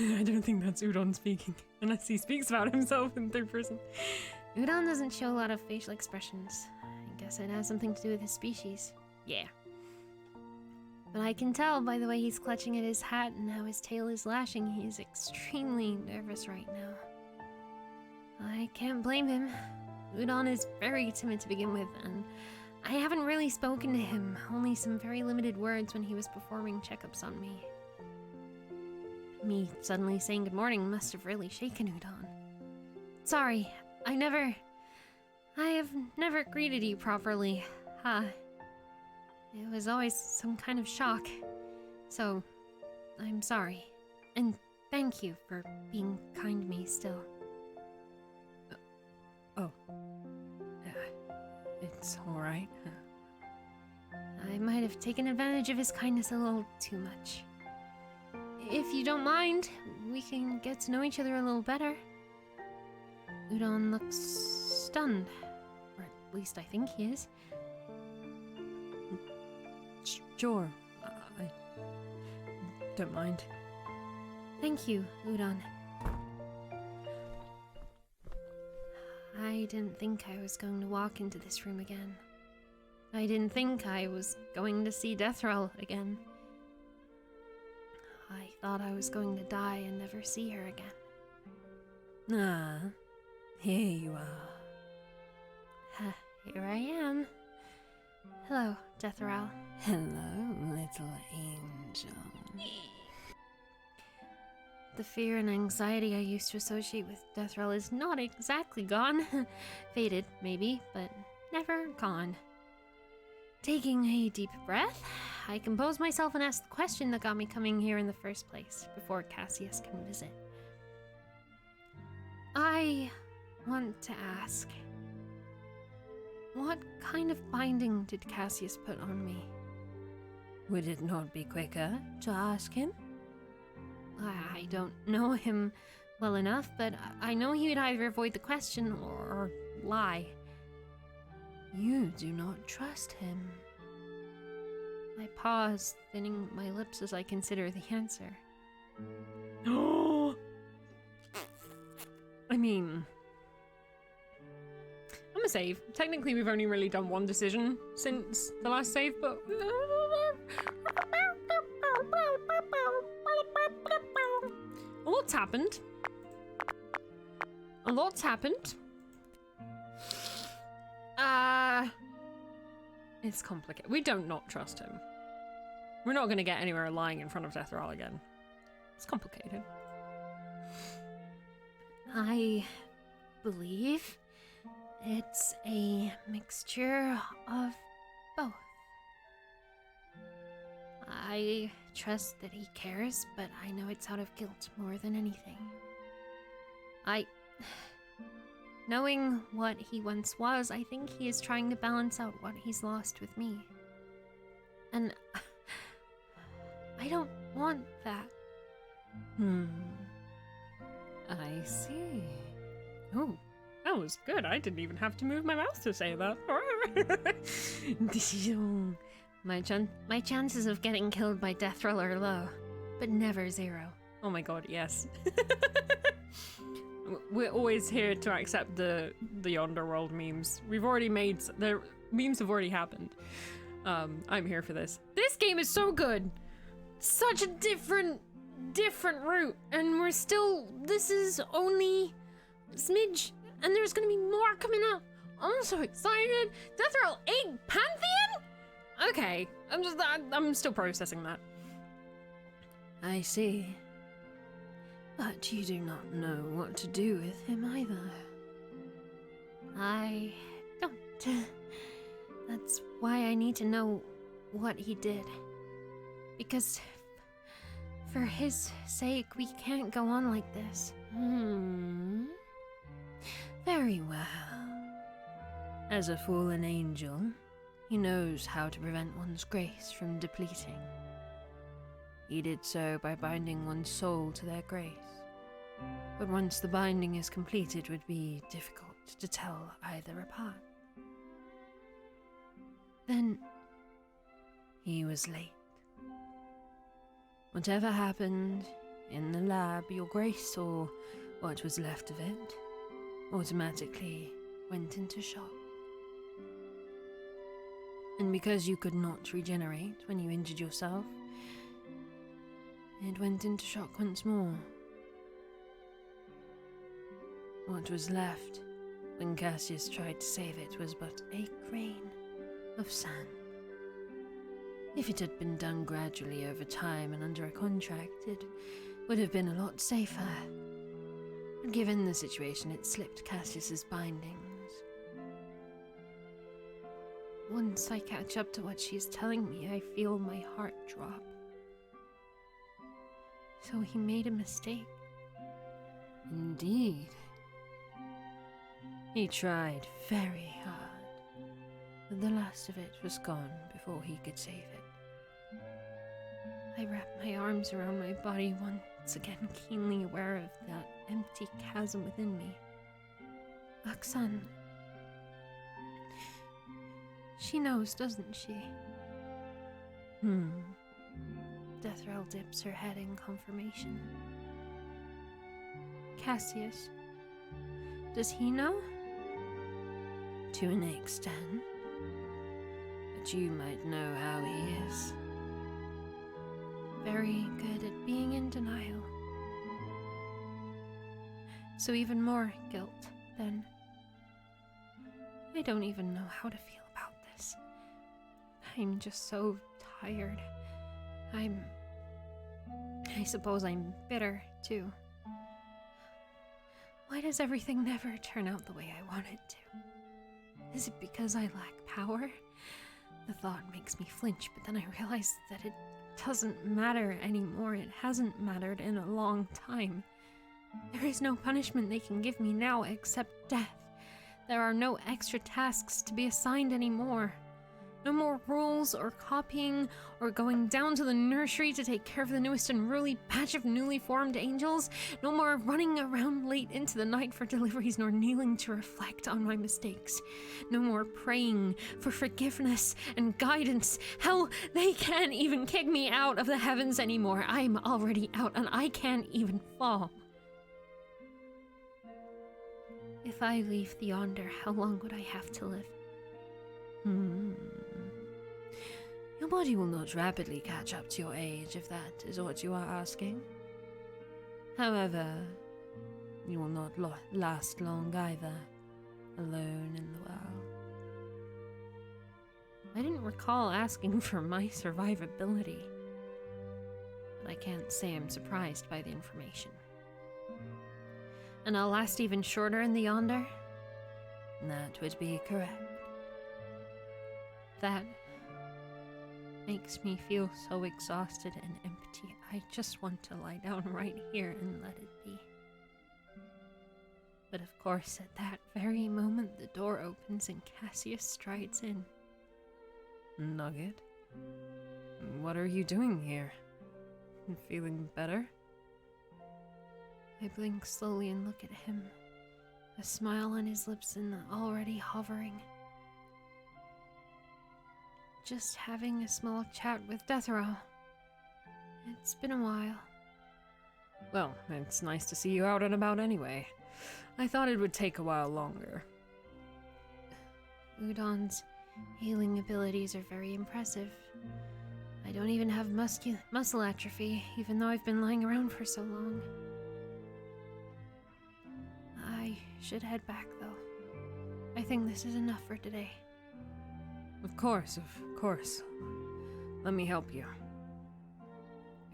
I don't think that's Udon speaking, unless he speaks about himself in third person. Udon doesn't show a lot of facial expressions. I guess it has something to do with his species. Yeah. But I can tell by the way he's clutching at his hat and how his tail is lashing, he's extremely nervous right now. I can't blame him. Udon is very timid to begin with, and I haven't really spoken to him, only some very limited words when he was performing checkups on me. Me suddenly saying good morning must have really shaken Udon. Sorry, I have never greeted you properly. It was always some kind of shock. So, I'm sorry. And thank you for being kind to me still. It's alright. I might have taken advantage of his kindness a little too much. If you don't mind, we can get to know each other a little better. Udon looks stunned. Or at least I think he is. Sure. I don't mind. Thank you, Udon. I didn't think I was going to walk into this room again. I didn't think I was going to see Deathrel again. I thought I was going to die and never see her again. Ah, here you are. Here I am. Hello, Deathrel. Hello, little angel. The fear and anxiety I used to associate with Deathrel is not exactly gone. Faded, maybe, but never gone. Taking a deep breath, I compose myself and ask the question that got me coming here in the first place, before Cassius can visit. I want to ask, what kind of binding did Cassius put on me? Would it not be quicker to ask him? I don't know him well enough, but I know he would either avoid the question or lie. You do not trust him. I pause, thinning my lips as I consider the answer. I mean, I'm a save. Technically, we've only really done one decision since the last save, but a lot's happened. A lot's happened. It's complicated. We don't not trust him. We're not going to get anywhere lying in front of Deathrel again. It's complicated. I believe it's a mixture of both. I trust that he cares, but I know it's out of guilt more than anything. Knowing what he once was, I think he is trying to balance out what he's lost with me. And I don't want that. I see. Oh, that was good. I didn't even have to move my mouth to say that. My chances of getting killed by Deathrel are low, but never zero. Oh my god, yes. We're always here to accept the Yonder world memes. We've already made... The memes have already happened. I'm here for this. This game is so good! Such a different route, and we're still... This is only a smidge, and there's gonna be more coming up. I'm so excited! Deathrel 8 Pantheon? Okay, I'm still processing that. I see. But you do not know what to do with him either. I don't. That's why I need to know what he did. Because for his sake, we can't go on like this. Very well. As a fallen angel, he knows how to prevent one's grace from depleting. He did so by binding one's soul to their grace. But once the binding is complete, it would be difficult to tell either apart. Then he was late. Whatever happened in the lab, your grace, or what was left of it, automatically went into shock. And because you could not regenerate when you injured yourself, it went into shock once more. What was left when Cassius tried to save it was but a grain of sand. If it had been done gradually over time and under a contract, it would have been a lot safer. But given the situation, it slipped Cassius's bindings. Once I catch up to what she's telling me, I feel my heart drop. So he made a mistake. Indeed. He tried very hard, but the last of it was gone before he could save it. I wrapped my arms around my body, once again keenly aware of that empty chasm within me. Aksan. She knows, doesn't she? Deathrel dips her head in confirmation. Cassius. Does he know? To an extent. But you might know how he is. Very good at being in denial. So even more guilt, then. I don't even know how to feel about this. I'm just so tired. I suppose I'm bitter, too. Why does everything never turn out the way I want it to? Is it because I lack power? The thought makes me flinch, but then I realize that it doesn't matter anymore. It hasn't mattered in a long time. There is no punishment they can give me now except death. There are no extra tasks to be assigned anymore. No more rules or copying or going down to the nursery to take care of the newest unruly batch of newly formed angels. No more running around late into the night for deliveries nor kneeling to reflect on my mistakes. No more praying for forgiveness and guidance. Hell, they can't even kick me out of the heavens anymore. I'm already out and I can't even fall. If I leave the Yonder, how long would I have to live? Your body will not rapidly catch up to your age, if that is what you are asking. However, you will not last long either, alone in the world. I didn't recall asking for my survivability, but I can't say I'm surprised by the information. And I'll last even shorter in the Yonder? That would be correct. That makes me feel so exhausted and empty. I just want to lie down right here and let it be. But of course, at that very moment, the door opens and Cassius strides in. Nugget? What are you doing here? Feeling better? I blink slowly and look at him, a smile on his lips and already hovering. Just having a small chat with Deathrow. It's been a while. Well, it's nice to see you out and about anyway. I thought it would take a while longer. Udon's healing abilities are very impressive. I don't even have muscle atrophy, even though I've been lying around for so long. I should head back, though. I think this is enough for today. Of course. Let me help you.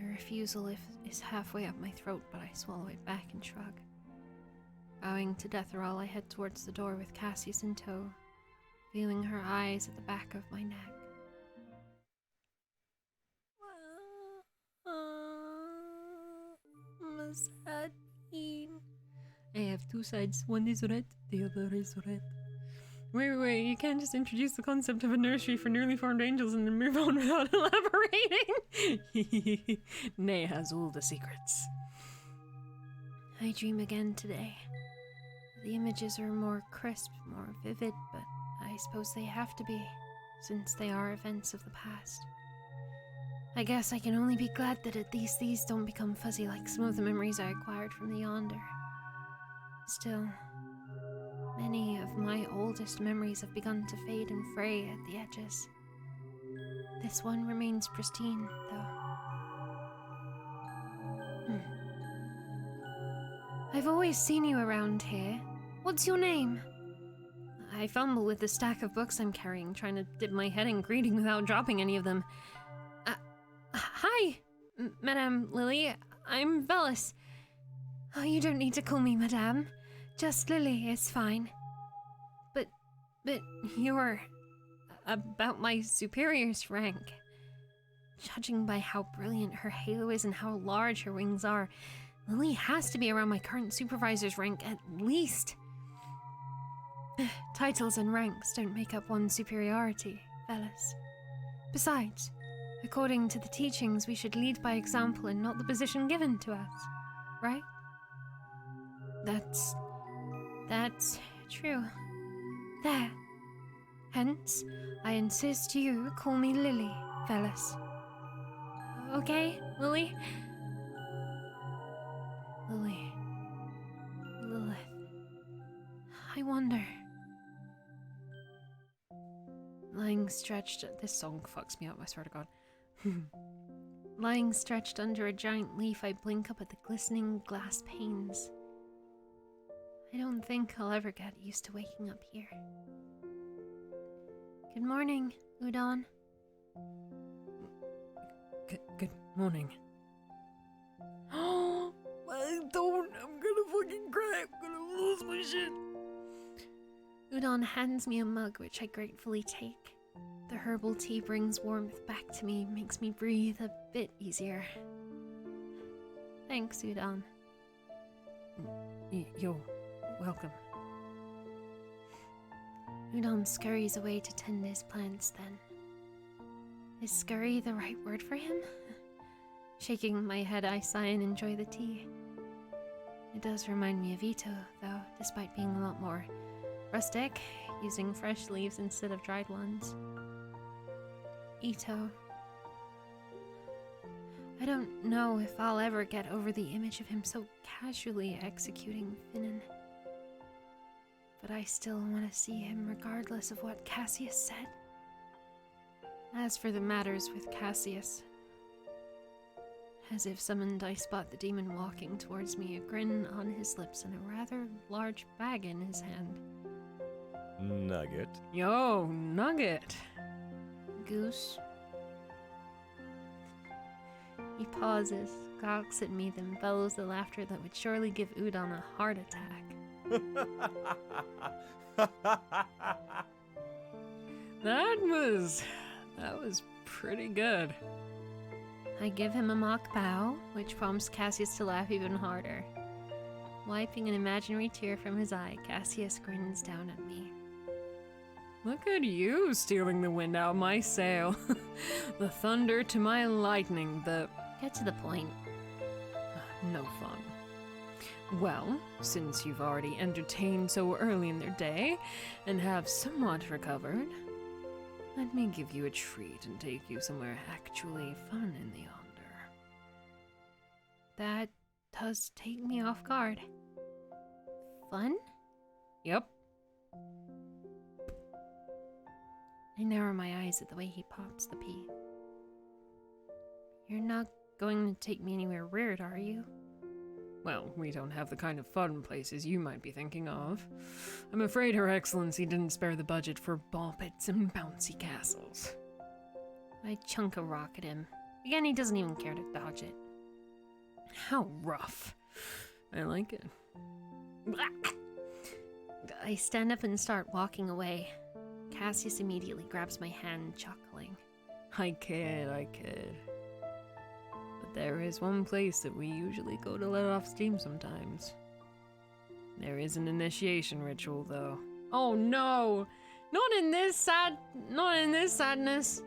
A refusal is halfway up my throat, but I swallow it back and shrug. Bowing to Deathroll, I head towards the door with Cassius in tow, feeling her eyes at the back of my neck. I'm a sad bean. I have two sides. One is red, the other is red. Wait, you can't just introduce the concept of a nursery for newly formed angels and then move on without elaborating. Nay has all the secrets. I dream again today. The images are more crisp, more vivid, but I suppose they have to be, since they are events of the past. I guess I can only be glad that at least these don't become fuzzy like some of the memories I acquired from the Yonder. Still, Many of my oldest memories have begun to fade and fray at the edges. This one remains pristine, though. I've always seen you around here. What's your name? I fumble with the stack of books I'm carrying, trying to dip my head in greeting without dropping any of them. Hi, Madame Lily. I'm Velis. Oh, you don't need to call me Madame. Just Lily is fine. But you're about my superior's rank. Judging by how brilliant her halo is and how large her wings are, Lily has to be around my current supervisor's rank at least. Titles and ranks don't make up one's superiority, Velis. Besides, according to the teachings, we should lead by example and not the position given to us, right? That's true. There. Hence, I insist you call me Lily, Velis. Okay, Lily? Lilith. I wonder. Lying stretched... This song fucks me up, I swear to God. Lying stretched under a giant leaf, I blink up at the glistening glass panes. I don't think I'll ever get used to waking up here. Good morning, Udon. Good morning. Oh, I'm gonna fucking cry. I'm gonna lose my shit. Udon hands me a mug, which I gratefully take. The herbal tea brings warmth back to me, makes me breathe a bit easier. Thanks, Udon. You're welcome. Udon scurries away to tend his plants then. Is scurry the right word for him? Shaking my head, I sigh and enjoy the tea. It does remind me of Ito, though, despite being a lot more rustic, using fresh leaves instead of dried ones. Ito. I don't know if I'll ever get over the image of him so casually executing Finnan. But I still want to see him regardless of what Cassius said. As for the matters with Cassius, as if summoned, I spot the demon walking towards me, a grin on his lips and a rather large bag in his hand. Nugget. Yo, Nugget. Goose. He pauses, gawks at me, then bellows the laughter that would surely give Udon a heart attack. That was pretty good. I give him a mock bow, which prompts Cassius to laugh even harder. Wiping an imaginary tear from his eye, Cassius grins down at me. Look at you stealing the wind out my sail. The thunder to my lightning, Get to the point. no fun. Well, since you've already entertained so early in their day and have somewhat recovered, let me give you a treat and take you somewhere actually fun in the Yonder. That does take me off guard. Fun? Yep. I narrow my eyes at the way he pops the pea. You're not going to take me anywhere weird, are you? Well, we don't have the kind of fun places you might be thinking of. I'm afraid Her Excellency didn't spare the budget for ball pits and bouncy castles. I chunk a rock at him. Again, he doesn't even care to dodge it. How rough. I like it. I stand up and start walking away. Cassius immediately grabs my hand, chuckling. I kid. But there is one place that we usually go to let off steam sometimes. There is an initiation ritual, though. Oh no! Not in this sadness!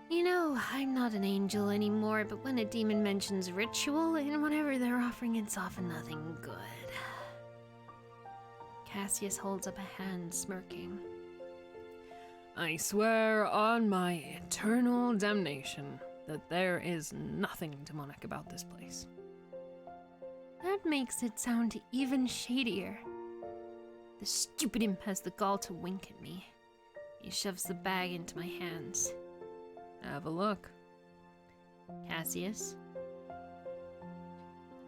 You know, I'm not an angel anymore, but when a demon mentions ritual in whatever they're offering, it's often nothing good. Cassius holds up a hand, smirking. I swear on my eternal damnation that there is nothing demonic about this place. That makes it sound even shadier. The stupid imp has the gall to wink at me. He shoves the bag into my hands. Have a look. Cassius,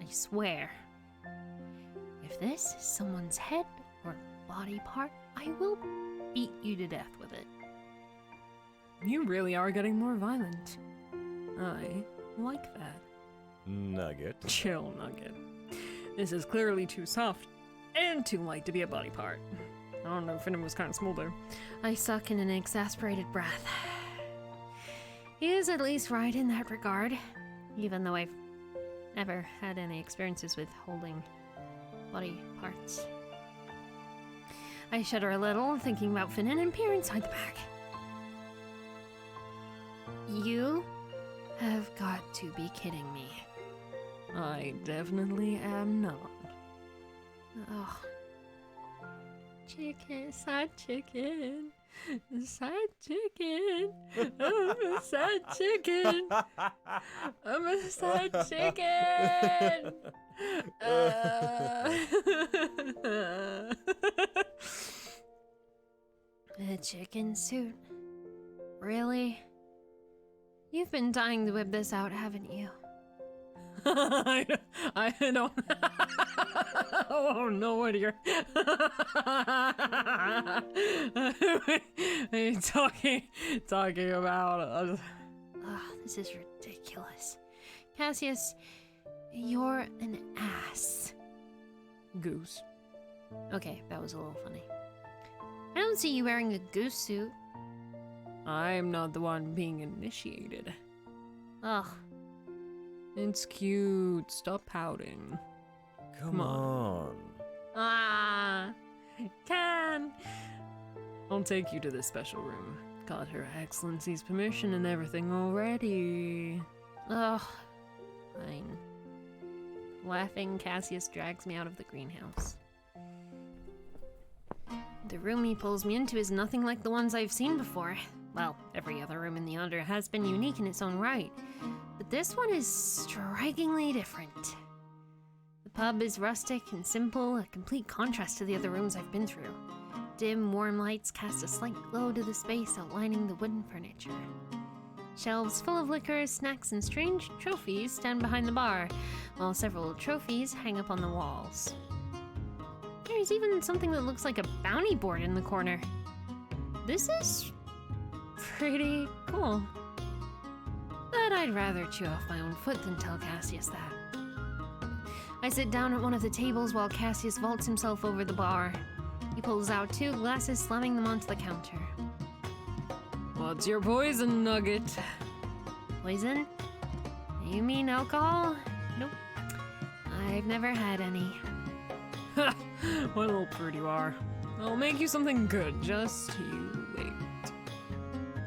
I swear, if this is someone's head or body part, I will beat you to death with it. You really are getting more violent. I like that. Nugget. Chill, Nugget. This is clearly too soft and too light to be a body part. I don't know, Finnan was kind of small there. I suck in an exasperated breath. He is at least right in that regard, even though I've never had any experiences with holding body parts. I shudder a little, thinking about Finnan, and peer inside the bag. You have got to be kidding me. I definitely am not. Oh. Chicken, side chicken, side chicken. I'm a side chicken. I'm a side chicken. A chicken suit? Really? You've been dying to whip this out, haven't you? I don't. Oh no, what are you? What are you talking about? This is ridiculous. Cassius, you're an ass. Goose. Okay, that was a little funny. I don't see you wearing a goose suit. I'm not the one being initiated. Ugh. It's cute. Stop pouting. Come on. Ah, can. I'll take you to the special room. Got Her Excellency's permission and everything already. Ugh. Fine. Laughing, Cassius drags me out of the greenhouse. The room he pulls me into is nothing like the ones I've seen before. Well, every other room in the Yonder has been unique in its own right, but this one is strikingly different. The pub is rustic and simple, a complete contrast to the other rooms I've been through. Dim, warm lights cast a slight glow to the space outlining the wooden furniture. Shelves full of liquor, snacks, and strange trophies stand behind the bar, while several trophies hang up on the walls. There's even something that looks like a bounty board in the corner. This is pretty cool. But I'd rather chew off my own foot than tell Cassius that. I sit down at one of the tables while Cassius vaults himself over the bar. He pulls out 2 glasses, slamming them onto the counter. What's your poison, Nugget? Poison? You mean alcohol? Nope. I've never had any. Ha! What a little prude you are. I'll make you something good. Just you wait.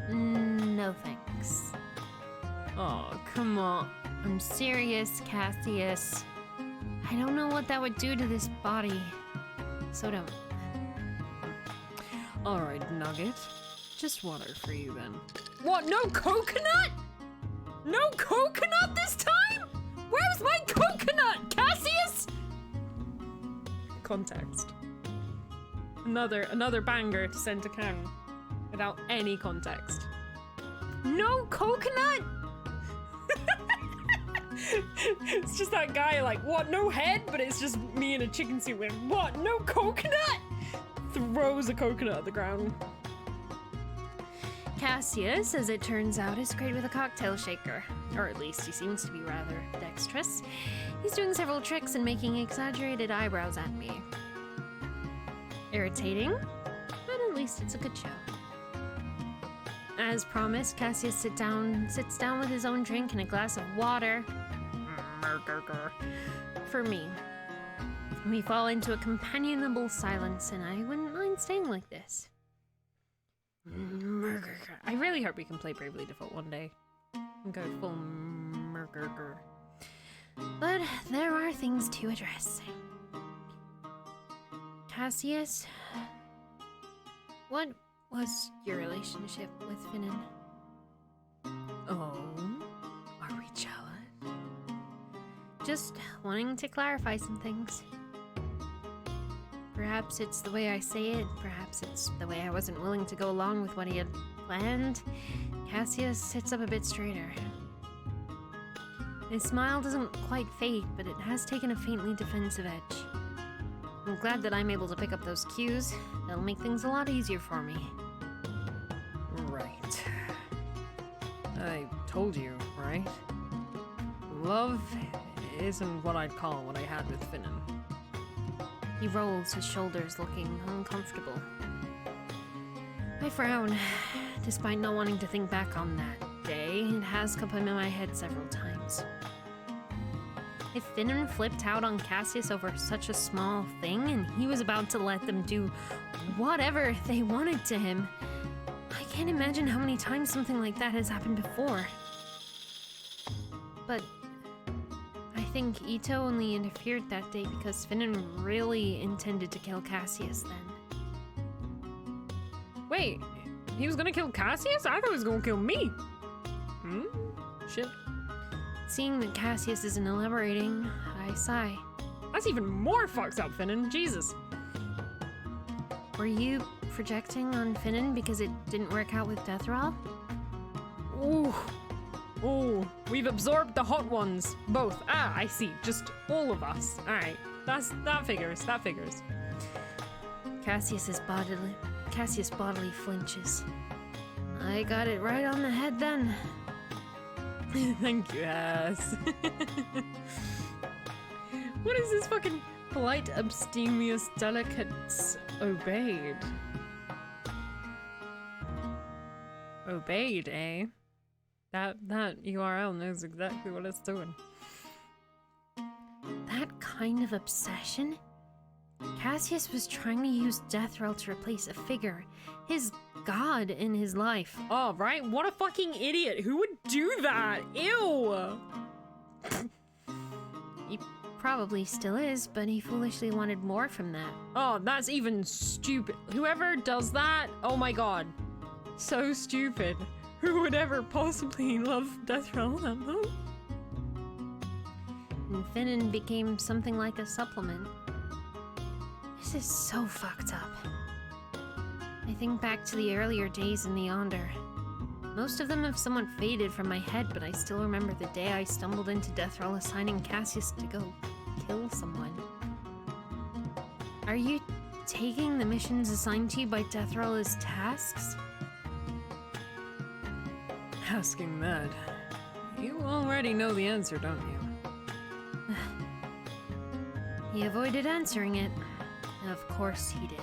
No thanks. Oh, come on. I'm serious, Cassius. I don't know what that would do to this body. So don't. Alright, Nugget. Just water for you then. What? No coconut? No coconut this time? Where's my coconut, Cassius? Context. Another banger to send to Karen without any context. No coconut? It's just that guy like, what, no head? But it's just me in a chicken suit with, what, no coconut? Throws a coconut at the ground. Cassius, as it turns out, is great with a cocktail shaker. Or at least he seems to be rather dexterous. He's doing several tricks and making exaggerated eyebrows at me. Irritating, but at least it's a good show. As promised, Cassius sits down with his own drink and a glass of water. For me. We fall into a companionable silence, and I wouldn't mind staying like this. I really hope we can play Bravely Default one day. And go full murder. But there are things to address. Cassius, what was your relationship with Finnan? Oh, are we jealous? Just wanting to clarify some things. Perhaps it's the way I say it, perhaps it's the way I wasn't willing to go along with what he had planned. Cassius sits up a bit straighter. His smile doesn't quite fade, but it has taken a faintly defensive edge. I'm glad that I'm able to pick up those cues. That'll make things a lot easier for me. Right. I told you, right? Love isn't what I'd call what I had with Finnan. He rolls his shoulders, looking uncomfortable. I frown. Despite not wanting to think back on that day, it has come in my head several times. If Finnan flipped out on Cassius over such a small thing, and he was about to let them do whatever they wanted to him, I can't imagine how many times something like that has happened before. But I think Ito only interfered that day because Finnan really intended to kill Cassius then. Wait, he was gonna kill Cassius? I thought he was gonna kill me. Shit. Seeing that Cassius isn't elaborating, I sigh. That's even more fucked up, Finnan. Jesus. Were you projecting on Finnan because it didn't work out with Deathral? Ooh. Ooh. We've absorbed the hot ones. Both. Ah, I see. Just all of us. Alright. That figures. That figures. Cassius bodily flinches. I got it right on the head then. Thank you, ass. What is this fucking polite, abstemious, delicates obeyed? Obeyed, eh? That URL knows exactly what it's doing. That kind of obsession? Cassius was trying to use Deathral to replace a figure, his god in his life. Oh, right? What a fucking idiot. Who would do that? Ew! He probably still is, but he foolishly wanted more from that. Oh, that's even stupid. Whoever does that, oh my god. So stupid. Who would ever possibly love Deathral that much? And Finnan became something like a supplement. This is so fucked up. I think back to the earlier days in the Yonder. Most of them have somewhat faded from my head, but I still remember the day I stumbled into Deathral assigning Cassius to go kill someone. Are you taking the missions assigned to you by Deathral as tasks? Asking that. You already know the answer, don't you? He avoided answering it. Of course he did.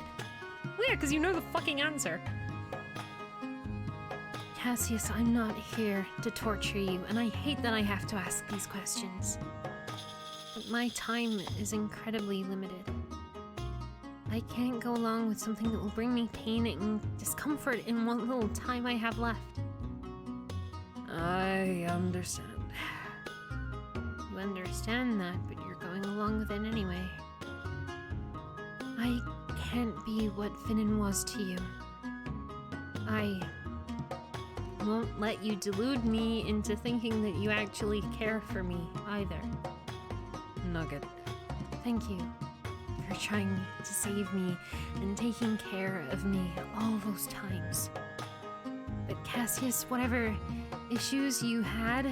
Well, yeah, because you know the fucking answer. Cassius, I'm not here to torture you, and I hate that I have to ask these questions. But my time is incredibly limited. I can't go along with something that will bring me pain and discomfort in what little time I have left. I understand. You understand that, but you're going along with it anyway. I can't be what Finnan was to you. I won't let you delude me into thinking that you actually care for me, either. Nugget. Thank you for trying to save me and taking care of me all those times. But Cassius, whatever issues you have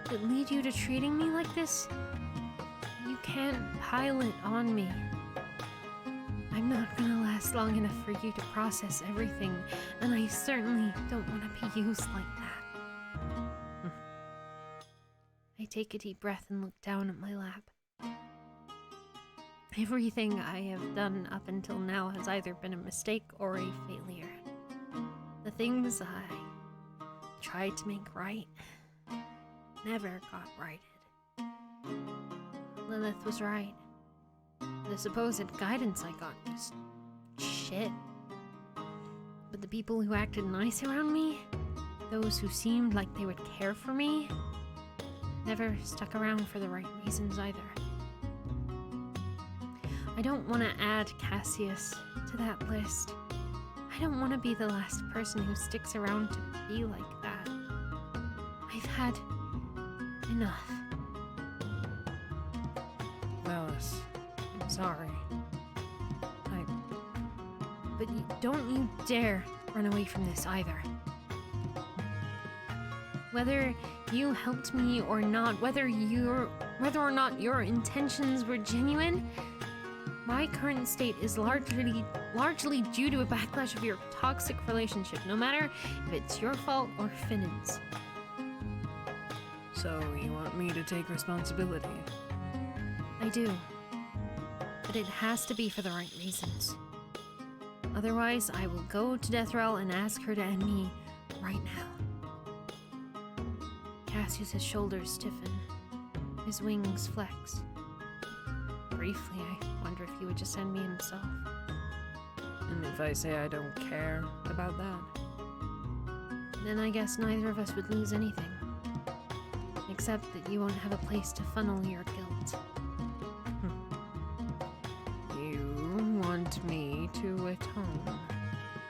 that lead you to treating me like this, you can't pile it on me. I'm not gonna last long enough for you to process everything, and I certainly don't want to be used like that. I take a deep breath and look down at my lap. Everything I have done up until now has either been a mistake or a failure. The things I tried to make right never got righted. Lilith was right. The supposed guidance I got was shit. But the people who acted nice around me, those who seemed like they would care for me, never stuck around for the right reasons either. I don't want to add Cassius to that list. I don't want to be the last person who sticks around to be like that. I've had enough. Alice, I'm sorry. but don't you dare run away from this either. Whether you helped me or not, whether or not your intentions were genuine, my current state is largely due to a backlash of your toxic relationship, no matter if it's your fault or Finn's. So you want me to take responsibility? I do. But it has to be for the right reasons. Otherwise, I will go to Deathrail and ask her to end me right now. Cassius's shoulders stiffen. His wings flex. Briefly, I wonder if he would just end me himself. And if I say I don't care about that? Then I guess neither of us would lose anything. Except that you won't have a place to funnel your guilt. You want me to atone?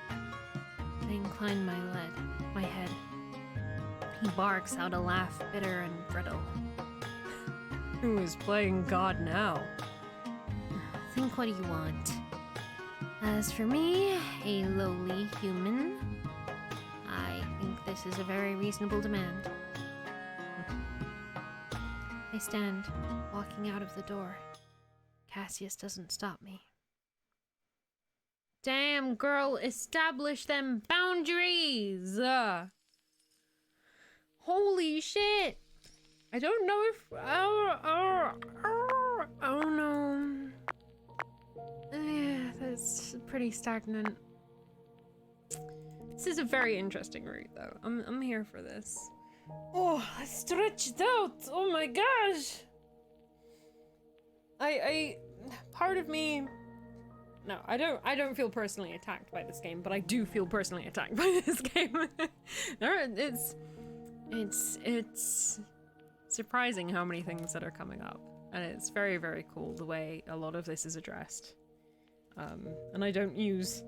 I incline my head. He barks out a laugh, bitter and brittle. Who is playing God now? Think what you want. As for me, a lowly human, I think this is a very reasonable demand. I stand, walking out of the door. Cassius doesn't stop me. Damn, girl, establish them boundaries! Holy shit! I don't know if... Oh no. Yeah, that's pretty stagnant. This is a very interesting route, though. I'm here for this. Oh, I stretched out! Oh my gosh! Part of me... No, I don't feel personally attacked by this game, but I do feel personally attacked by this game. It's surprising how many things that are coming up, and it's very, very cool the way a lot of this is addressed. And I don't use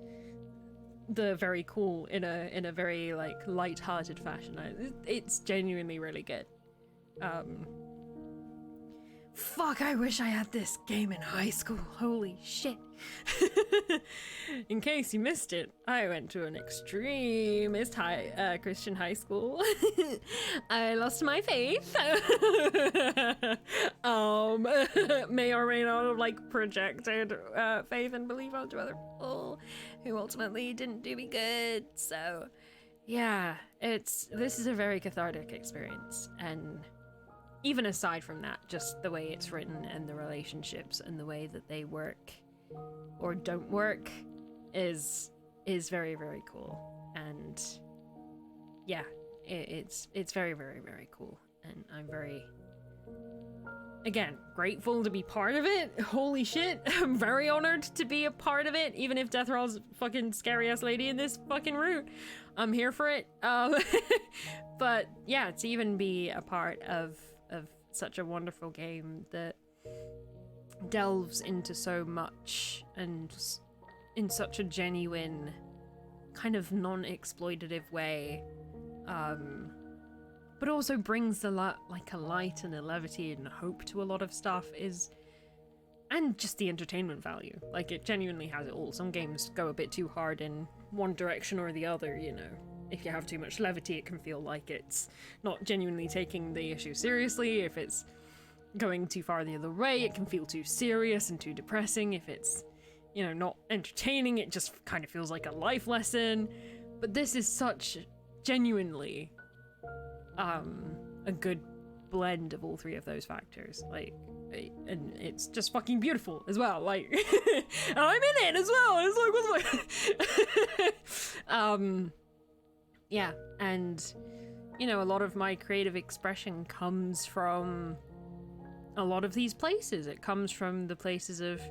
the very cool in a very like light-hearted fashion. It's genuinely really good. Fuck, I wish I had this game in high school. Holy shit. In case you missed it, I went to an extremist Christian high school. I lost my faith. May or may not have like projected faith and belief onto other people who ultimately didn't do me good. So yeah, this is a very cathartic experience, and even aside from that, just the way it's written and the relationships and the way that they work or don't work is very, very cool. And yeah, it's very, very, very cool. And I'm very, again, grateful to be part of it. Holy shit, I'm very honored to be a part of it, even if Deathraw's fucking scary ass lady in this fucking route. I'm here for it. But yeah, to even be a part of such a wonderful game that delves into so much and in such a genuine kind of non-exploitative way, but also brings a light and a levity and hope to a lot of stuff, and just the entertainment value. Like, it genuinely has it all. Some games go a bit too hard in one direction or the other, you know. If you have too much levity, it can feel like it's not genuinely taking the issue seriously. If it's going too far the other way, it can feel too serious and too depressing. If it's, you know, not entertaining, it just kind of feels like a life lesson. But this is such genuinely a good blend of all three of those factors. Like, and it's just fucking beautiful as well. Like, and I'm in it as well. It's like, what the yeah, and, you know, a lot of my creative expression comes from a lot of these places. It comes from the places of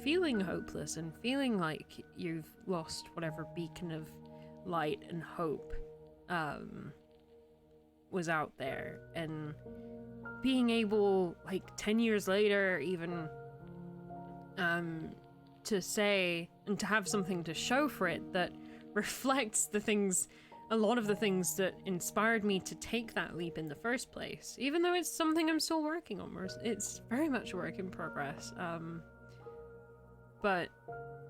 feeling hopeless and feeling like you've lost whatever beacon of light and hope was out there. And being able, like, 10 years later, even, to say and to have something to show for it that reflects a lot of the things that inspired me to take that leap in the first place, even though it's something I'm still working on. It's very much a work in progress. but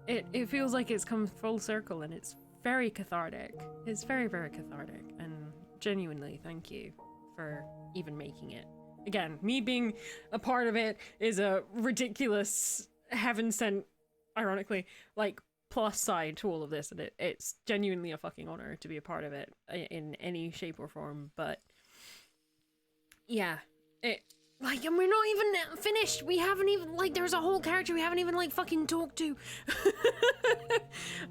it feels like it's come full circle, and it's very cathartic. It's very, very cathartic, and genuinely thank you for even making it. Again, me being a part of it is a ridiculous, heaven-sent, ironically, like, plus side to all of this, and it's genuinely a fucking honor to be a part of it in any shape or form. But yeah, like, and we're not even finished. We haven't even, like, there's a whole character we haven't even, like, fucking talked to.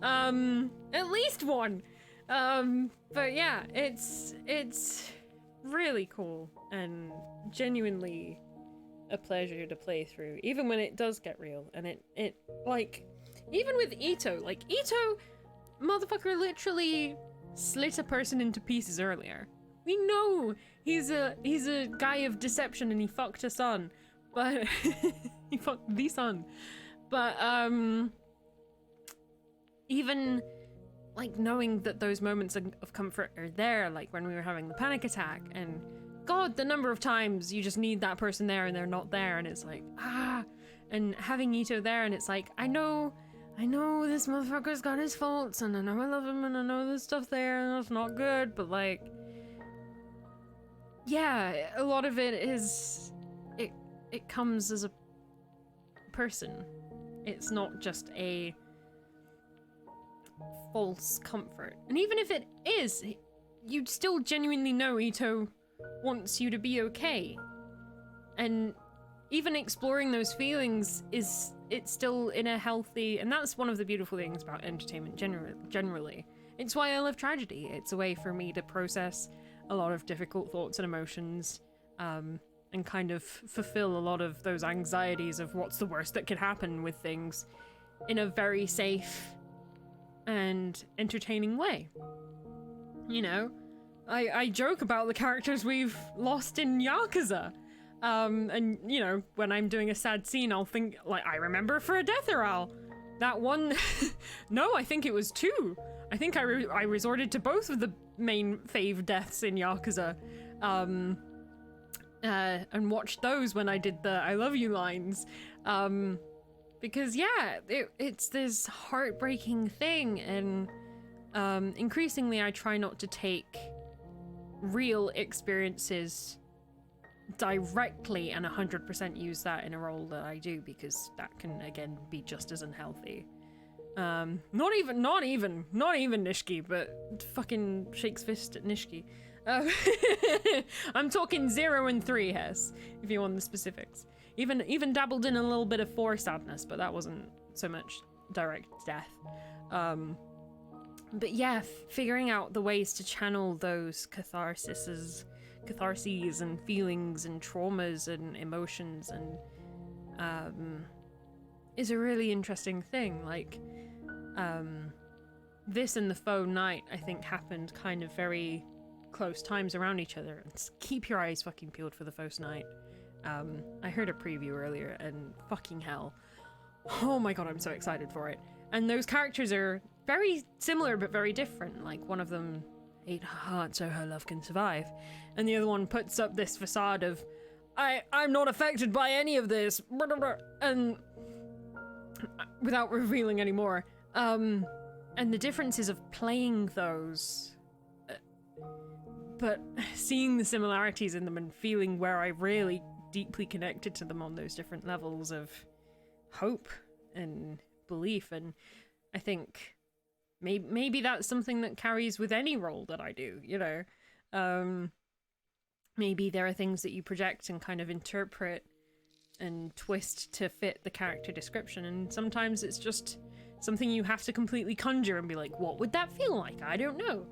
At least one. But yeah, it's really cool and genuinely a pleasure to play through, even when it does get real. And it like, even with Ito, like, Ito, motherfucker literally slit a person into pieces earlier. We know he's a guy of deception and he fucked a son, but he fucked the son. But even like knowing that those moments of comfort are there, like when we were having the panic attack, and God, the number of times you just need that person there and they're not there, and it's like, and having Ito there, and it's like, I know this motherfucker's got his faults, and I know I love him, and I know there's stuff there, and that's not good, but like, yeah, a lot of it is, it comes as a person. It's not just a false comfort. And even if it is, you'd still genuinely know Ito wants you to be okay. And even exploring those feelings it's still in a healthy, and that's one of the beautiful things about entertainment generally. It's why I love tragedy. It's a way for me to process a lot of difficult thoughts and emotions, and kind of fulfill a lot of those anxieties of what's the worst that could happen with things in a very safe and entertaining way. You know, I joke about the characters we've lost in Yakuza. And, you know, when I'm doing a sad scene, I'll think, like, I remember for a death oral. That one... No, I think it was 2. I think I resorted to both of the main fave deaths in Yakuza. And watched those when I did the I love you lines. Because, yeah, it's this heartbreaking thing, and increasingly I try not to take real experiences directly and 100% use that in a role that I do, because that can again be just as unhealthy. Not even Nishiki, but fucking shakes fist at Nishiki. I'm talking 0 and 3, Hess, if you want the specifics. Even dabbled in a little bit of 4 sadness, but that wasn't so much direct death. But yeah, figuring out the ways to channel those catharses and feelings and traumas and emotions and is a really interesting thing. Like, this and the phone night, I think, happened kind of very close times around each other. And keep your eyes fucking peeled for the first night. I heard a preview earlier, and fucking hell, oh my god, I'm so excited for it. And those characters are very similar but very different. Like, one of them ate her heart so her love can survive, and the other one puts up this facade of I'm not affected by any of this, and without revealing any more. And the differences of playing those, but seeing the similarities in them and feeling where I really deeply connected to them on those different levels of hope and belief. And I think maybe that's something that carries with any role that I do, you know. Maybe there are things that you project and kind of interpret and twist to fit the character description, and sometimes it's just something you have to completely conjure and be like, what would that feel like? I don't know.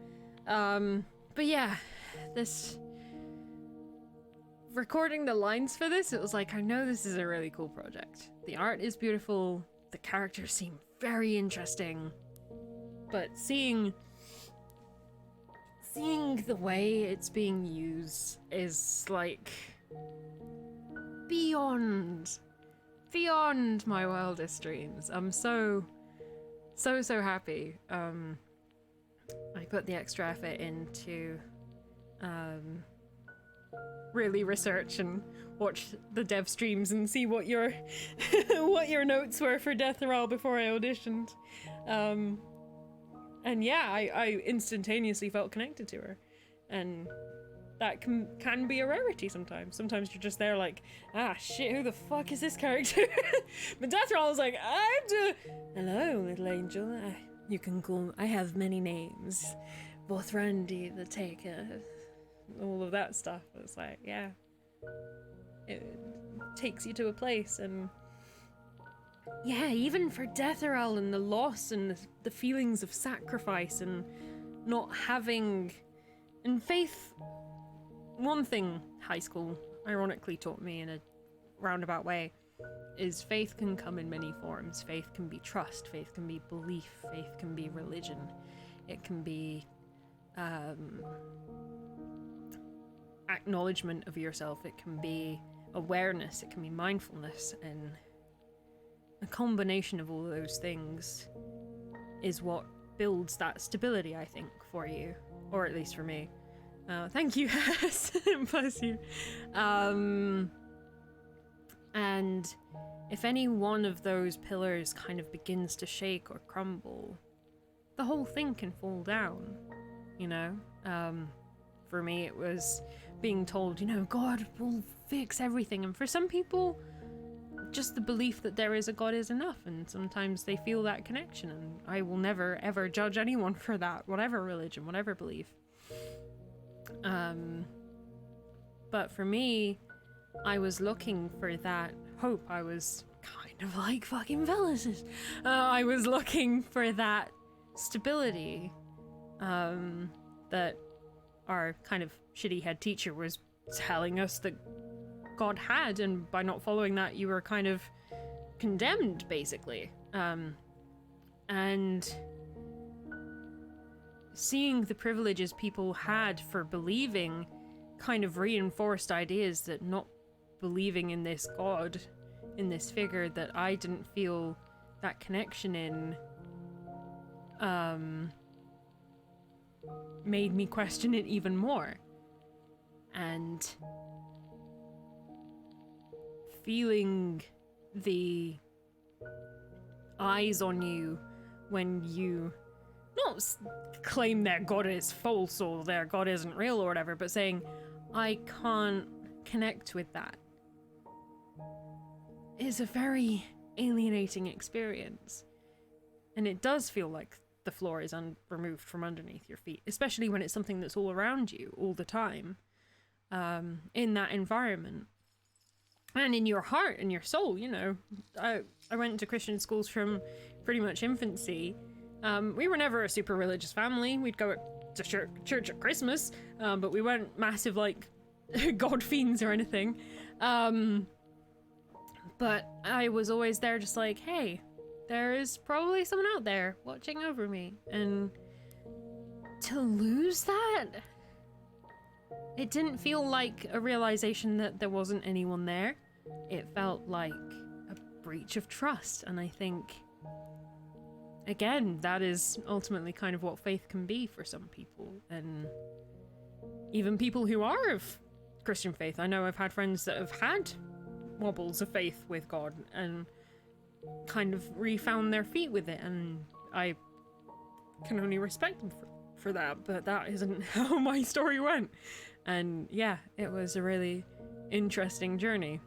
But yeah, this... recording the lines for this, it was like, I know this is a really cool project. The art is beautiful, the characters seem very interesting, but seeing the way it's being used is like beyond my wildest dreams. I'm so happy. I put the extra effort into really research and watch the dev streams and see what your what your notes were for Death Roll before I auditioned. And yeah, I instantaneously felt connected to her, and that can be a rarity sometimes. Sometimes you're just there like, ah shit, who the fuck is this character? But Death Roll is like, hello, little angel. You can call. I have many names. Randy the Taker. All of that stuff. It's like, yeah, it takes you to a place. And yeah, even for Detheral and the loss and the feelings of sacrifice and not having, and Faith, one thing high school ironically taught me in a roundabout way is faith can come in many forms. Faith can be trust, faith can be belief, faith can be religion, it can be acknowledgement of yourself, it can be awareness, it can be mindfulness, and a combination of all of those things is what builds that stability, I think, for you, or at least for me. Thank you, Hess. Bless you. And if any one of those pillars kind of begins to shake or crumble, the whole thing can fall down, you know? For me, it was being told, you know, God will fix everything. And for some people, just the belief that there is a God is enough. And sometimes they feel that connection. And I will never, ever judge anyone for that, whatever religion, whatever belief. But for me, I was looking for that hope. I was kind of like fucking Velas's. I was looking for that stability that our kind of shitty head teacher was telling us that God had, and by not following that you were kind of condemned, basically. And seeing the privileges people had for believing kind of reinforced ideas that not believing in this God, in this figure that I didn't feel that connection in, made me question it even more. And feeling the eyes on you when you not claim their God is false or their God isn't real or whatever, but saying, I can't connect with that, is a very alienating experience. And it does feel like the floor is removed from underneath your feet, especially when it's something that's all around you all the time, in that environment. And in your heart and your soul, you know. I went to Christian schools from pretty much infancy. We were never a super religious family. We'd go to church at Christmas, but we weren't massive, like, God fiends or anything. But I was always there just like, hey, there is probably someone out there watching over me. And to lose that, it didn't feel like a realization that there wasn't anyone there. It felt like a breach of trust. And I think, again, that is ultimately kind of what faith can be for some people. And even people who are of Christian faith. I know I've had friends that have had wobbles of faith with God and kind of refound their feet with it, and I can only respect them for that, but that isn't how my story went. And yeah, it was a really interesting journey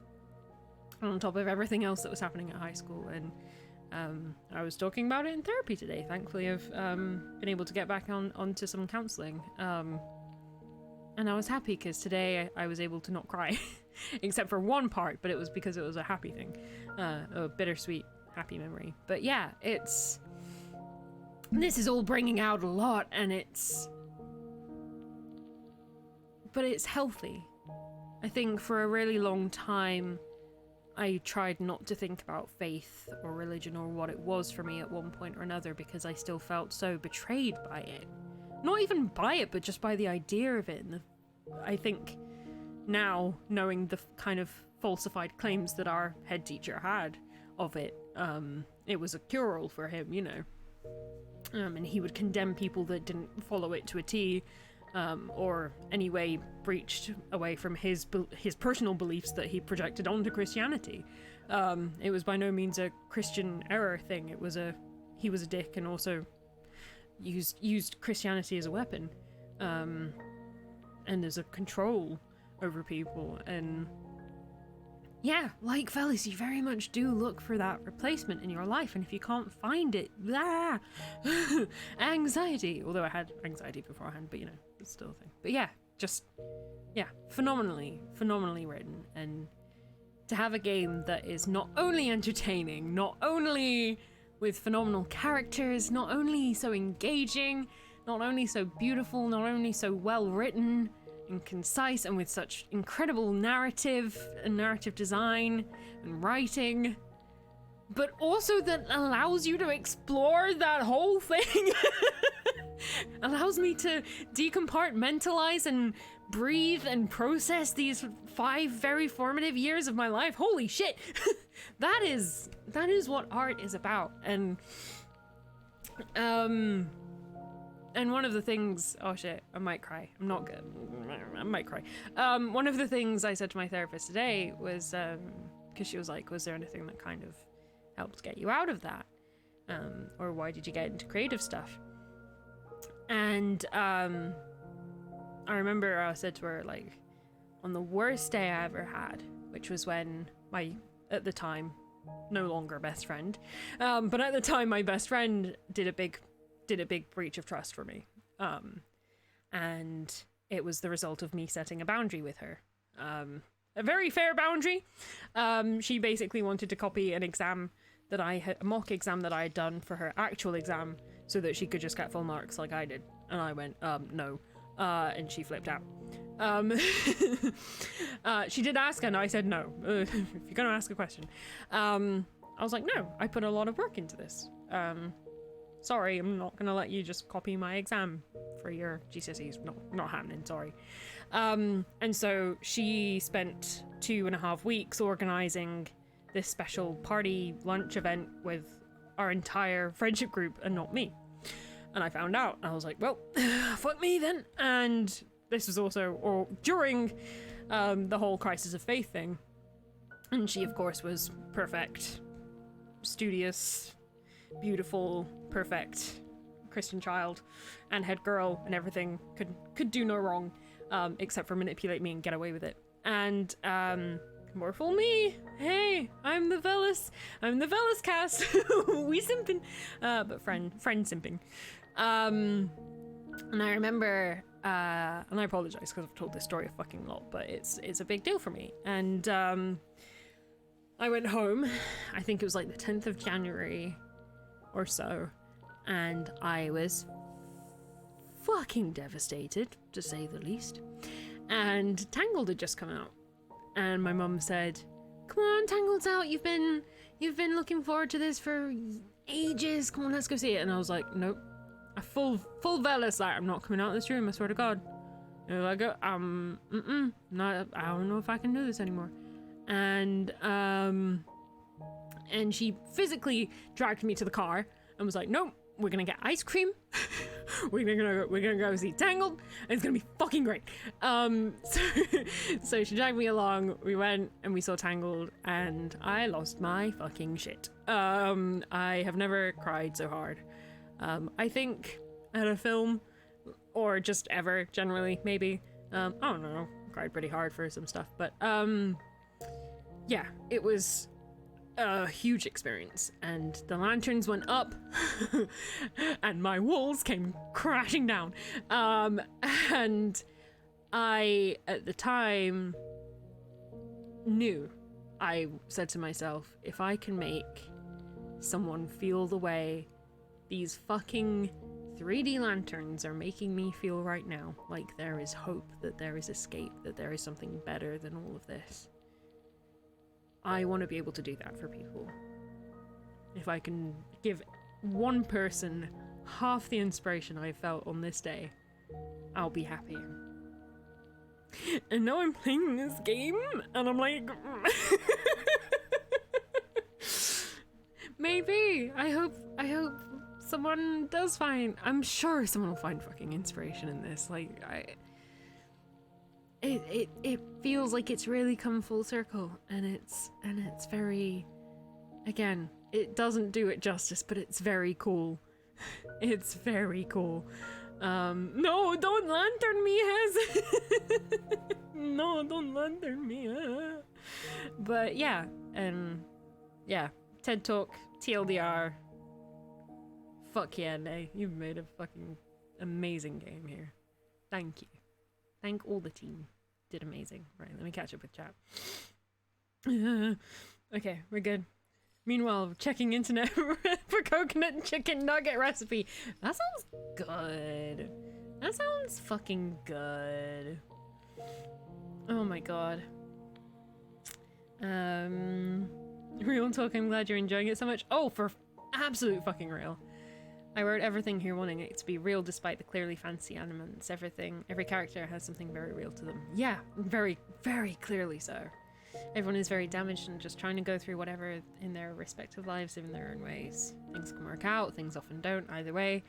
on top of everything else that was happening at high school. And I was talking about it in therapy today. Thankfully I've been able to get back onto some counseling, and I was happy because today I was able to not cry except for one part, but it was because it was a happy thing, a bittersweet happy memory. But yeah, this is all bringing out a lot, and it's healthy. I think for a really long time I tried not to think about faith or religion or what it was for me at one point or another, because I still felt so betrayed by it. Not even by it, but just by the idea of it. And I think now, knowing the kind of falsified claims that our head teacher had of it, it was a cure-all for him, you know. And he would condemn people that didn't follow it to a T, or any way breached away from his personal beliefs that he projected onto Christianity. It was by no means a Christian error thing. He was a dick and also used Christianity as a weapon, and as a control over people. And yeah, like fellas, you very much do look for that replacement in your life, and if you can't find it, anxiety. Although I had anxiety beforehand, but you know, it's still a thing. But yeah, phenomenally written, and to have a game that is not only entertaining, not only with phenomenal characters, not only so engaging, not only so beautiful, not only so well written and concise, and with such incredible narrative and narrative design and writing, but also that allows you to explore that whole thing. Allows me to decompartmentalize and breathe and process these 5 very formative years of my life. Holy shit. that is what art is about. And one of the things, oh shit, I might cry. I'm not good. I might cry. One of the things I said to my therapist today was, because she was like, was there anything that kind of helped get you out of that? Or why did you get into creative stuff? And I remember I said to her, like, on the worst day I ever had, which was when my, at the time, no longer best friend, but at the time my best friend did a big breach of trust for me, and it was the result of me setting a boundary with her, a very fair boundary. She basically wanted to copy an exam that a mock exam that I had done for her actual exam, so that she could just get full marks like I did, and I went no, and she flipped out. She did ask, and I said no. If you're gonna ask a question, I was like, no, I put a lot of work into this. Sorry, I'm not gonna let you just copy my exam for your GCSEs. Not happening, sorry. And so she spent 2.5 weeks organizing this special party lunch event with our entire friendship group and not me. And I found out. I was like, well, fuck me then. And this was also during the whole crisis of faith thing. And she, of course, was perfect, studious, beautiful, perfect Christian child and head girl, and everything could do no wrong, except for manipulate me and get away with it. And more fool me. Hey, I'm the Velis cast. We simping, but friend simping. And I remember, and I apologize because I've told this story a fucking lot, but it's a big deal for me. And I went home, I think it was like the 10th of January or so, and I was fucking devastated, to say the least. And Tangled had just come out, and my mum said, come on, Tangled's out, you've been looking forward to this for ages, come on, let's go see it. And I was like, nope, a full Velis, like, I'm not coming out of this room, I swear to God. And I go, not, I don't know if I can do this anymore. And she physically dragged me to the car and was like, nope, we're gonna get ice cream. we're gonna go see Tangled, and it's gonna be fucking great. So she dragged me along, we went and we saw Tangled, and I lost my fucking shit. I have never cried so hard. I think at a film, or just ever, generally, maybe. I don't know, cried pretty hard for some stuff, but yeah, it was a huge experience, and the lanterns went up and my walls came crashing down, and I at the time knew, I said to myself, if I can make someone feel the way these fucking 3D lanterns are making me feel right now, like there is hope, that there is escape, that there is something better than all of this, I want to be able to do that for people. If I can give one person half the inspiration I felt on this day, I'll be happy. And now I'm playing this game, and I'm like, maybe. I hope someone does find, I'm sure someone will find fucking inspiration in this. Like, it feels like it's really come full circle, and it's very, again, it doesn't do it justice, but it's very cool. It's very cool. No, don't lantern me, Hez. No, don't lantern me. But yeah, yeah, TED Talk, TLDR. Fuck yeah, Nay. You've made a fucking amazing game here. Thank you. Thank all the team. Did amazing. Right, let me catch up with chat. Okay, we're good. Meanwhile, checking internet for coconut chicken nugget recipe. That sounds good. That sounds fucking good. Oh my god. Real talk, I'm glad you're enjoying it so much. Oh, for absolute fucking real. I wrote everything here wanting it to be real despite the clearly fancy elements. Every character has something very real to them. Yeah, very, very clearly so. Everyone is very damaged and just trying to go through whatever in their respective lives in their own ways. Things can work out, things often don't. Either way,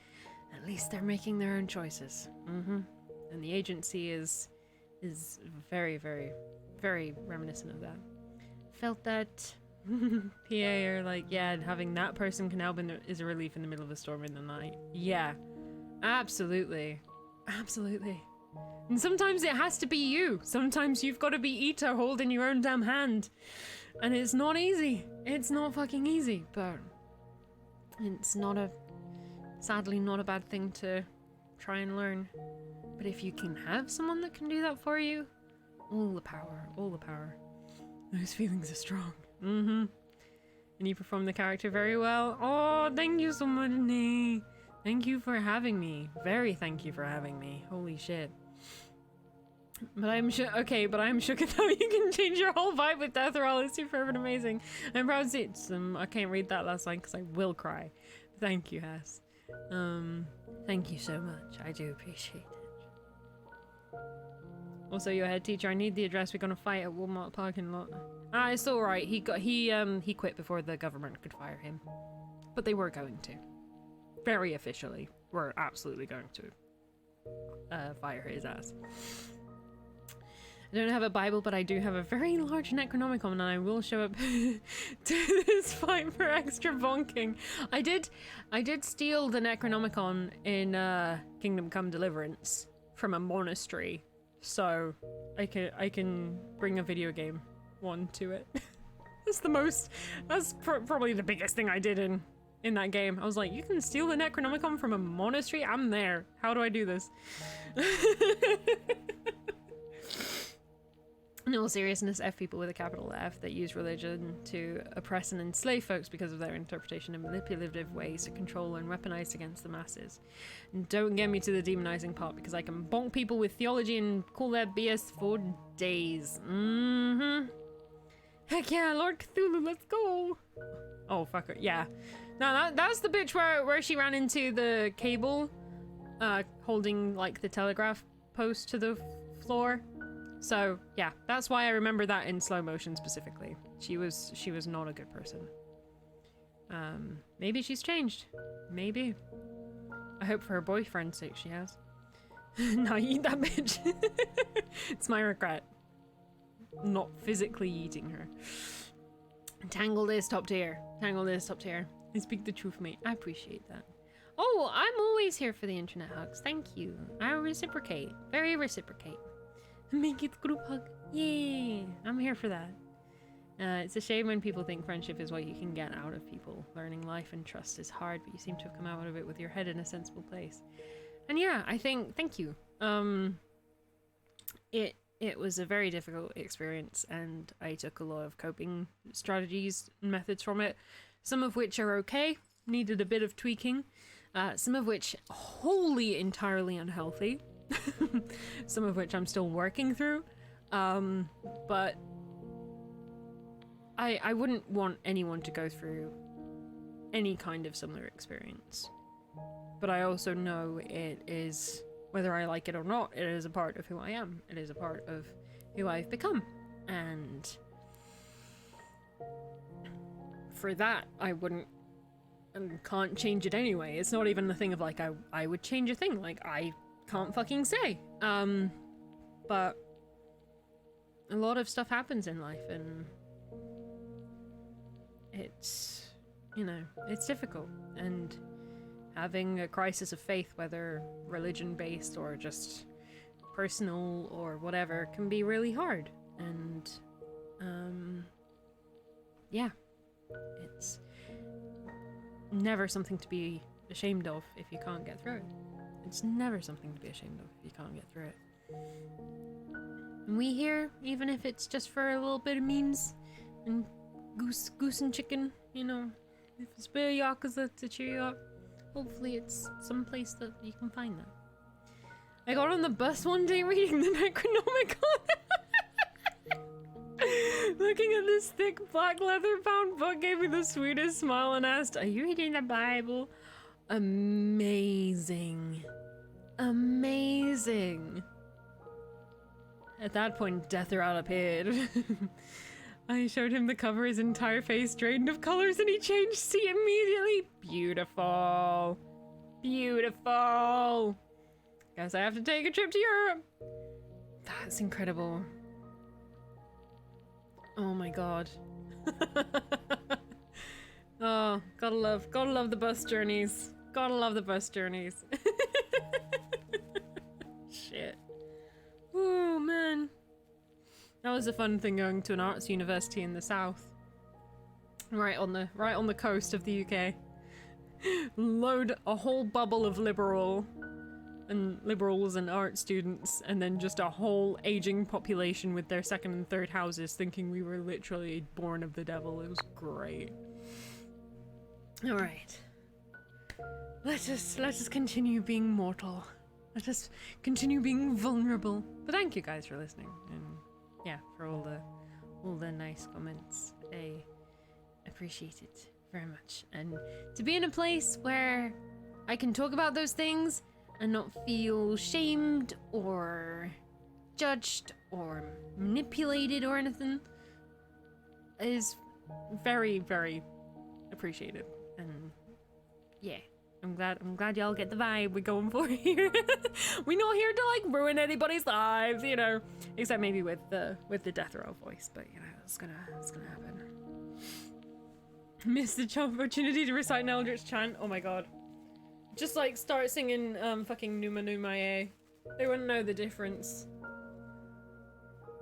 at least they're making their own choices. And the agency is very, very, very reminiscent of that. Felt that PA are like, yeah, having that person can help is a relief in the middle of a storm in the night. Yeah, absolutely. Absolutely. And sometimes it has to be you. Sometimes you've got to be Ita holding your own damn hand. And it's not easy. It's not fucking easy, but it's sadly not a bad thing to try and learn. But if you can have someone that can do that for you, all the power, all the power. Those feelings are strong. And you perform the character very well. Oh, thank you so much, Nee. Thank you for having me. Very thank you for having me. Holy shit. But I'm okay, but I'm shook at how you can change your whole vibe with Death Roll. It's superb and amazing. I'm proud to see it. I can't read that last line because I will cry. Thank you, Hess. Thank you so much. I do appreciate it. Also, your head teacher, I need the address. We're gonna fight at Walmart parking lot. Ah, it's all right. He quit before the government could fire him, but they were going to. Very officially, we're absolutely going to fire his ass. I don't have a Bible, but I do have a very large Necronomicon, and I will show up to this fight for extra bonking. I did steal the Necronomicon in Kingdom Come Deliverance from a monastery, so I can bring a video game one to it. That's probably the biggest thing I did in that game. I was like, you can steal the Necronomicon from a monastery? I'm there. How do I do this? In all seriousness, F people with a capital F that use religion to oppress and enslave folks because of their interpretation and manipulative ways to control and weaponize against the masses. And don't get me to the demonizing part, because I can bonk people with theology and call that BS for days. Heck yeah, Lord Cthulhu, let's go! Oh, fuck her. Yeah. No, that's the bitch where she ran into the cable, holding, like, the telegraph post to the floor. So, yeah, that's why I remember that in slow motion specifically. She was not a good person. Maybe she's changed. Maybe. I hope for her boyfriend's sake she has. Now eat that bitch. It's my regret. Not physically eating her. Tangled is top tier. Tangled is top tier. I speak the truth, mate. I appreciate that. Oh, I'm always here for the internet hugs. Thank you. I reciprocate. Very reciprocate. Make it group hug. Yay! I'm here for that. It's a shame when people think friendship is what you can get out of people. Learning life and trust is hard, but you seem to have come out of it with your head in a sensible place. And yeah, I think, thank you. It was a very difficult experience, and I took a lot of coping strategies and methods from it. Some of which are okay, needed a bit of tweaking. Some of which wholly entirely unhealthy. Some of which I'm still working through, but I wouldn't want anyone to go through any kind of similar experience. But I also know it is, whether I like it or not, it is a part of who I am. It is a part of who I've become, and for that I wouldn't and can't change it anyway. It's not even the thing of like I would change a thing. Like I can't fucking say. But a lot of stuff happens in life, and it's, you know, it's difficult. And having a crisis of faith, whether religion based or just personal or whatever, can be really hard. And yeah, it's never something to be ashamed of if you can't get through it. It's never something to be ashamed of if you can't get through it. And we here, even if it's just for a little bit of memes and goose and chicken, you know, if it's a bit of yakuza to cheer you up, hopefully it's some place that you can find that. I got on the bus one day reading the Necronomicon. Looking at this thick black leather-bound book gave me the sweetest smile and asked, "Are you reading the Bible?" Amazing. Amazing. At that point, Deathral appeared. I showed him the cover, his entire face drained of colors, and he changed seat immediately. Beautiful. Beautiful. Guess I have to take a trip to Europe. That's incredible. Oh my god. Oh, gotta love the bus journeys. Gotta love the bus journeys. Shit. Oh man. That was a fun thing, going to an arts university in the south. Right on the coast of the UK. Load a whole bubble of liberals and art students, and then just a whole aging population with their second and third houses, thinking we were literally born of the devil. It was great. All right, let us continue being mortal. Let us continue being vulnerable. But thank you guys for listening, and yeah, for all the nice comments. I appreciate it very much, and to be in a place where I can talk about those things and not feel shamed or judged or manipulated or anything is very, very appreciated. And yeah, I'm glad y'all get the vibe we're going for here. We're not here to like ruin anybody's lives, you know, except maybe with the death row voice, but you know, it's gonna happen. Missed the opportunity to recite an Eldritch chant. Oh my god. Just like start singing fucking Numa Numaye. They wouldn't know the difference.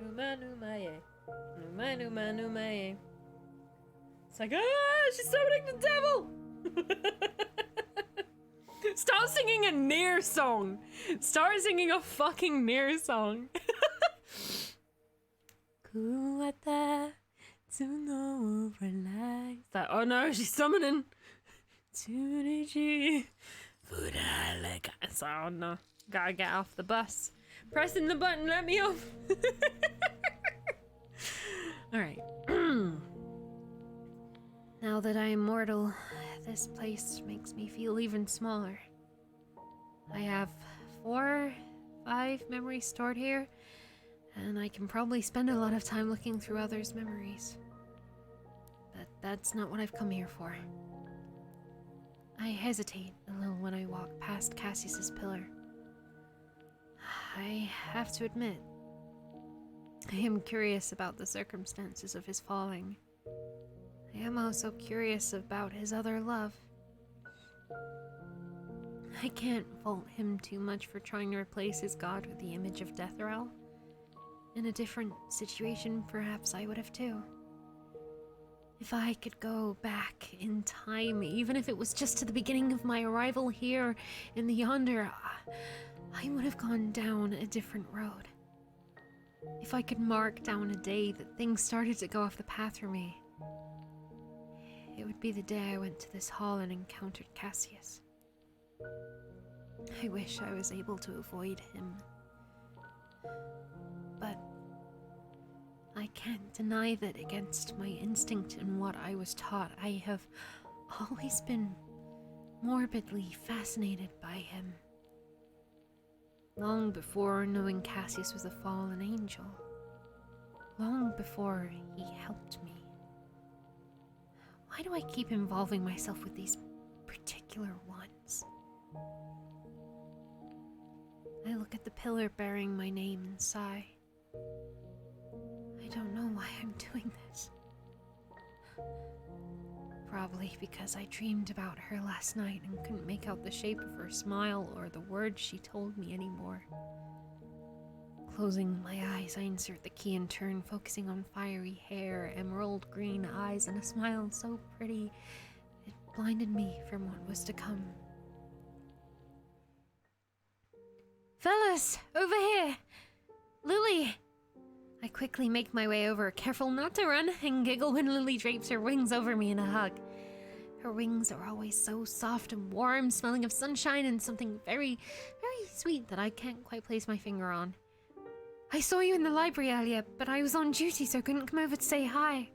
Numa Numaye. Numa Numa Numaye. It's like, ah, she's summoning the devil! Start singing a Nier song! Start singing a fucking Nier song! Kuwata tsuno overnight. It's like, oh no, she's summoning! Tsuneji. So, oh no. Gotta get off the bus. Pressing the button, let me off! Alright. Now that I am mortal, this place makes me feel even smaller. I have 4, 5 memories stored here, and I can probably spend a lot of time looking through others' memories. But that's not what I've come here for. I hesitate a little when I walk past Cassius's pillar. I have to admit, I am curious about the circumstances of his falling. I am also curious about his other love. I can't fault him too much for trying to replace his god with the image of Deathral. In a different situation, perhaps I would have too. If I could go back in time, even if it was just to the beginning of my arrival here in the Yonder, I would have gone down a different road. If I could mark down a day that things started to go off the path for me, it would be the day I went to this hall and encountered Cassius. I wish I was able to avoid him. But I can't deny that against my instinct and what I was taught, I have always been morbidly fascinated by him. Long before knowing Cassius was a fallen angel. Long before he helped me. Why do I keep involving myself with these particular ones. I look at the pillar bearing my name and sigh. I don't know why I'm doing this. Probably because I dreamed about her last night and couldn't make out the shape of her smile or the words she told me anymore. Closing my eyes, I insert the key and turn, focusing on fiery hair, emerald green eyes, and a smile so pretty it blinded me from what was to come. Fellas, over here! Lily! I quickly make my way over, careful not to run, and giggle when Lily drapes her wings over me in a hug. Her wings are always so soft and warm, smelling of sunshine and something very, very sweet that I can't quite place my finger on. I saw you in the library earlier, but I was on duty, so couldn't come over to say hi.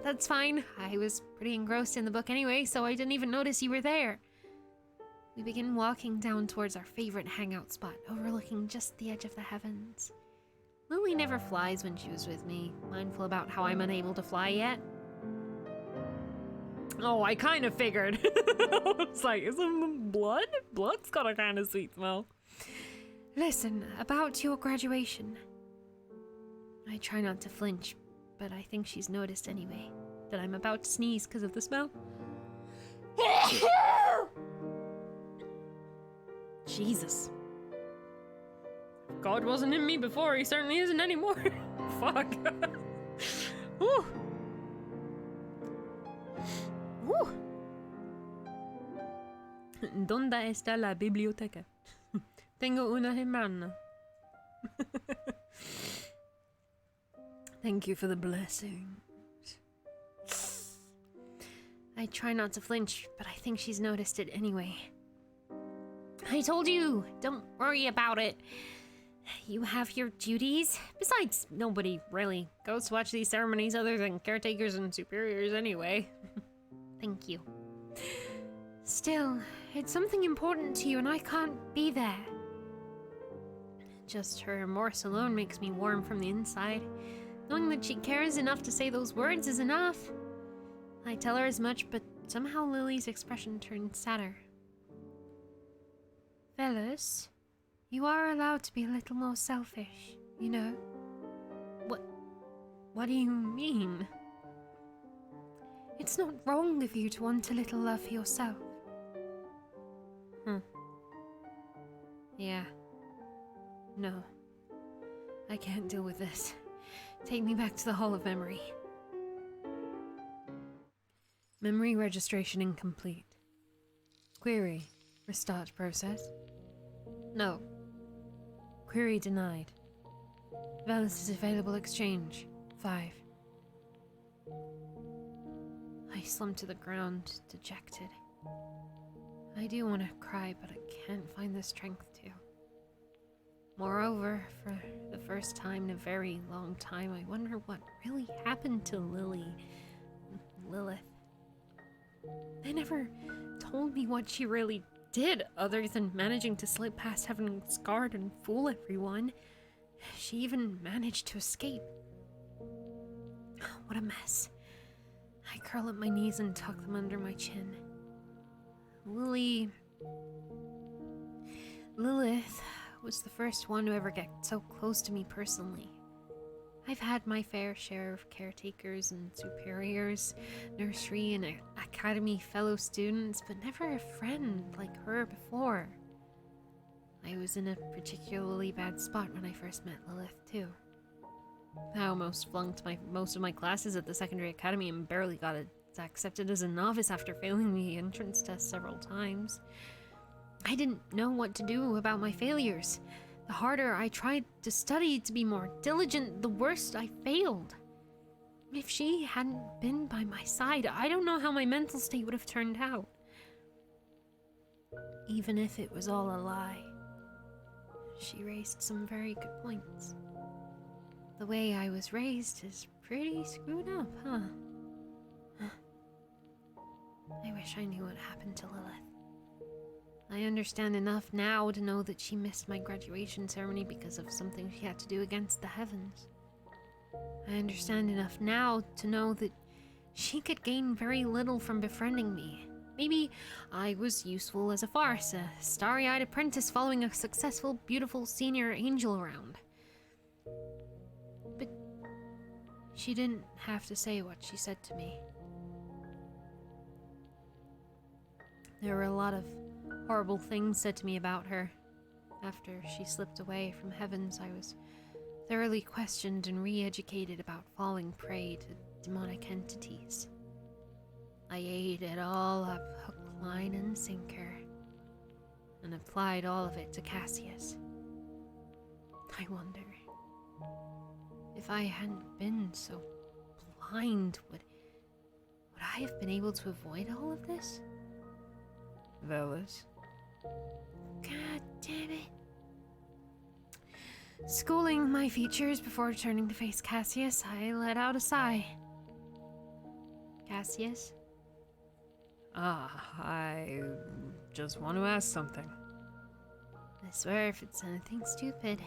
That's fine. I was pretty engrossed in the book anyway, so I didn't even notice you were there. We begin walking down towards our favorite hangout spot, overlooking just the edge of the heavens. Lily never flies when she was with me, mindful about how I'm unable to fly yet. Oh, I kind of figured. It's like, is it blood? Blood's got a kind of sweet smell. Listen, about your graduation. I try not to flinch, but I think she's noticed anyway, that I'm about to sneeze because of the smell. Jesus. God wasn't in me before, he certainly isn't anymore. Fuck. Woo. Woo. ¿Dónde está la biblioteca? Tengo una hermana. Thank you for the blessings. I try not to flinch, but I think she's noticed it anyway. I told you, don't worry about it. You have your duties. Besides, nobody really goes to watch these ceremonies other than caretakers and superiors anyway. Thank you. Still, it's something important to you and I can't be there. Just her remorse alone makes me warm from the inside. Knowing that she cares enough to say those words is enough. I tell her as much, but somehow Lily's expression turns sadder. Fellas, you are allowed to be a little more selfish, you know? What do you mean? It's not wrong of you to want a little love for yourself. Yeah. No. I can't deal with this. Take me back to the Hall of Memory. Memory registration incomplete. Query. Restart process. No. Query denied. Valis is available exchange. 5. I slump to the ground, dejected. I do want to cry, but I can't find the strength to. Moreover, for the first time in a very long time, I wonder what really happened to Lilith. They never told me what she really did, other than managing to slip past having scarred and fool everyone. She even managed to escape. What a mess. I curl up my knees and tuck them under my chin. Lilith was the first one to ever get so close to me personally. I've had my fair share of caretakers and superiors, nursery and academy fellow students, but never a friend like her before. I was in a particularly bad spot when I first met Lilith, too. I almost flunked most of my classes at the secondary academy and barely got accepted as a novice after failing the entrance test several times. I didn't know what to do about my failures. The harder I tried to study to be more diligent, the worse I failed. If she hadn't been by my side, I don't know how my mental state would have turned out. Even if it was all a lie. She raised some very good points. The way I was raised is pretty screwed up, huh? I wish I knew what happened to Lilith. I understand enough now to know that she missed my graduation ceremony because of something she had to do against the heavens. I understand enough now to know that she could gain very little from befriending me. Maybe I was useful as a farce, a starry-eyed apprentice following a successful, beautiful senior angel around. But she didn't have to say what she said to me. There were a lot of horrible things said to me about her. After she slipped away from heavens, I was thoroughly questioned and re-educated about falling prey to demonic entities. I ate it all up, hook, line, and sinker, and applied all of it to Cassius. I wonder, if I hadn't been so blind, would I have been able to avoid all of this? Velas? God damn it. Schooling my features before turning to face Cassius, I let out a sigh. Cassius? I just want to ask something. I swear if it's anything stupid.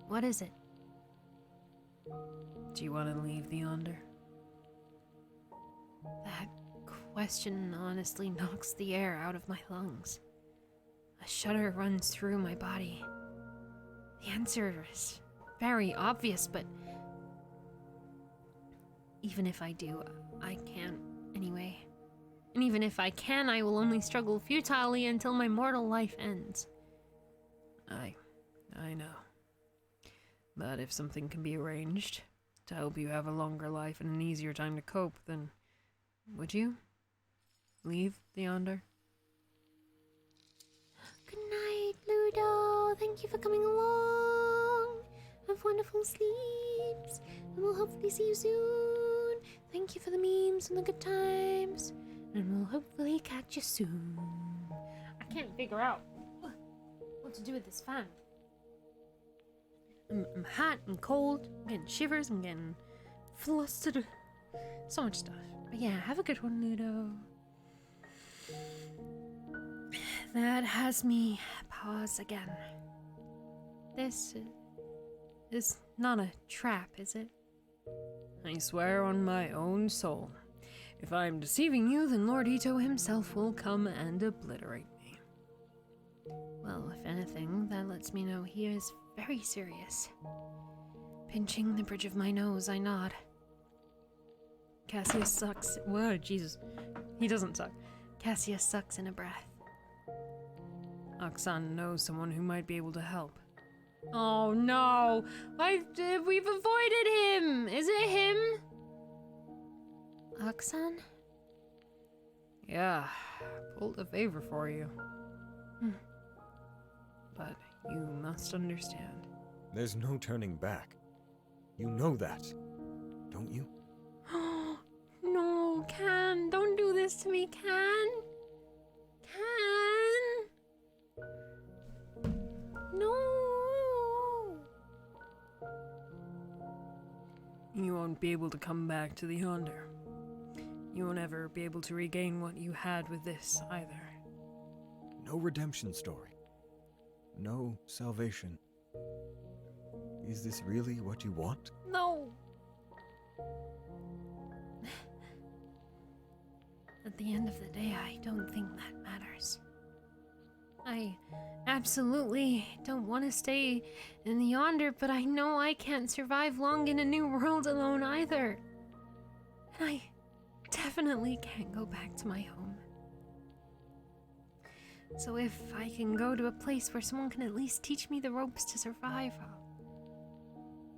What is it? Do you want to leave the Yonder? That question honestly knocks the air out of my lungs. A shudder runs through my body. The answer is very obvious, but even if I do, I can't anyway. And even if I can, I will only struggle futilely until my mortal life ends. I know. But if something can be arranged to help you have a longer life and an easier time to cope, then would you leave the Yonder? Good night, Ludo. Thank you for coming along. Have wonderful sleeps, and we'll hopefully see you soon. Thank you for the memes and the good times, and we'll hopefully catch you soon. I can't figure out what to do with this fan. I'm hot and cold. I'm getting shivers. I'm getting flustered. So much stuff. But yeah, have a good one, Ludo. That has me pause again. This is not a trap, is it? I swear on my own soul. If I am deceiving you, then Lord Ito himself will come and obliterate me. Well, if anything, that lets me know he is very serious. Pinching the bridge of my nose, I nod. Cassius sucks. Whoa, Jesus. He doesn't suck. Cassius sucks in a breath. Aksan knows someone who might be able to help. Oh no! We've avoided him! Is it him? Aksan? Yeah, pulled a favor for you. But you must understand. There's no turning back. You know that, don't you? No, Can, don't do this to me, Can. No. You won't be able to come back to the Yonder. You won't ever be able to regain what you had with this, either. No redemption story. No salvation. Is this really what you want? No. At the end of the day, I don't think that matters. I absolutely don't want to stay in the Yonder, but I know I can't survive long in a new world alone either. And I definitely can't go back to my home. So if I can go to a place where someone can at least teach me the ropes to survive,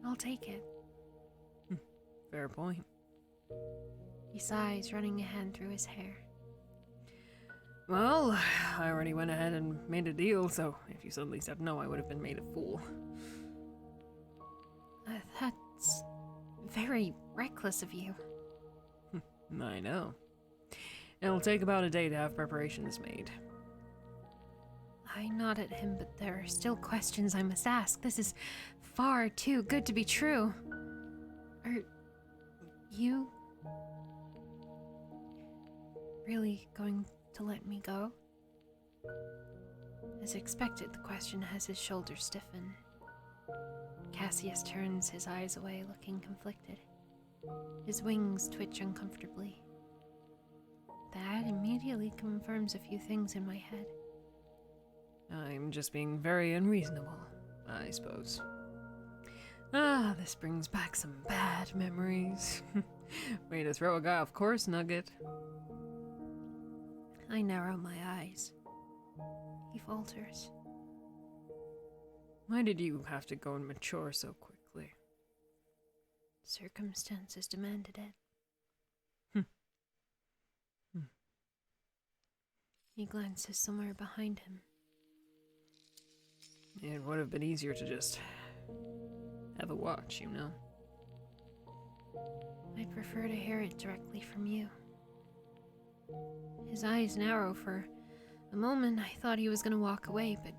I'll take it. Fair point. He sighs, running a hand through his hair. Well, I already went ahead and made a deal, so if you suddenly said no, I would have been made a fool. That's very reckless of you. I know. It'll take about a day to have preparations made. I nod at him, but there are still questions I must ask. This is far too good to be true. Are you really going to let me go? As expected, the question has his shoulders stiffen. Cassius turns his eyes away, looking conflicted. His wings twitch uncomfortably. That immediately confirms a few things in my head. I'm just being very unreasonable, I suppose. Ah, this brings back some bad memories. Way to throw a guy off course, Nugget. I narrow my eyes. He falters. Why did you have to go and mature so quickly? Circumstances demanded it. He glances somewhere behind him. It would have been easier to just have a watch, you know? I prefer to hear it directly from you. His eyes narrow for a moment. I thought he was going to walk away, but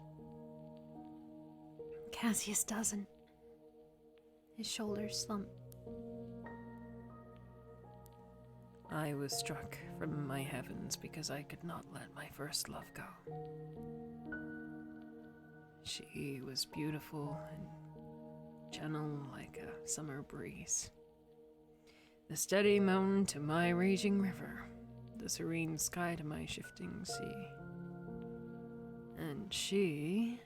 Cassius doesn't. His shoulders slump. I was struck from my heavens because I could not let my first love go. She was beautiful and gentle like a summer breeze. The steady mountain to my raging river, the serene sky to my shifting sea. And she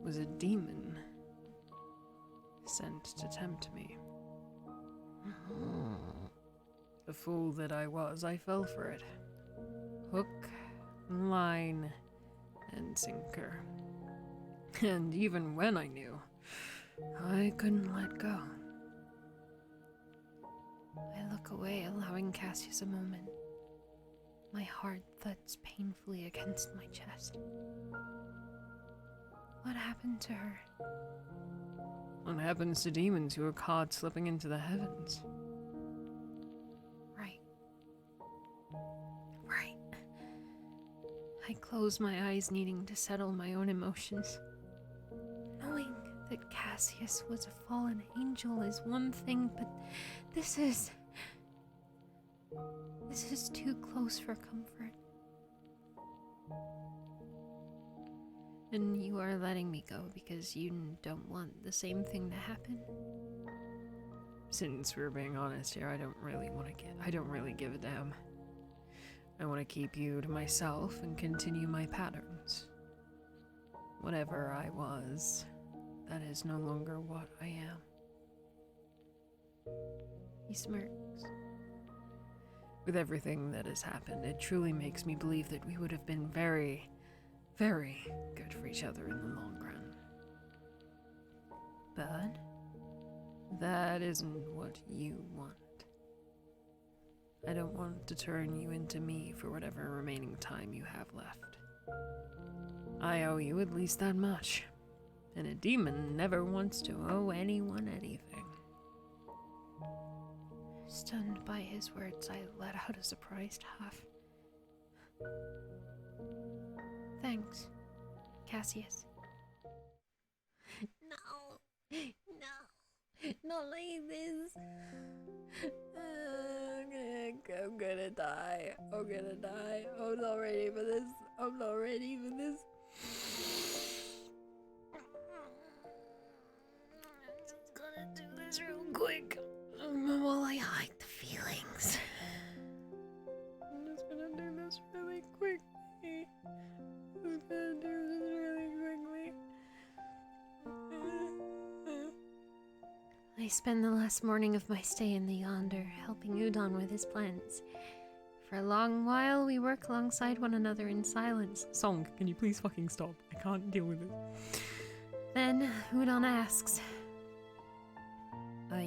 was a demon sent to tempt me. The fool that I was, I fell for it. Hook, line, and sinker. And even when I knew, I couldn't let go. I look away, allowing Cassius a moment. My heart thuds painfully against my chest. What happened to her? What happens to demons who are caught slipping into the heavens? Right. I close my eyes, needing to settle my own emotions. Knowing that Cassius was a fallen angel is one thing, but this is too close for comfort. And you are letting me go because you don't want the same thing to happen? Since we're being honest here, I don't really give a damn. I want to keep you to myself and continue my patterns. Whatever I was, that is no longer what I am. He smirks. With everything that has happened, it truly makes me believe that we would have been very, very good for each other in the long run. But that isn't what you want. I don't want to turn you into me for whatever remaining time you have left. I owe you at least that much, and a demon never wants to owe anyone anything. Stunned by his words, I let out a surprised huff. Thanks, Cassius. No, not like this. I'm gonna die. I'm not ready for this. I'm just gonna do this real quick. While I hide the feelings. I'm just gonna do this really quickly. I spend the last morning of my stay in the Yonder, helping Udon with his plans. For a long while, we work alongside one another in silence. Song, can you please fucking stop? I can't deal with it. Then Udon asks, Are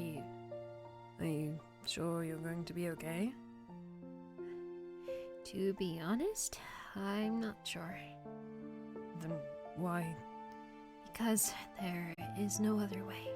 you sure you're going to be okay? to be honest, I'm not sure. Then why? Because there is no other way.